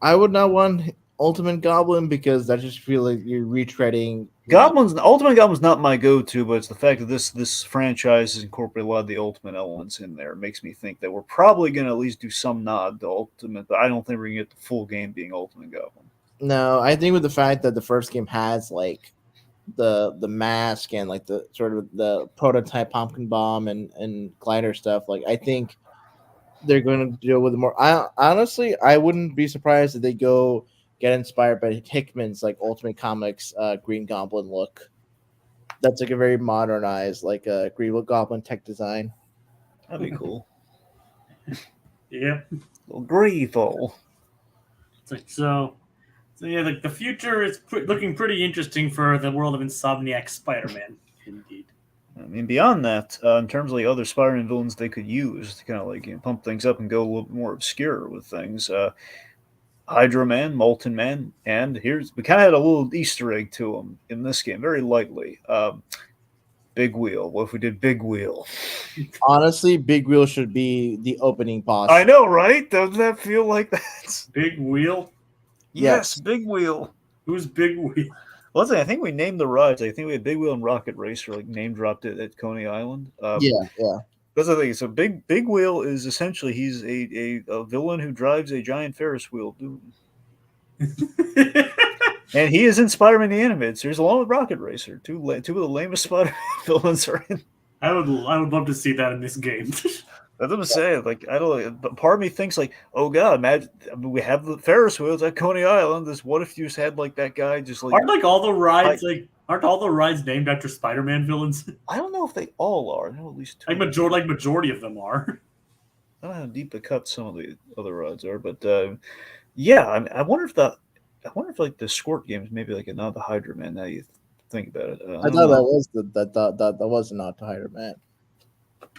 I would not want Ultimate Goblin because I just feel like you're retreading. Ultimate Goblin's not my go-to, but it's the fact that this franchise has incorporated a lot of the Ultimate elements in there. It makes me think that we're probably going to at least do some nod to Ultimate, but I don't think we're going to get the full game being Ultimate Goblin. No, I think with the fact that the first game has like the mask and like the sort of the prototype pumpkin bomb and glider stuff, like I think they're going to deal with it more. I wouldn't be surprised if they get inspired by Hickman's like Ultimate Comics Green Goblin look. That's like a very modernized like Green Goblin tech design. That'd be cool. Yeah. Grievous. So yeah, like the future is looking pretty interesting for the world of Insomniac Spider-Man. Indeed. I mean, beyond that, in terms of the other Spider-Man villains they could use to kind of like pump things up and go a little bit more obscure with things. Hydro Man, Molten Man, and we kind of had a little Easter egg to him in this game, very lightly. Big Wheel. What if we did Big Wheel? Honestly, Big Wheel should be the opening boss. I know, right? Doesn't that feel like that? Big Wheel? Yes, Big Wheel. Who's Big Wheel? Well, I think we named the rides. I think we had Big Wheel and Rocket Racer, like name dropped it at Coney Island. Yeah. That's the thing. So Big Wheel is essentially he's a villain who drives a giant Ferris wheel. And he is in Spider-Man the Animated Series along with Rocket Racer. Two of the lamest Spider-Man villains are in. I would love to see that in this game. That's what I'm saying. Like I don't. But part of me thinks like, oh god, imagine we have the Ferris wheels at Coney Island. What if you just had like that guy just like? Aren't all the rides named after Spider-Man villains? I don't know if they all are. I know at least two. Majority of them are. I don't know how deep the cut some of the other rides are, but yeah, I wonder if like the Squirt games maybe like another Hydra Man. Now you think about it. I thought that was that was not the Hydra Man.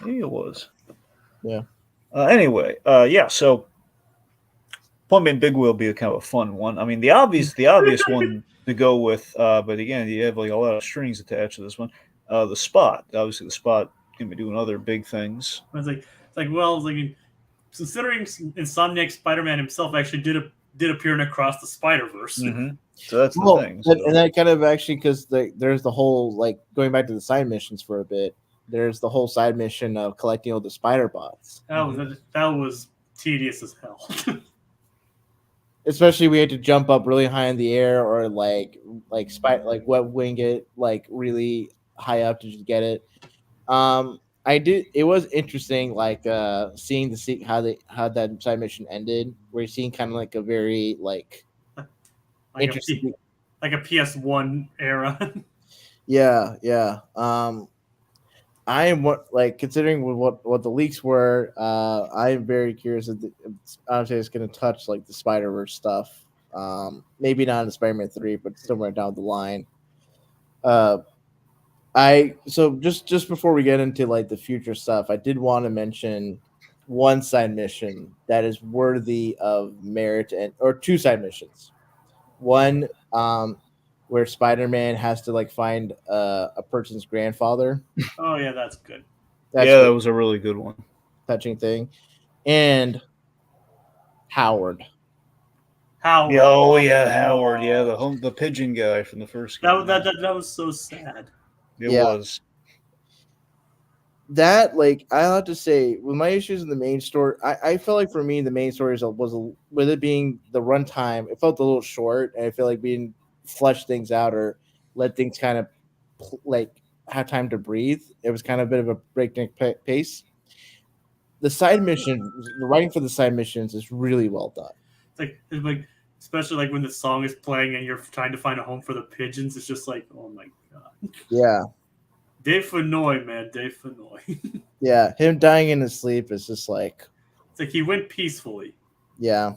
Maybe it was. Yeah. Anyway, yeah. So, point being, Big Wheel be a kind of a fun one. I mean, the obvious one to go with, but again, you have like a lot of strings attached to this one. The Spot, obviously, the Spot can be doing other big things. It's like considering Insomniac Spider-Man himself actually did appear in Across the Spider-Verse. Mm-hmm. So that's the thing. So. And that kind of actually because there's the whole like going back to the side missions for a bit. There's the whole side mission of collecting all the spider bots. That was tedious as hell. Especially we had to jump up really high in the air or like web wing it like really high up to just get it. It was interesting like seeing how that side mission ended. We're seeing kind of like a very like interesting like a PS1 era. Yeah. I am considering what the leaks were. I am very curious. Obviously, it's going to touch like the Spider-Verse stuff. Maybe not in Spider-Man 3, but somewhere down the line. So just before we get into like the future stuff, I did want to mention one side mission that is worthy of merit, or two side missions. One, where Spider-Man has to like find a person's grandfather. Oh yeah, that's good. That's yeah, a that was a really good one. touching thing. And Howard. How? Yeah, oh yeah, Howard. Yeah, the pigeon guy from the first game. That was so sad. It Yeah. was. That, like, I have to say, with my issues in the main story, I felt like for me the main story was with it being the runtime, it felt a little short, and I feel like being flesh things out or let things kind of like have time to breathe. It was kind of a bit of a breakneck pace. The side mission, the writing for the side missions is really well done. It's like especially like when the song is playing and you're trying to find a home for the pigeons. It's just like, oh my god. Yeah, Dave Fenoy, man, Dave Fenoy. yeah. Him dying in his sleep is just like, It's like he went peacefully, yeah,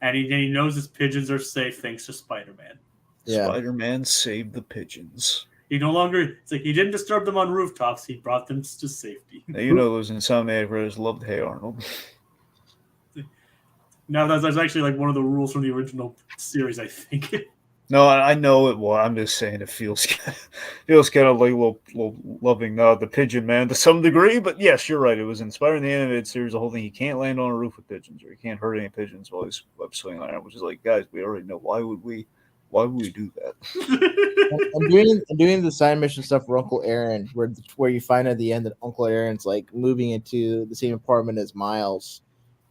and he knows his pigeons are safe thanks to Spider-Man. yeah. Spider-Man saved the pigeons. He no longer. It's like he didn't disturb them on rooftops. He brought them to safety. Now, you know those Insomniac Brothers loved Hey Arnold. Now that's actually like one of the rules from the original series, I think. No, I know it. Well, I'm just saying it feels kind of like a little loving the Pigeon Man to some degree. But yes, you're right. It was inspired in the animated series. The whole thing, he can't land on a roof with pigeons, or he can't hurt any pigeons while he's swinging on it. Which is like, guys, we already know. Why would we do that? I'm doing the side mission stuff for Uncle Aaron, where you find at the end that Uncle Aaron's like moving into the same apartment as Miles,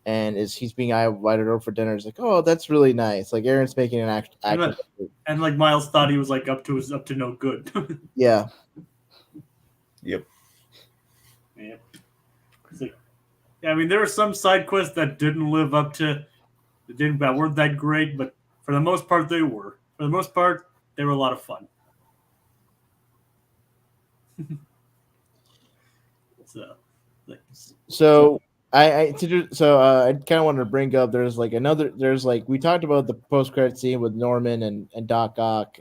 and he's being invited over for dinner. It's like, oh, that's really nice. Like Aaron's making an act. And like Miles thought he was like up to no good. Yeah. Yep. Yeah. It's like, I mean, there were some side quests that didn't live up to, that weren't that great, but for the most part, they were. For the most part, they were a lot of fun. So I kind of wanted to bring up there's we talked about the post credit scene with Norman and Doc Ock.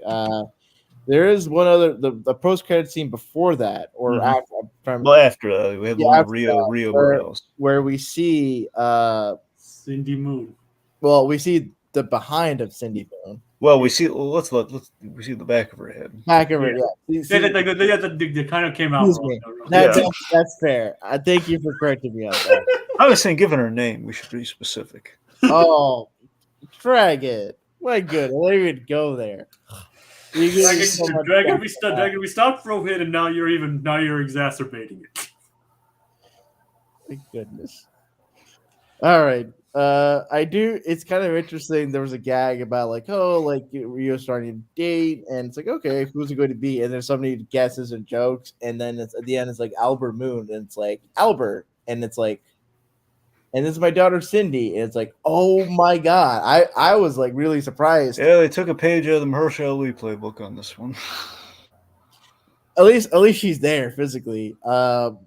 There is one other the post credit scene before that or after. Well, after that we had Rio where we see Cindy Moon. Well, we see the behind of Cindy Moon. Well, we see. Let's we see the back of her head. Back of her, yeah. They kind of came out wrong. That's fair. I thank you for correcting me on that. I was saying, given her name, we should be specific. Oh, drag it! My good, I didn't even go there. Dragon, we stopped Rohith, and now you're exacerbating it. Thank goodness. All right. I do. It's kind of interesting. There was a gag about like, oh, like Rio starting to date, and it's like, okay, who's it going to be? And there's somebody guesses and jokes, and then at the end, it's like Albert Moon, and it's like Albert, and it's like, and this is my daughter Cindy, and it's like, oh my god, I was like really surprised. Yeah, they took a page out of the Mahershala Ali playbook on this one. At least she's there physically.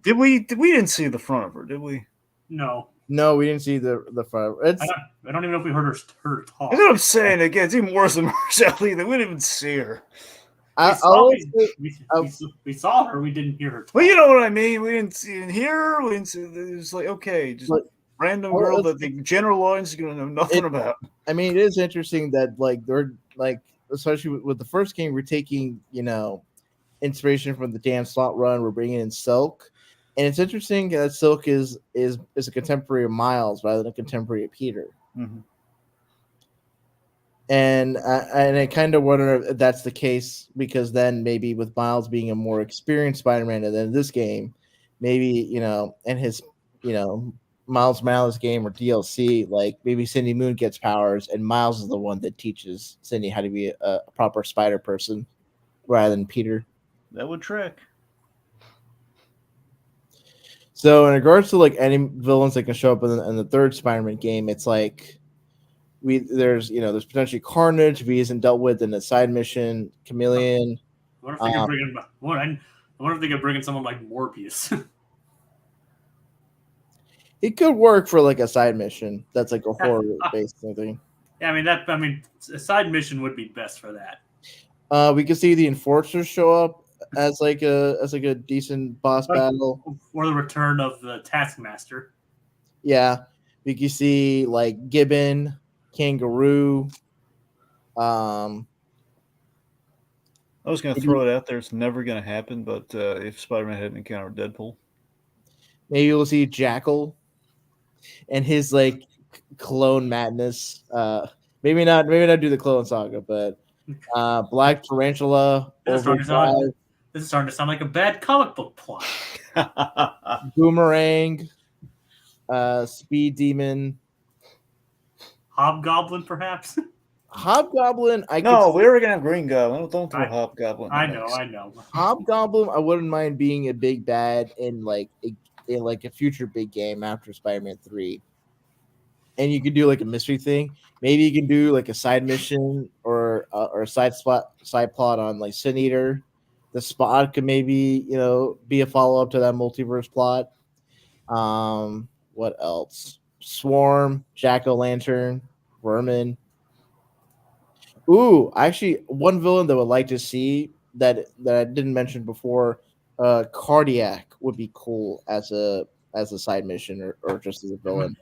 Did we didn't see the front of her, did we? No, we didn't see the front. I don't even know if we heard her talk. You know what I'm saying? Again, it's even worse than Mahershala Ali. They wouldn't even see her. We saw her. We didn't hear her talk. Well, you know what I mean. We didn't see and hear her. We didn't see. It was like, okay, just random girl that the general audience is going to know nothing about. I mean, it is interesting that like they're like, especially with the first game, we're taking inspiration from the damn slot run. We're bringing in Silk. And it's interesting that Silk is a contemporary of Miles rather than a contemporary of Peter. Mm-hmm. And I kind of wonder if that's the case, because then maybe with Miles being a more experienced Spider-Man than this game, maybe, and his, Miles Morales game or DLC, like maybe Cindy Moon gets powers and Miles is the one that teaches Cindy how to be a proper spider person rather than Peter. That would track. So in regards to like any villains that can show up in the third Spider-Man game, it's like there's potentially Carnage if he isn't dealt with in a side mission, Chameleon. I wonder if they could bring in someone like Morbius. It could work for like a side mission that's like a horror based thing. Yeah, I mean a side mission would be best for that. We could see the Enforcers show up as like a decent boss battle, or the return of the Taskmaster. Yeah, you can see like Gibbon, Kangaroo. Um, I was going to throw it out there. It's never going to happen, but if Spider-Man hadn't encountered Deadpool. maybe you'll see Jackal and his like clone madness. Maybe not. Maybe not do the Clone Saga, but Black Tarantula, This is, starting to sound, Overdrive, this is starting to sound like a bad comic book plot. Boomerang, Speed Demon, Hobgoblin, perhaps. Hobgoblin. No, we were going to have Green Goblin. Don't throw Hobgoblin. I know. Hobgoblin. I wouldn't mind being a big bad in like a future big game after Spider-Man 3. And you could do like a mystery thing. Maybe you can do like a side mission or a side plot on like Sin Eater. The Spot could maybe be a follow up to that multiverse plot. What else? Swarm, Jack-o'-lantern, Vermin. Ooh, actually, one villain that I would like to see that I didn't mention before, Cardiac would be cool as a side mission or just as a villain.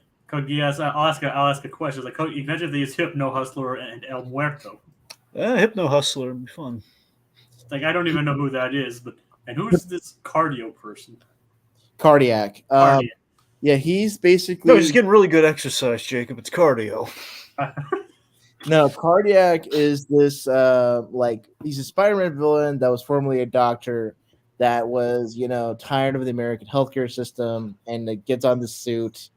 Yes, I'll ask a question. Like, you mentioned these Hypno Hustler and El Muerto. Hypno Hustler would be fun. Like, I don't even know who that is, and who's this cardio person? Cardiac. Yeah, he's basically. No, he's getting really good exercise, Jacob. It's cardio. No, Cardiac is this he's a Spider-Man villain that was formerly a doctor that was tired of the American healthcare system and gets on this suit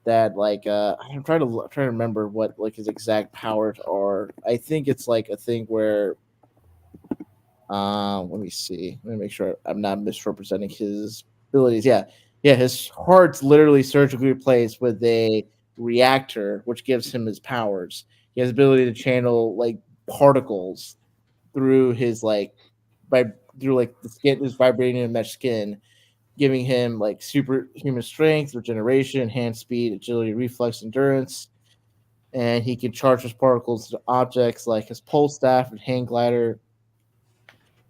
that I'm trying to remember what like his exact powers are. I think it's like a thing where let me see. Let me make sure I'm not misrepresenting his abilities. Yeah, his heart's literally surgically replaced with a reactor, which gives him his powers. He has the ability to channel like particles through his through the skin, his vibranium mesh skin, giving him like superhuman strength, regeneration, enhanced speed, agility, reflex, endurance, and he can charge his particles to objects like his pole staff and hang glider.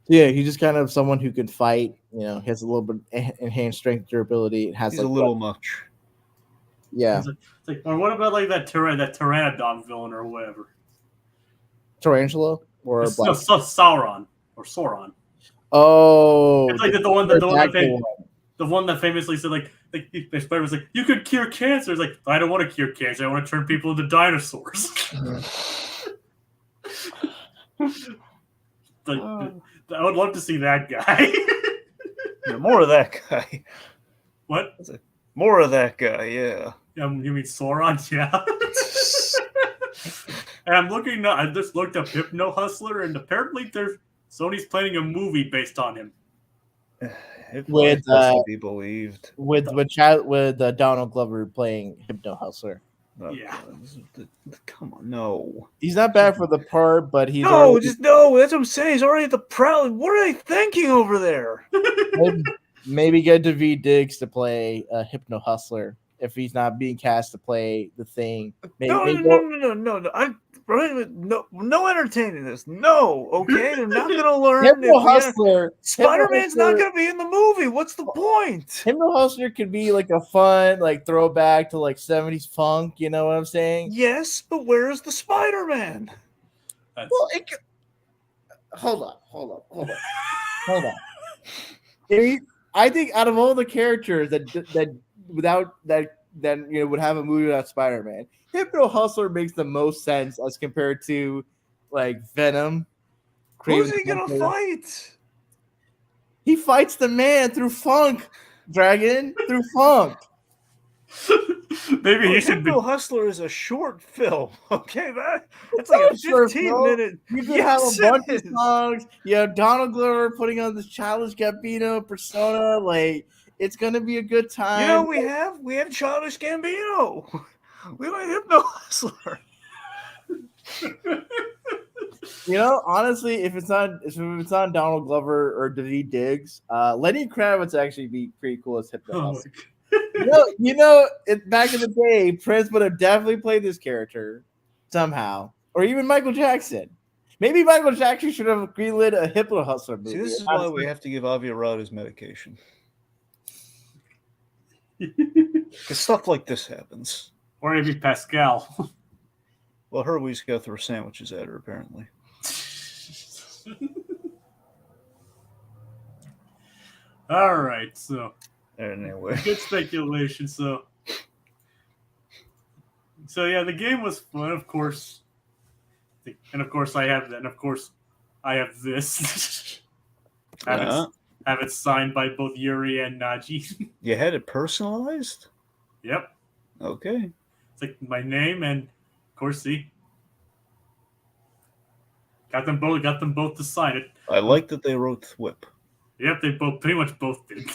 So yeah, he's just kind of someone who can fight. He has a little bit enhanced strength, durability. It has he's a little much. Yeah. Or what about like that Pteranodon villain or whatever? Tarantula or Sauron or Sauron. Oh, it's like the one that famously said like the spider was like, you could cure cancer. It's like, I don't want to cure cancer. I want to turn people into dinosaurs. I would love to see that guy. Yeah, more of that guy. What? More of that guy, yeah. You mean Sauron? Yeah. And I'm looking. I just looked up Hypno Hustler, and apparently Sony's planning a movie based on him. With to be believed. With Donald Glover playing Hypno Hustler. Yeah. Come on, no. He's not bad for the part, but he's no. That's what I'm saying. He's already at the proud. What are they thinking over there? Maybe get David Diggs to play Hypno Hustler if he's not being cast to play the Thing. No. No entertaining this. No, okay? They're not going to learn. Hypno Hustler. Spider-Man's not going to be in the movie. What's the point? Hypno Hustler could be like a fun throwback to 70s funk. You know what I'm saying? Yes, but where's the Spider-Man? Well, hold on. I think out of all the characters that would have a movie without Spider-Man, Hypno Hustler makes the most sense as compared to Venom. Who's he gonna fight? He fights the man through funk, Dragon, through funk. Maybe he should Hypno Hustler is a short film. Okay, that's like a 15-minute. You could have a bunch of songs. You have Donald Glover putting on this Childish Gambino persona. It's gonna be a good time. We have Childish Gambino. We have Hypno Hustler. Honestly, if it's not Donald Glover or David Diggs, Lenny Kravitz actually be pretty cool as Hypno Hustler. Back in the day, Prince would have definitely played this character somehow, or even Michael Jackson. Maybe Michael Jackson should have greenlit a Hypno Hustler movie. See, this is why we have to give Avi Arad his medication. Because stuff like this happens. Or maybe Pascal. Well, her we used to go throw sandwiches at her, apparently. All right, so Anyway. good speculation. So yeah, the game was fun, of course, and of course I have this. Have it signed by both Yuri and Naji. You had it personalized? Yep. Okay. It's like my name and, of course, see, got them both to sign it. I like that they wrote Thwip. Yep, they pretty much both did.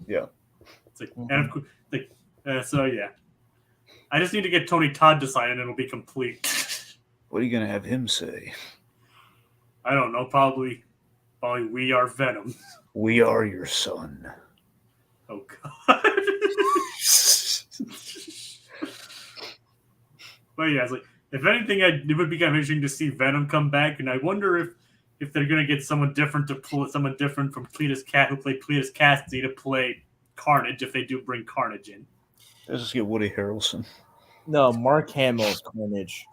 Yeah. It's like, and of course, so yeah, I just need to get Tony Todd to sign it, and it'll be complete. What are you gonna have him say? I don't know. Probably we are Venom. We are your son. Oh God. But yeah, it's like, if anything, it would be kind of interesting to see Venom come back, and I wonder if they're gonna get someone different from Cletus who played Cletus Cassidy to play Carnage if they do bring Carnage in. Let's just get Woody Harrelson. No, Mark Hamill's Carnage.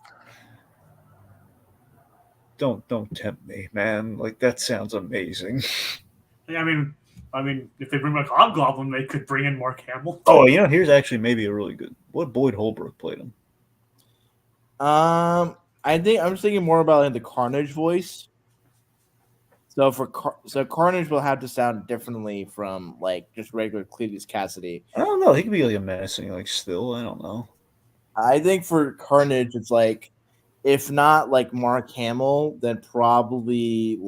Don't tempt me, man. Like, that sounds amazing. I mean, if they bring back Hobgoblin, they could bring in Mark Hamill. Oh, here's actually maybe a really good. What Boyd Holbrook played him? I think I'm just thinking more about the Carnage voice. So Carnage will have to sound differently from just regular Cletus Cassidy. I don't know. He could be a menacing, still. I don't know. I think for Carnage, it's if not Mark Hamill, then probably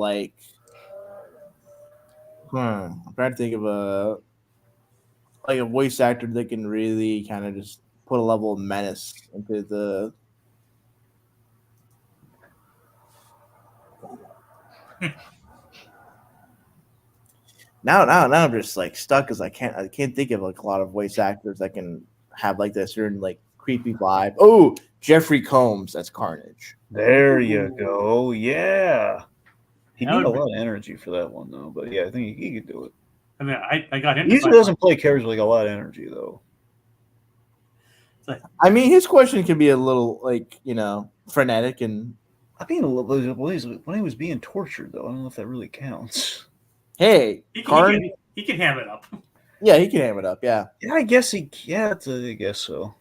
I'm trying to think of a voice actor that can really kind of just put a level of menace into the. Now I'm just stuck because I can't think of a lot of voice actors that can have this certain creepy vibe. Oh, Jeffrey Combs, that's Carnage. There you go. Yeah. He needed a lot of energy for that one, though. But yeah, I think he could do it. I mean, I got him. He usually doesn't play characters with a lot of energy, though. I mean, his question can be a little frenetic and. I mean, when he was being tortured, though, I don't know if that really counts. Hey, he can ham it up. Yeah, he can ham it up. Yeah. Yeah, I guess I guess so.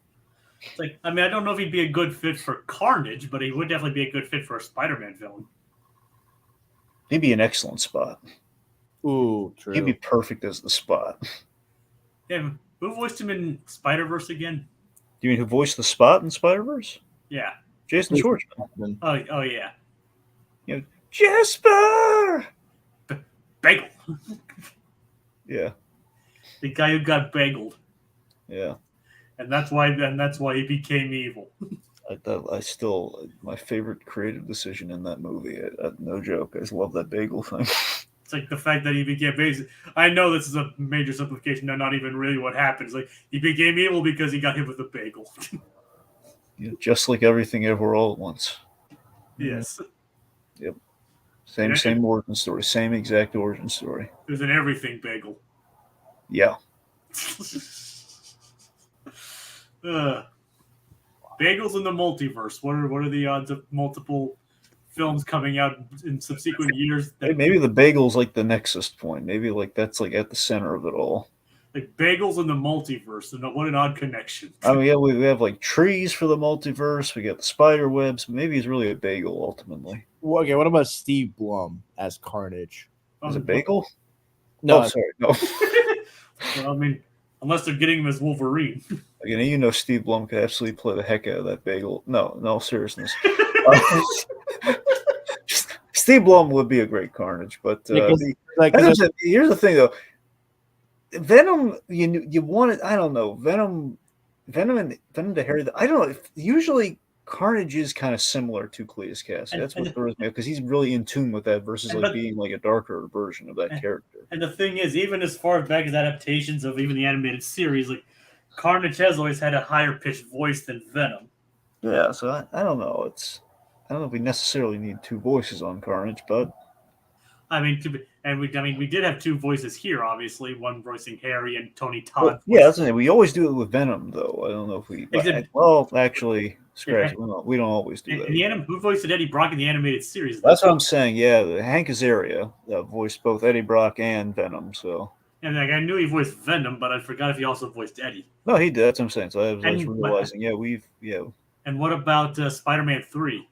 It's I don't know if he'd be a good fit for Carnage, but he would definitely be a good fit for a Spider-Man villain. He'd be an excellent Spot. Ooh, true. He'd be perfect as the Spot. Yeah, who voiced him in Spider-Verse again? Do you mean who voiced the Spot in Spider-Verse? Yeah. Jason Schwartzman. Oh yeah. Jasper! Bagel. Yeah. The guy who got bageled. Yeah. And that's why he became evil. My favorite creative decision in that movie. No joke. I just love that bagel thing. It's the fact that he became basic. I know this is a major simplification. Not even really what happened. It's he became evil because he got hit with a bagel. Yeah, just like everything ever all at once. Yes. Yep. Same origin story. Same exact origin story. It was an everything bagel. Yeah. Bagels in the multiverse. What are the odds of multiple films coming out in subsequent years? Maybe the bagel's the nexus point. Maybe that's at the center of it all. Bagels in the multiverse. And what an odd connection. I mean, yeah, we have trees for the multiverse. We got the spider webs. Maybe he's really a bagel ultimately. Well, okay, what about Steve Blum as Carnage? Is it bagel? No, sorry, no. Well, I mean, unless they're getting him as Wolverine. Again, Steve Blum could absolutely play the heck out of that bagel. No, seriousness. Steve Blum would be a great Carnage, but here's the thing, though. Venom, you want it. I don't know. Venom to Harry. I don't know. Usually, Carnage is kind of similar to Cletus Cassidy. That's what throws me, because he's really in tune with that versus being a darker version of that character. And the thing is, even as far back as adaptations of even the animated series, Carnage has always had a higher pitched voice than Venom. Yeah, so I don't know. I don't know if we necessarily need two voices on Carnage, but we did have two voices here, obviously, one voicing Harry and Tony Todd. Well, yeah, that's the thing. We always do it with Venom, though. I don't know if we. Well, actually, scratch. We don't always do that. In the who voiced Eddie Brock in the animated series? That's what I'm saying. Yeah, Hank Azaria voiced both Eddie Brock and Venom. So. And I knew he voiced Venom, but I forgot if he also voiced Eddie. No, he did. That's what I'm saying. So I was realizing. And what about Spider-Man 3?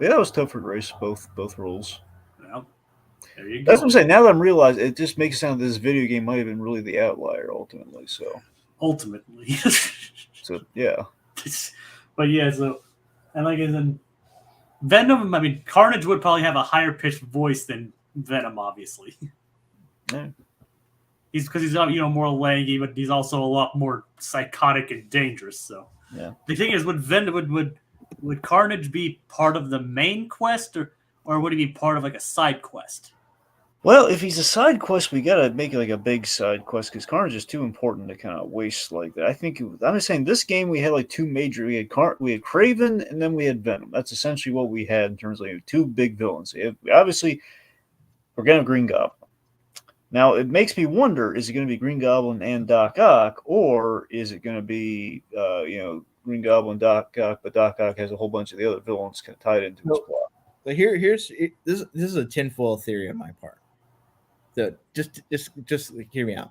Yeah, that was tough for Grace. Both roles. Well, there you go. That's what I'm saying. Now that I'm realizing, it just makes it sound this video game might have been really the outlier ultimately. So. Ultimately. So yeah. But yeah, so and like I said, Venom. Carnage would probably have a higher pitched voice than Venom, obviously. Yeah. He's more lanky, but he's also a lot more psychotic and dangerous. So yeah. The thing is, would Carnage be part of the main quest, or would he be part of like a side quest? Well, if he's a side quest, we gotta make it like a big side quest because Carnage is too important to kind of waste like that. I'm just saying this game we had like two major. We had Kraven and then we had Venom. That's essentially what we had in terms of two big villains. Obviously, we're gonna have Green Goblin. Now it makes me wonder: is it going to be Green Goblin and Doc Ock, or is it going to be Green Goblin, Doc Ock, but Doc Ock has a whole bunch of the other villains kind of tied into his plot? But this is a tinfoil theory on my part. So just hear me out.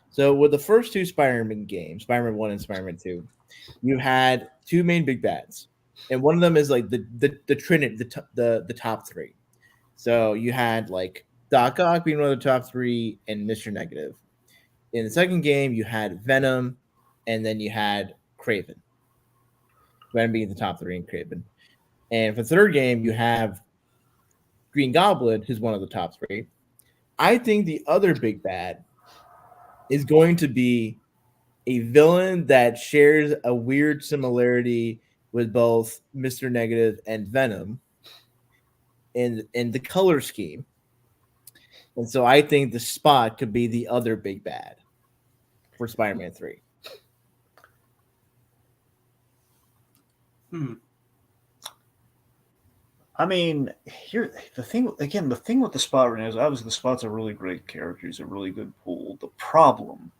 So with the first two Spider-Man games, Spider-Man 1 and Spider-Man 2, you had two main big bads. And one of them is like the Trinity, the top three. So you had like Doc Ock being one of the top three and Mr. Negative. In the second game, you had Venom, and then you had Kraven. Venom being the top three and Kraven. And for the third game, you have Green Goblin, who's one of the top three. I think the other big bad is going to be a villain that shares a weird similarity with both Mr. Negative and Venom in the color scheme. And so I think the Spot could be the other big bad for Spider-Man 3. I mean, the thing with the Spot right now is obviously the Spot's a really great character. He's a really good pool. The problem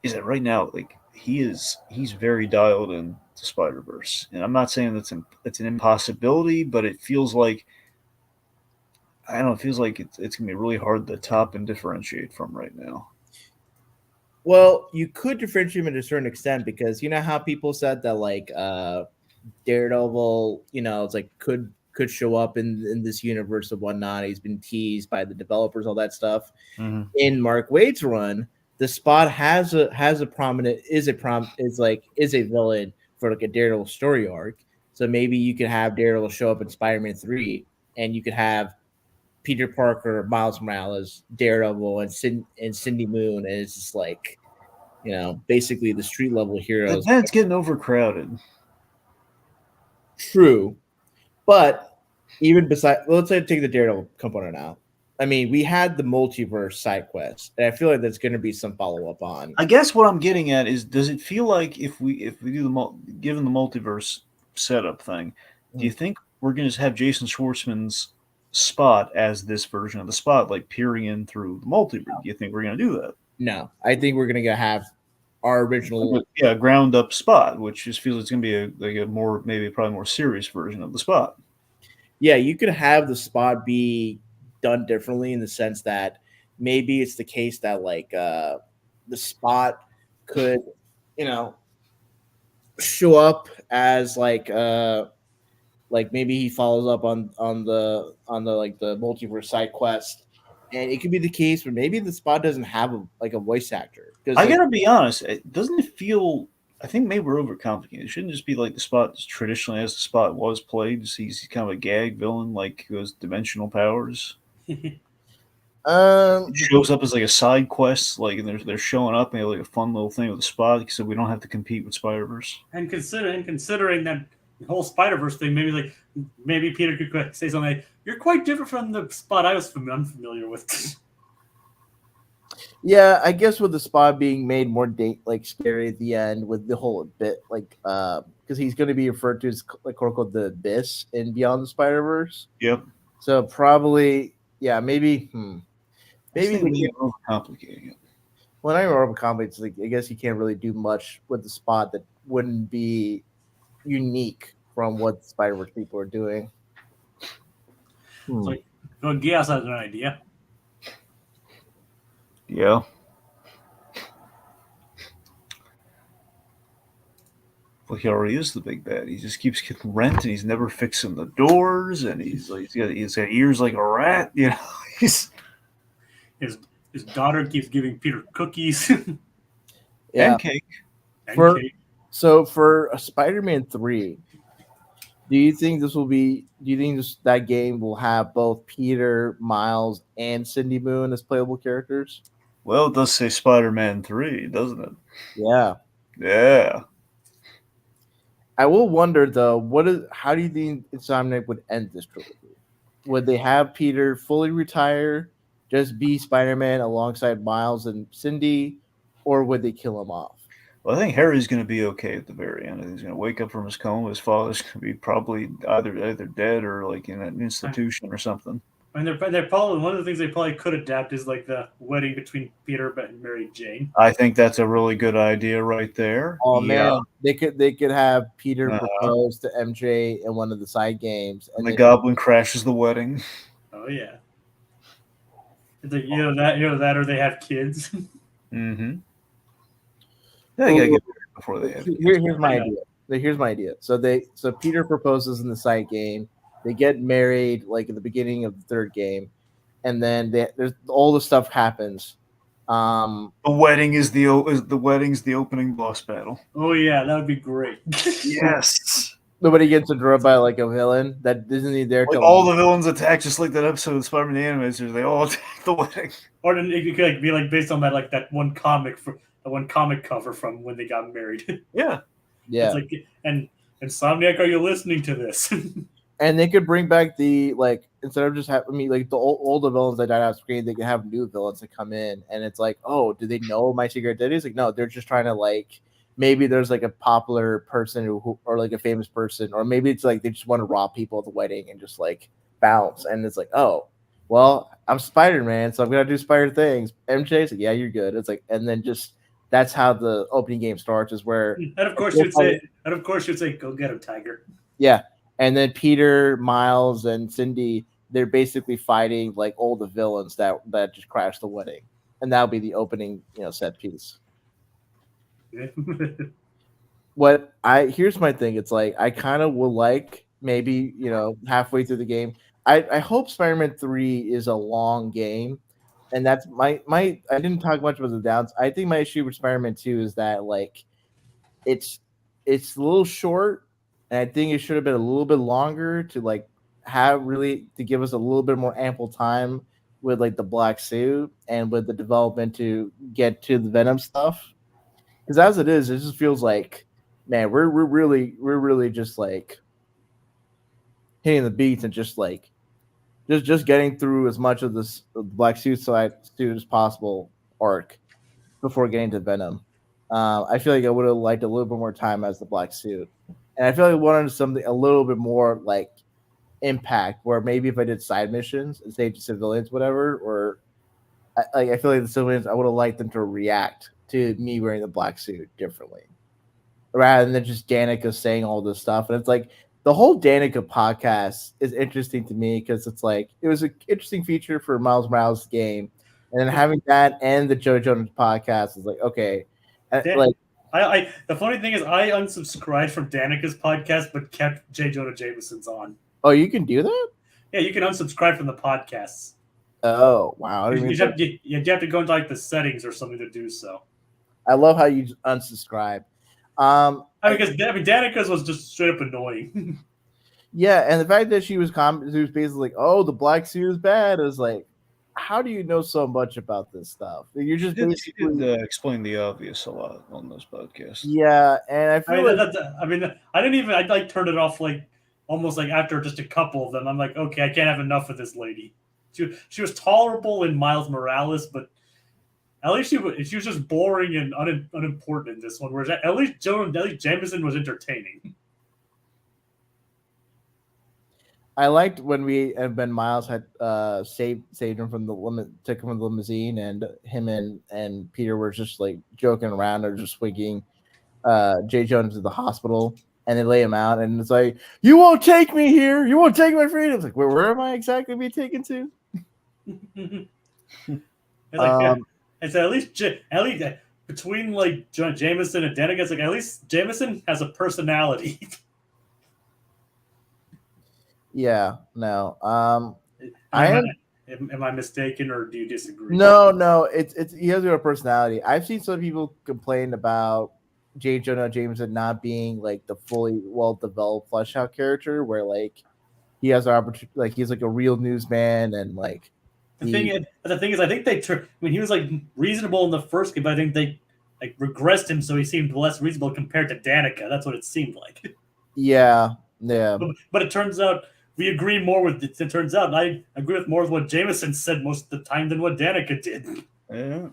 is that right now, like he's very dialed in to Spider-Verse, and I'm not saying that's an impossibility, but it feels like it's gonna be really hard to top and differentiate from right now. Well, you could differentiate him to a certain extent because you know how people said that like Daredevil, it's like could show up in this universe and whatnot. He's been teased by the developers, all that stuff. Mm-hmm. In Mark Waid's run, the Spot is a villain for like a Daredevil story arc. So maybe you could have Daredevil show up in Spider-Man 3, and you could have Peter Parker, Miles Morales, Daredevil, and Cindy Moon, and it's just like, basically the street level heroes. Then it's getting overcrowded. True, but even besides, let's say take the Daredevil component out. I mean, we had the multiverse side quest, and I feel like there's going to be some follow up on. I guess what I'm getting at is, does it feel like if we do given the multiverse setup thing, do you think we're going to have Jason Schwartzman's Spot as this version of the Spot, like peering in through the multiverse? Do you think we're going to do that? No, I think we're going to have our original, ground up Spot, which just feels it's going to be probably more serious version of the Spot. Yeah, you could have the Spot be done differently in the sense that maybe it's the case that like the Spot could, show up as like maybe he follows up on the like the multiverse side quest, and it could be the case where maybe the Spot doesn't have a voice actor. I gotta be honest, doesn't it feel? I think maybe we're overcomplicating. It shouldn't just be like the Spot traditionally as the Spot was played. He's kind of a gag villain, like who has dimensional powers. It shows up as like a side quest, like and they're showing up and they have like a fun little thing with the Spot, so we don't have to compete with Spider-Verse. And considering that the whole Spider-Verse thing, maybe Peter could say something like, "You're quite different from the Spot I was unfamiliar with." Yeah, I guess with the Spot being made more scary at the end with the whole bit because he's going to be referred to as like quote unquote the Abyss in Beyond the Spider-Verse. Yep. So probably, yeah, maybe. Maybe maybe overcomplicating it. When I overcomplicated, it's like I guess you can't really do much with the spot that wouldn't be unique from what Spider-Verse people are doing. So, Gias has an idea. Yeah. Well, he already is the big bad. He just keeps getting rent, and he's never fixing the doors, and he's got ears like a rat. You know, his daughter keeps giving Peter cookies. And cake. Cake. So for a Spider-Man 3, do you think that game will have both Peter, Miles, and Cindy Moon as playable characters? Well, it does say Spider-Man 3, doesn't it? Yeah. Yeah. I will wonder though, how do you think Insomniac would end this trilogy? Would they have Peter fully retire, just be Spider-Man alongside Miles and Cindy, or would they kill him off? Well, I think Harry's going to be okay at the very end. He's going to wake up from his coma. His father's going to be probably either dead or like in an institution or something. I mean, they're probably one of the things they probably could adapt is like the wedding between Peter and Mary Jane. I think that's a really good idea right there. Oh man, they could have Peter propose to MJ in one of the side games, and the Goblin crashes the wedding. Oh yeah, it's like, that, or they have kids. Mm-hmm. Yeah, they gotta get married before they have kids. Here's my idea. So Peter proposes in the side game. They get married like in the beginning of the third game, and then there's all the stuff happens. The wedding is the opening boss battle. Oh yeah, that would be great. Yes. Nobody gets interrupted by like a villain that isn't even there. Like all the villains attack, just like that episode of Spider-Man the Animators. They all attack the wedding. Or then it could be like based on that one comic cover from when they got married. Yeah. Yeah. It's like, and Insomniac, are you listening to this? And they could bring back instead of just having like the older villains that died off screen, they can have new villains that come in, and it's like, oh, do they know my secret identity? It's like, no, they're just trying to like, maybe there's like a popular person who or like a famous person, or maybe it's like they just want to rob people at the wedding and just like bounce, and it's like, oh, well, I'm Spider-Man, so I'm gonna do Spider things. MJ's like, yeah, you're good. It's like, and then just that's how the opening game starts, is where and of course you'd say, go get him, Tiger. Yeah. And then Peter, Miles, and Cindy, they're basically fighting like all the villains that just crashed the wedding. And that'll be the opening, set piece. Here's my thing. It's like I kind of will like maybe, halfway through the game. I hope Spider-Man 3 is a long game. And that's my I didn't talk much about the downs. I think my issue with Spider-Man 2 is that like it's a little short. And I think it should have been a little bit longer to like to give us a little bit more ample time with like the black suit and with the development to get to the Venom stuff. Because as it is, it just feels like, man, we're really just like hitting the beats and just like just getting through as much of this black suit as possible arc before getting to Venom. I feel like I would have liked a little bit more time as the black suit. And I feel like I wanted something a little bit more like impact, where maybe if I did side missions and save civilians, whatever, or I feel like the civilians, I would have liked them to react to me wearing the black suit differently, rather than just Danica saying all this stuff. And it's like the whole Danica podcast is interesting to me because it's like it was an interesting feature for Miles Morales' game, and then having that and the Joe Jonas podcast is like, okay, the funny thing is I unsubscribed from Danica's podcast but kept J. Jonah Jameson's on. Oh, you can do that? Yeah, you can unsubscribe from the podcasts. Oh, wow. You have to go into like the settings or something to do so. I love how you unsubscribe. Because Danica's was just straight up annoying. Yeah, and the fact that she was basically like, oh, the black suit is bad. It was like, how do you know so much about this stuff? You're just basically explain the obvious a lot on those podcasts. Yeah, and I turned it off like almost like after just a couple of them. I'm like, okay, I can't have enough of this lady. She was tolerable in Miles Morales, but at least she was just boring and unimportant in this one. Whereas at least Jameson was entertaining. I liked when we and Ben Miles had saved him from took him from the limousine, and him and Peter were just like joking around or just swinging Jay Jones to the hospital, and they lay him out, and it's like, you won't take me here, you won't take my freedom. It's like, where am I exactly being taken to? It's like, yeah. And so at least between like Jameson and Danica, it's like at least Jameson has a personality. Yeah, no. Am I mistaken, or do you disagree? No. It's he has a personality. I've seen some people complain about J. Jonah Jameson not being like the fully well developed flesh out character, where like he has an opportunity, like he's like a real newsman, and like the thing is, I think he was like reasonable in the first game, but I think they like regressed him, so he seemed less reasonable compared to Danica. That's what it seemed like. Yeah. But it turns out we agree more with it. It turns out I agree with more with what Jameson said most of the time than what Danica did. Yeah.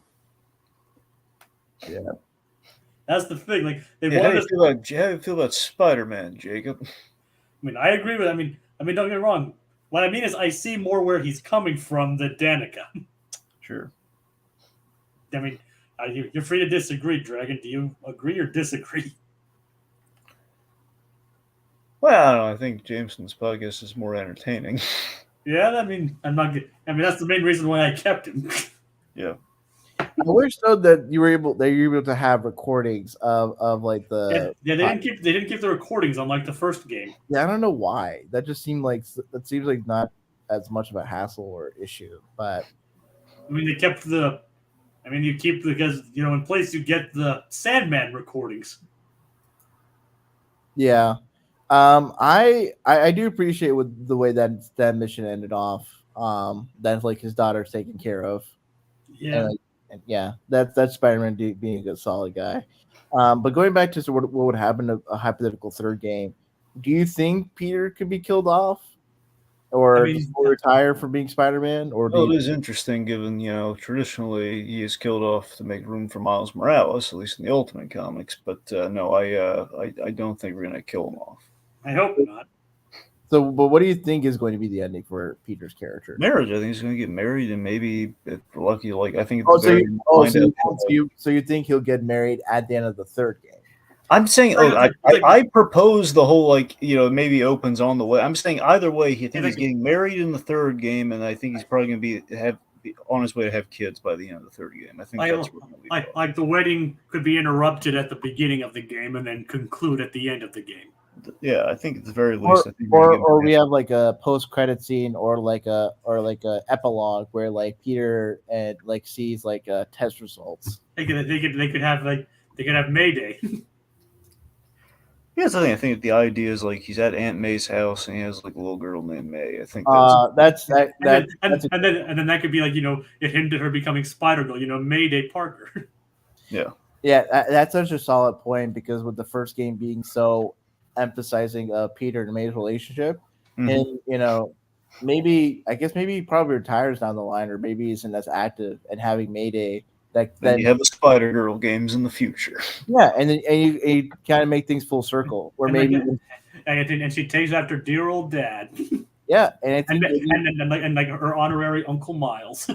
That's the thing. Like they how wanted do you feel about Spider-Man, Jacob? I mean, I agree with. I mean, don't get me wrong. What I mean is, I see more where he's coming from than Danica. Sure. I mean, you're free to disagree, Dragon. Do you agree or disagree? Well, I don't know. I think Jameson's podcast is more entertaining. Yeah, I mean, that's the main reason why I kept him. Yeah. I wish though that you were able to have recordings of like the they didn't keep the recordings on like the first game. Yeah, I don't know why. That seems like not as much of a hassle or issue, but I mean, you keep because in place you get the Sandman recordings. Yeah. I do appreciate with the way that mission ended off. That's like his daughter's taken care of. Yeah. And yeah, that's Spider-Man being a good solid guy. But going back to what would happen to a hypothetical third game, do you think Peter could be killed off, or retire from being Spider-Man? Or it is interesting, given traditionally he is killed off to make room for Miles Morales, at least in the Ultimate Comics. But no, I don't think we're gonna kill him off. I hope not. So, but what do you think is going to be the ending for Peter's character? Marriage. I think he's going to get married, and maybe if we're lucky, like I think. So you think he'll get married at the end of the third game? I'm saying, I propose the whole maybe opens on the way. I'm saying either way, he's getting married in the third game, and I think he's probably going to be on his way to have kids by the end of the third game. I think that's where like the wedding could be interrupted at the beginning of the game and then conclude at the end of the game. Yeah, I think at the very least, or we have like a post-credit scene or like a epilogue where like Peter and like sees like test results. They could have Mayday. Yes, I think the idea is like he's at Aunt May's house and he has like a little girl named May. I think that's and then that could be like it hinted her becoming Spider-Girl. Mayday Parker. Yeah. That's such a solid point, because with the first game being so emphasizing Peter and May's relationship, and maybe he probably retires down the line, or maybe isn't as active, and having Mayday then you have the Spider-Girl games in the future. Yeah, and you kind of make things full circle, or maybe and she takes after dear old dad. Yeah, and I think and her honorary Uncle Miles.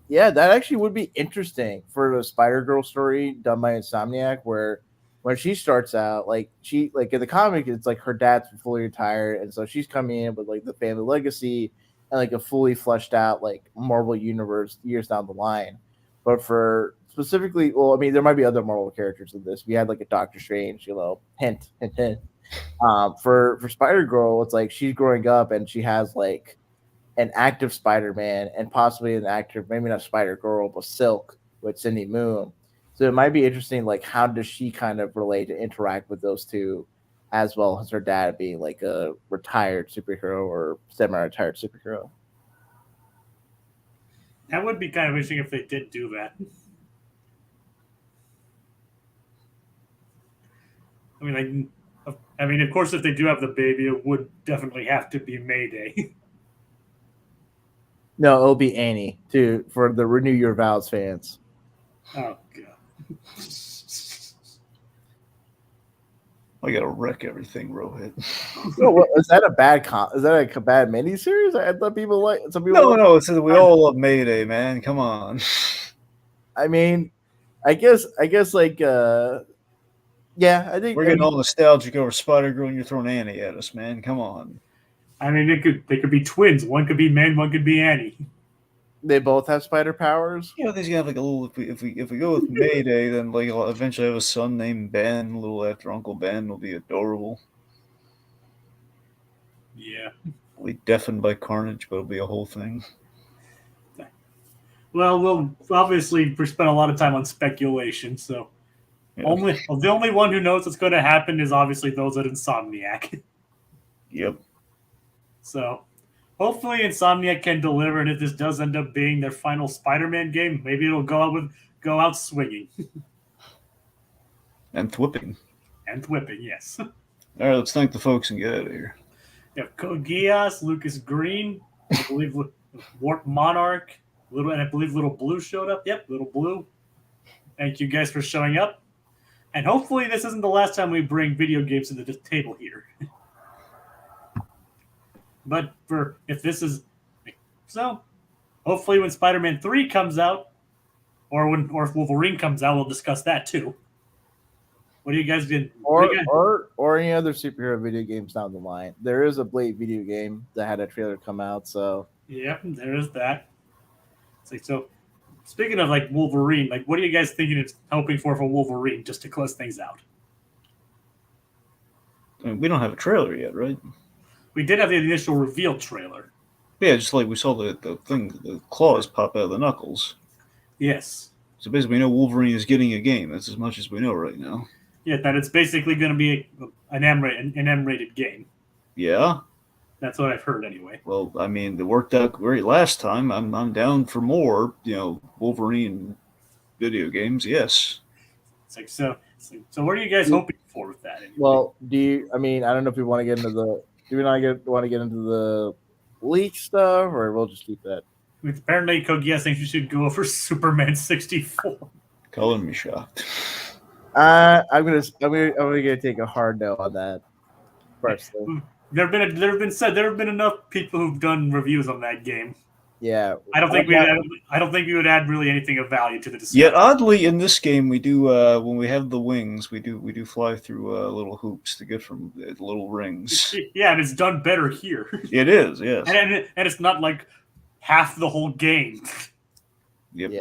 Yeah, that actually would be interesting for the Spider-Girl story done by Insomniac, where when she starts out, like she in the comic, it's like her dad's fully retired, and so she's coming in with like the family legacy and like a fully fleshed out like Marvel universe years down the line. But for specifically, well, I mean, there might be other Marvel characters in this. We had like a Doctor Strange, hint. For Spider-Girl, it's like she's growing up and she has like an active Spider-Man and possibly an active, maybe not Spider-Girl, but Silk with Cindy Moon. So it might be interesting, like how does she kind of relate to interact with those two, as well as her dad being like a retired superhero or semi-retired superhero. That would be kind of interesting if they did do that. I mean, of course, if they do have the baby, it would definitely have to be Mayday. No, it'll be Annie too for the Renew Your Vows fans. Oh god. I gotta wreck everything, Rohit. Is that a bad Is that a bad miniseries? I thought people like some people. No, it's we all love Mayday, man. Come on. I mean, I guess like yeah, I think We're getting all nostalgic over Spider-Girl, and you're throwing Annie at us, man. Come on. I mean, they could be twins. One could be man, one could be Annie. they both have spider powers. Yeah, these have like a little. If we go with Mayday, then like I'll eventually have a son named Ben, a little after Uncle Ben. Will be adorable. Yeah. Will be deafened by carnage, but it'll be a whole thing. Well, we'll obviously we spent a lot of time on speculation, so the only one who knows what's going to happen is obviously those at Insomniac. Yep. So hopefully Insomniac can deliver, and if this does end up being their final Spider-Man game, maybe it'll go out swinging And thwipping. and whipping. Yes. All right, let's thank the folks and get out of here. We have Code Geass, Lucas Green, I believe Warp Monarch, I believe Little Blue showed up. Yep, Little Blue. Thank you guys for showing up. And hopefully this isn't the last time we bring video games to the table here. But if hopefully when Spider-Man 3 comes out, or if Wolverine comes out, we'll discuss that too. What do you guys do? Or any other superhero video games down the line. There is a Blade video game that had a trailer come out, so yeah, there is that. So speaking of like Wolverine, like what are you guys thinking it's hoping for Wolverine just to close things out? I mean, we don't have a trailer yet, right? We did have the initial reveal trailer. Yeah, just like we saw the claws pop out of the knuckles. Yes. So basically, we know Wolverine is getting a game. That's as much as we know right now. Yeah, that it's basically going to be an M-rated game. Yeah. That's what I've heard anyway. Well, I mean, it worked out great last time. I'm down for more, Wolverine video games. Yes. So what are you guys hoping for with that? Anyway? Well, I don't know if we want to get into the. Do we not want to get into the leak stuff, or we'll just keep that? Apparently, Code Geass thinks you should go for Superman 64. Colin me shocked. I'm gonna take a hard no on that. Personally, There have been enough people who've done reviews on that game. Yeah, I don't think we would add really anything of value to the discussion. Yet oddly, in this game, we do when we have the wings, we do fly through little hoops to get from little rings. Yeah, and it's done better here. It is, yes, and it's not like half the whole game. Yep. Yeah.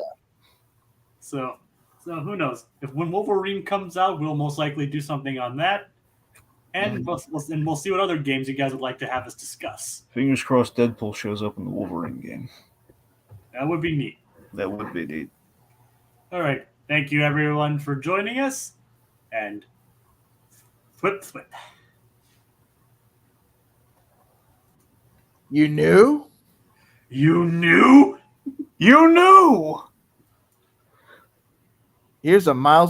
So who knows? If when Wolverine comes out, we'll most likely do something on that. And we'll see what other games you guys would like to have us discuss. Fingers crossed Deadpool shows up in the Wolverine game. That would be neat. That would be neat. All right. Thank you, everyone, for joining us. And flip. You knew? You knew? You knew! Here's a Miles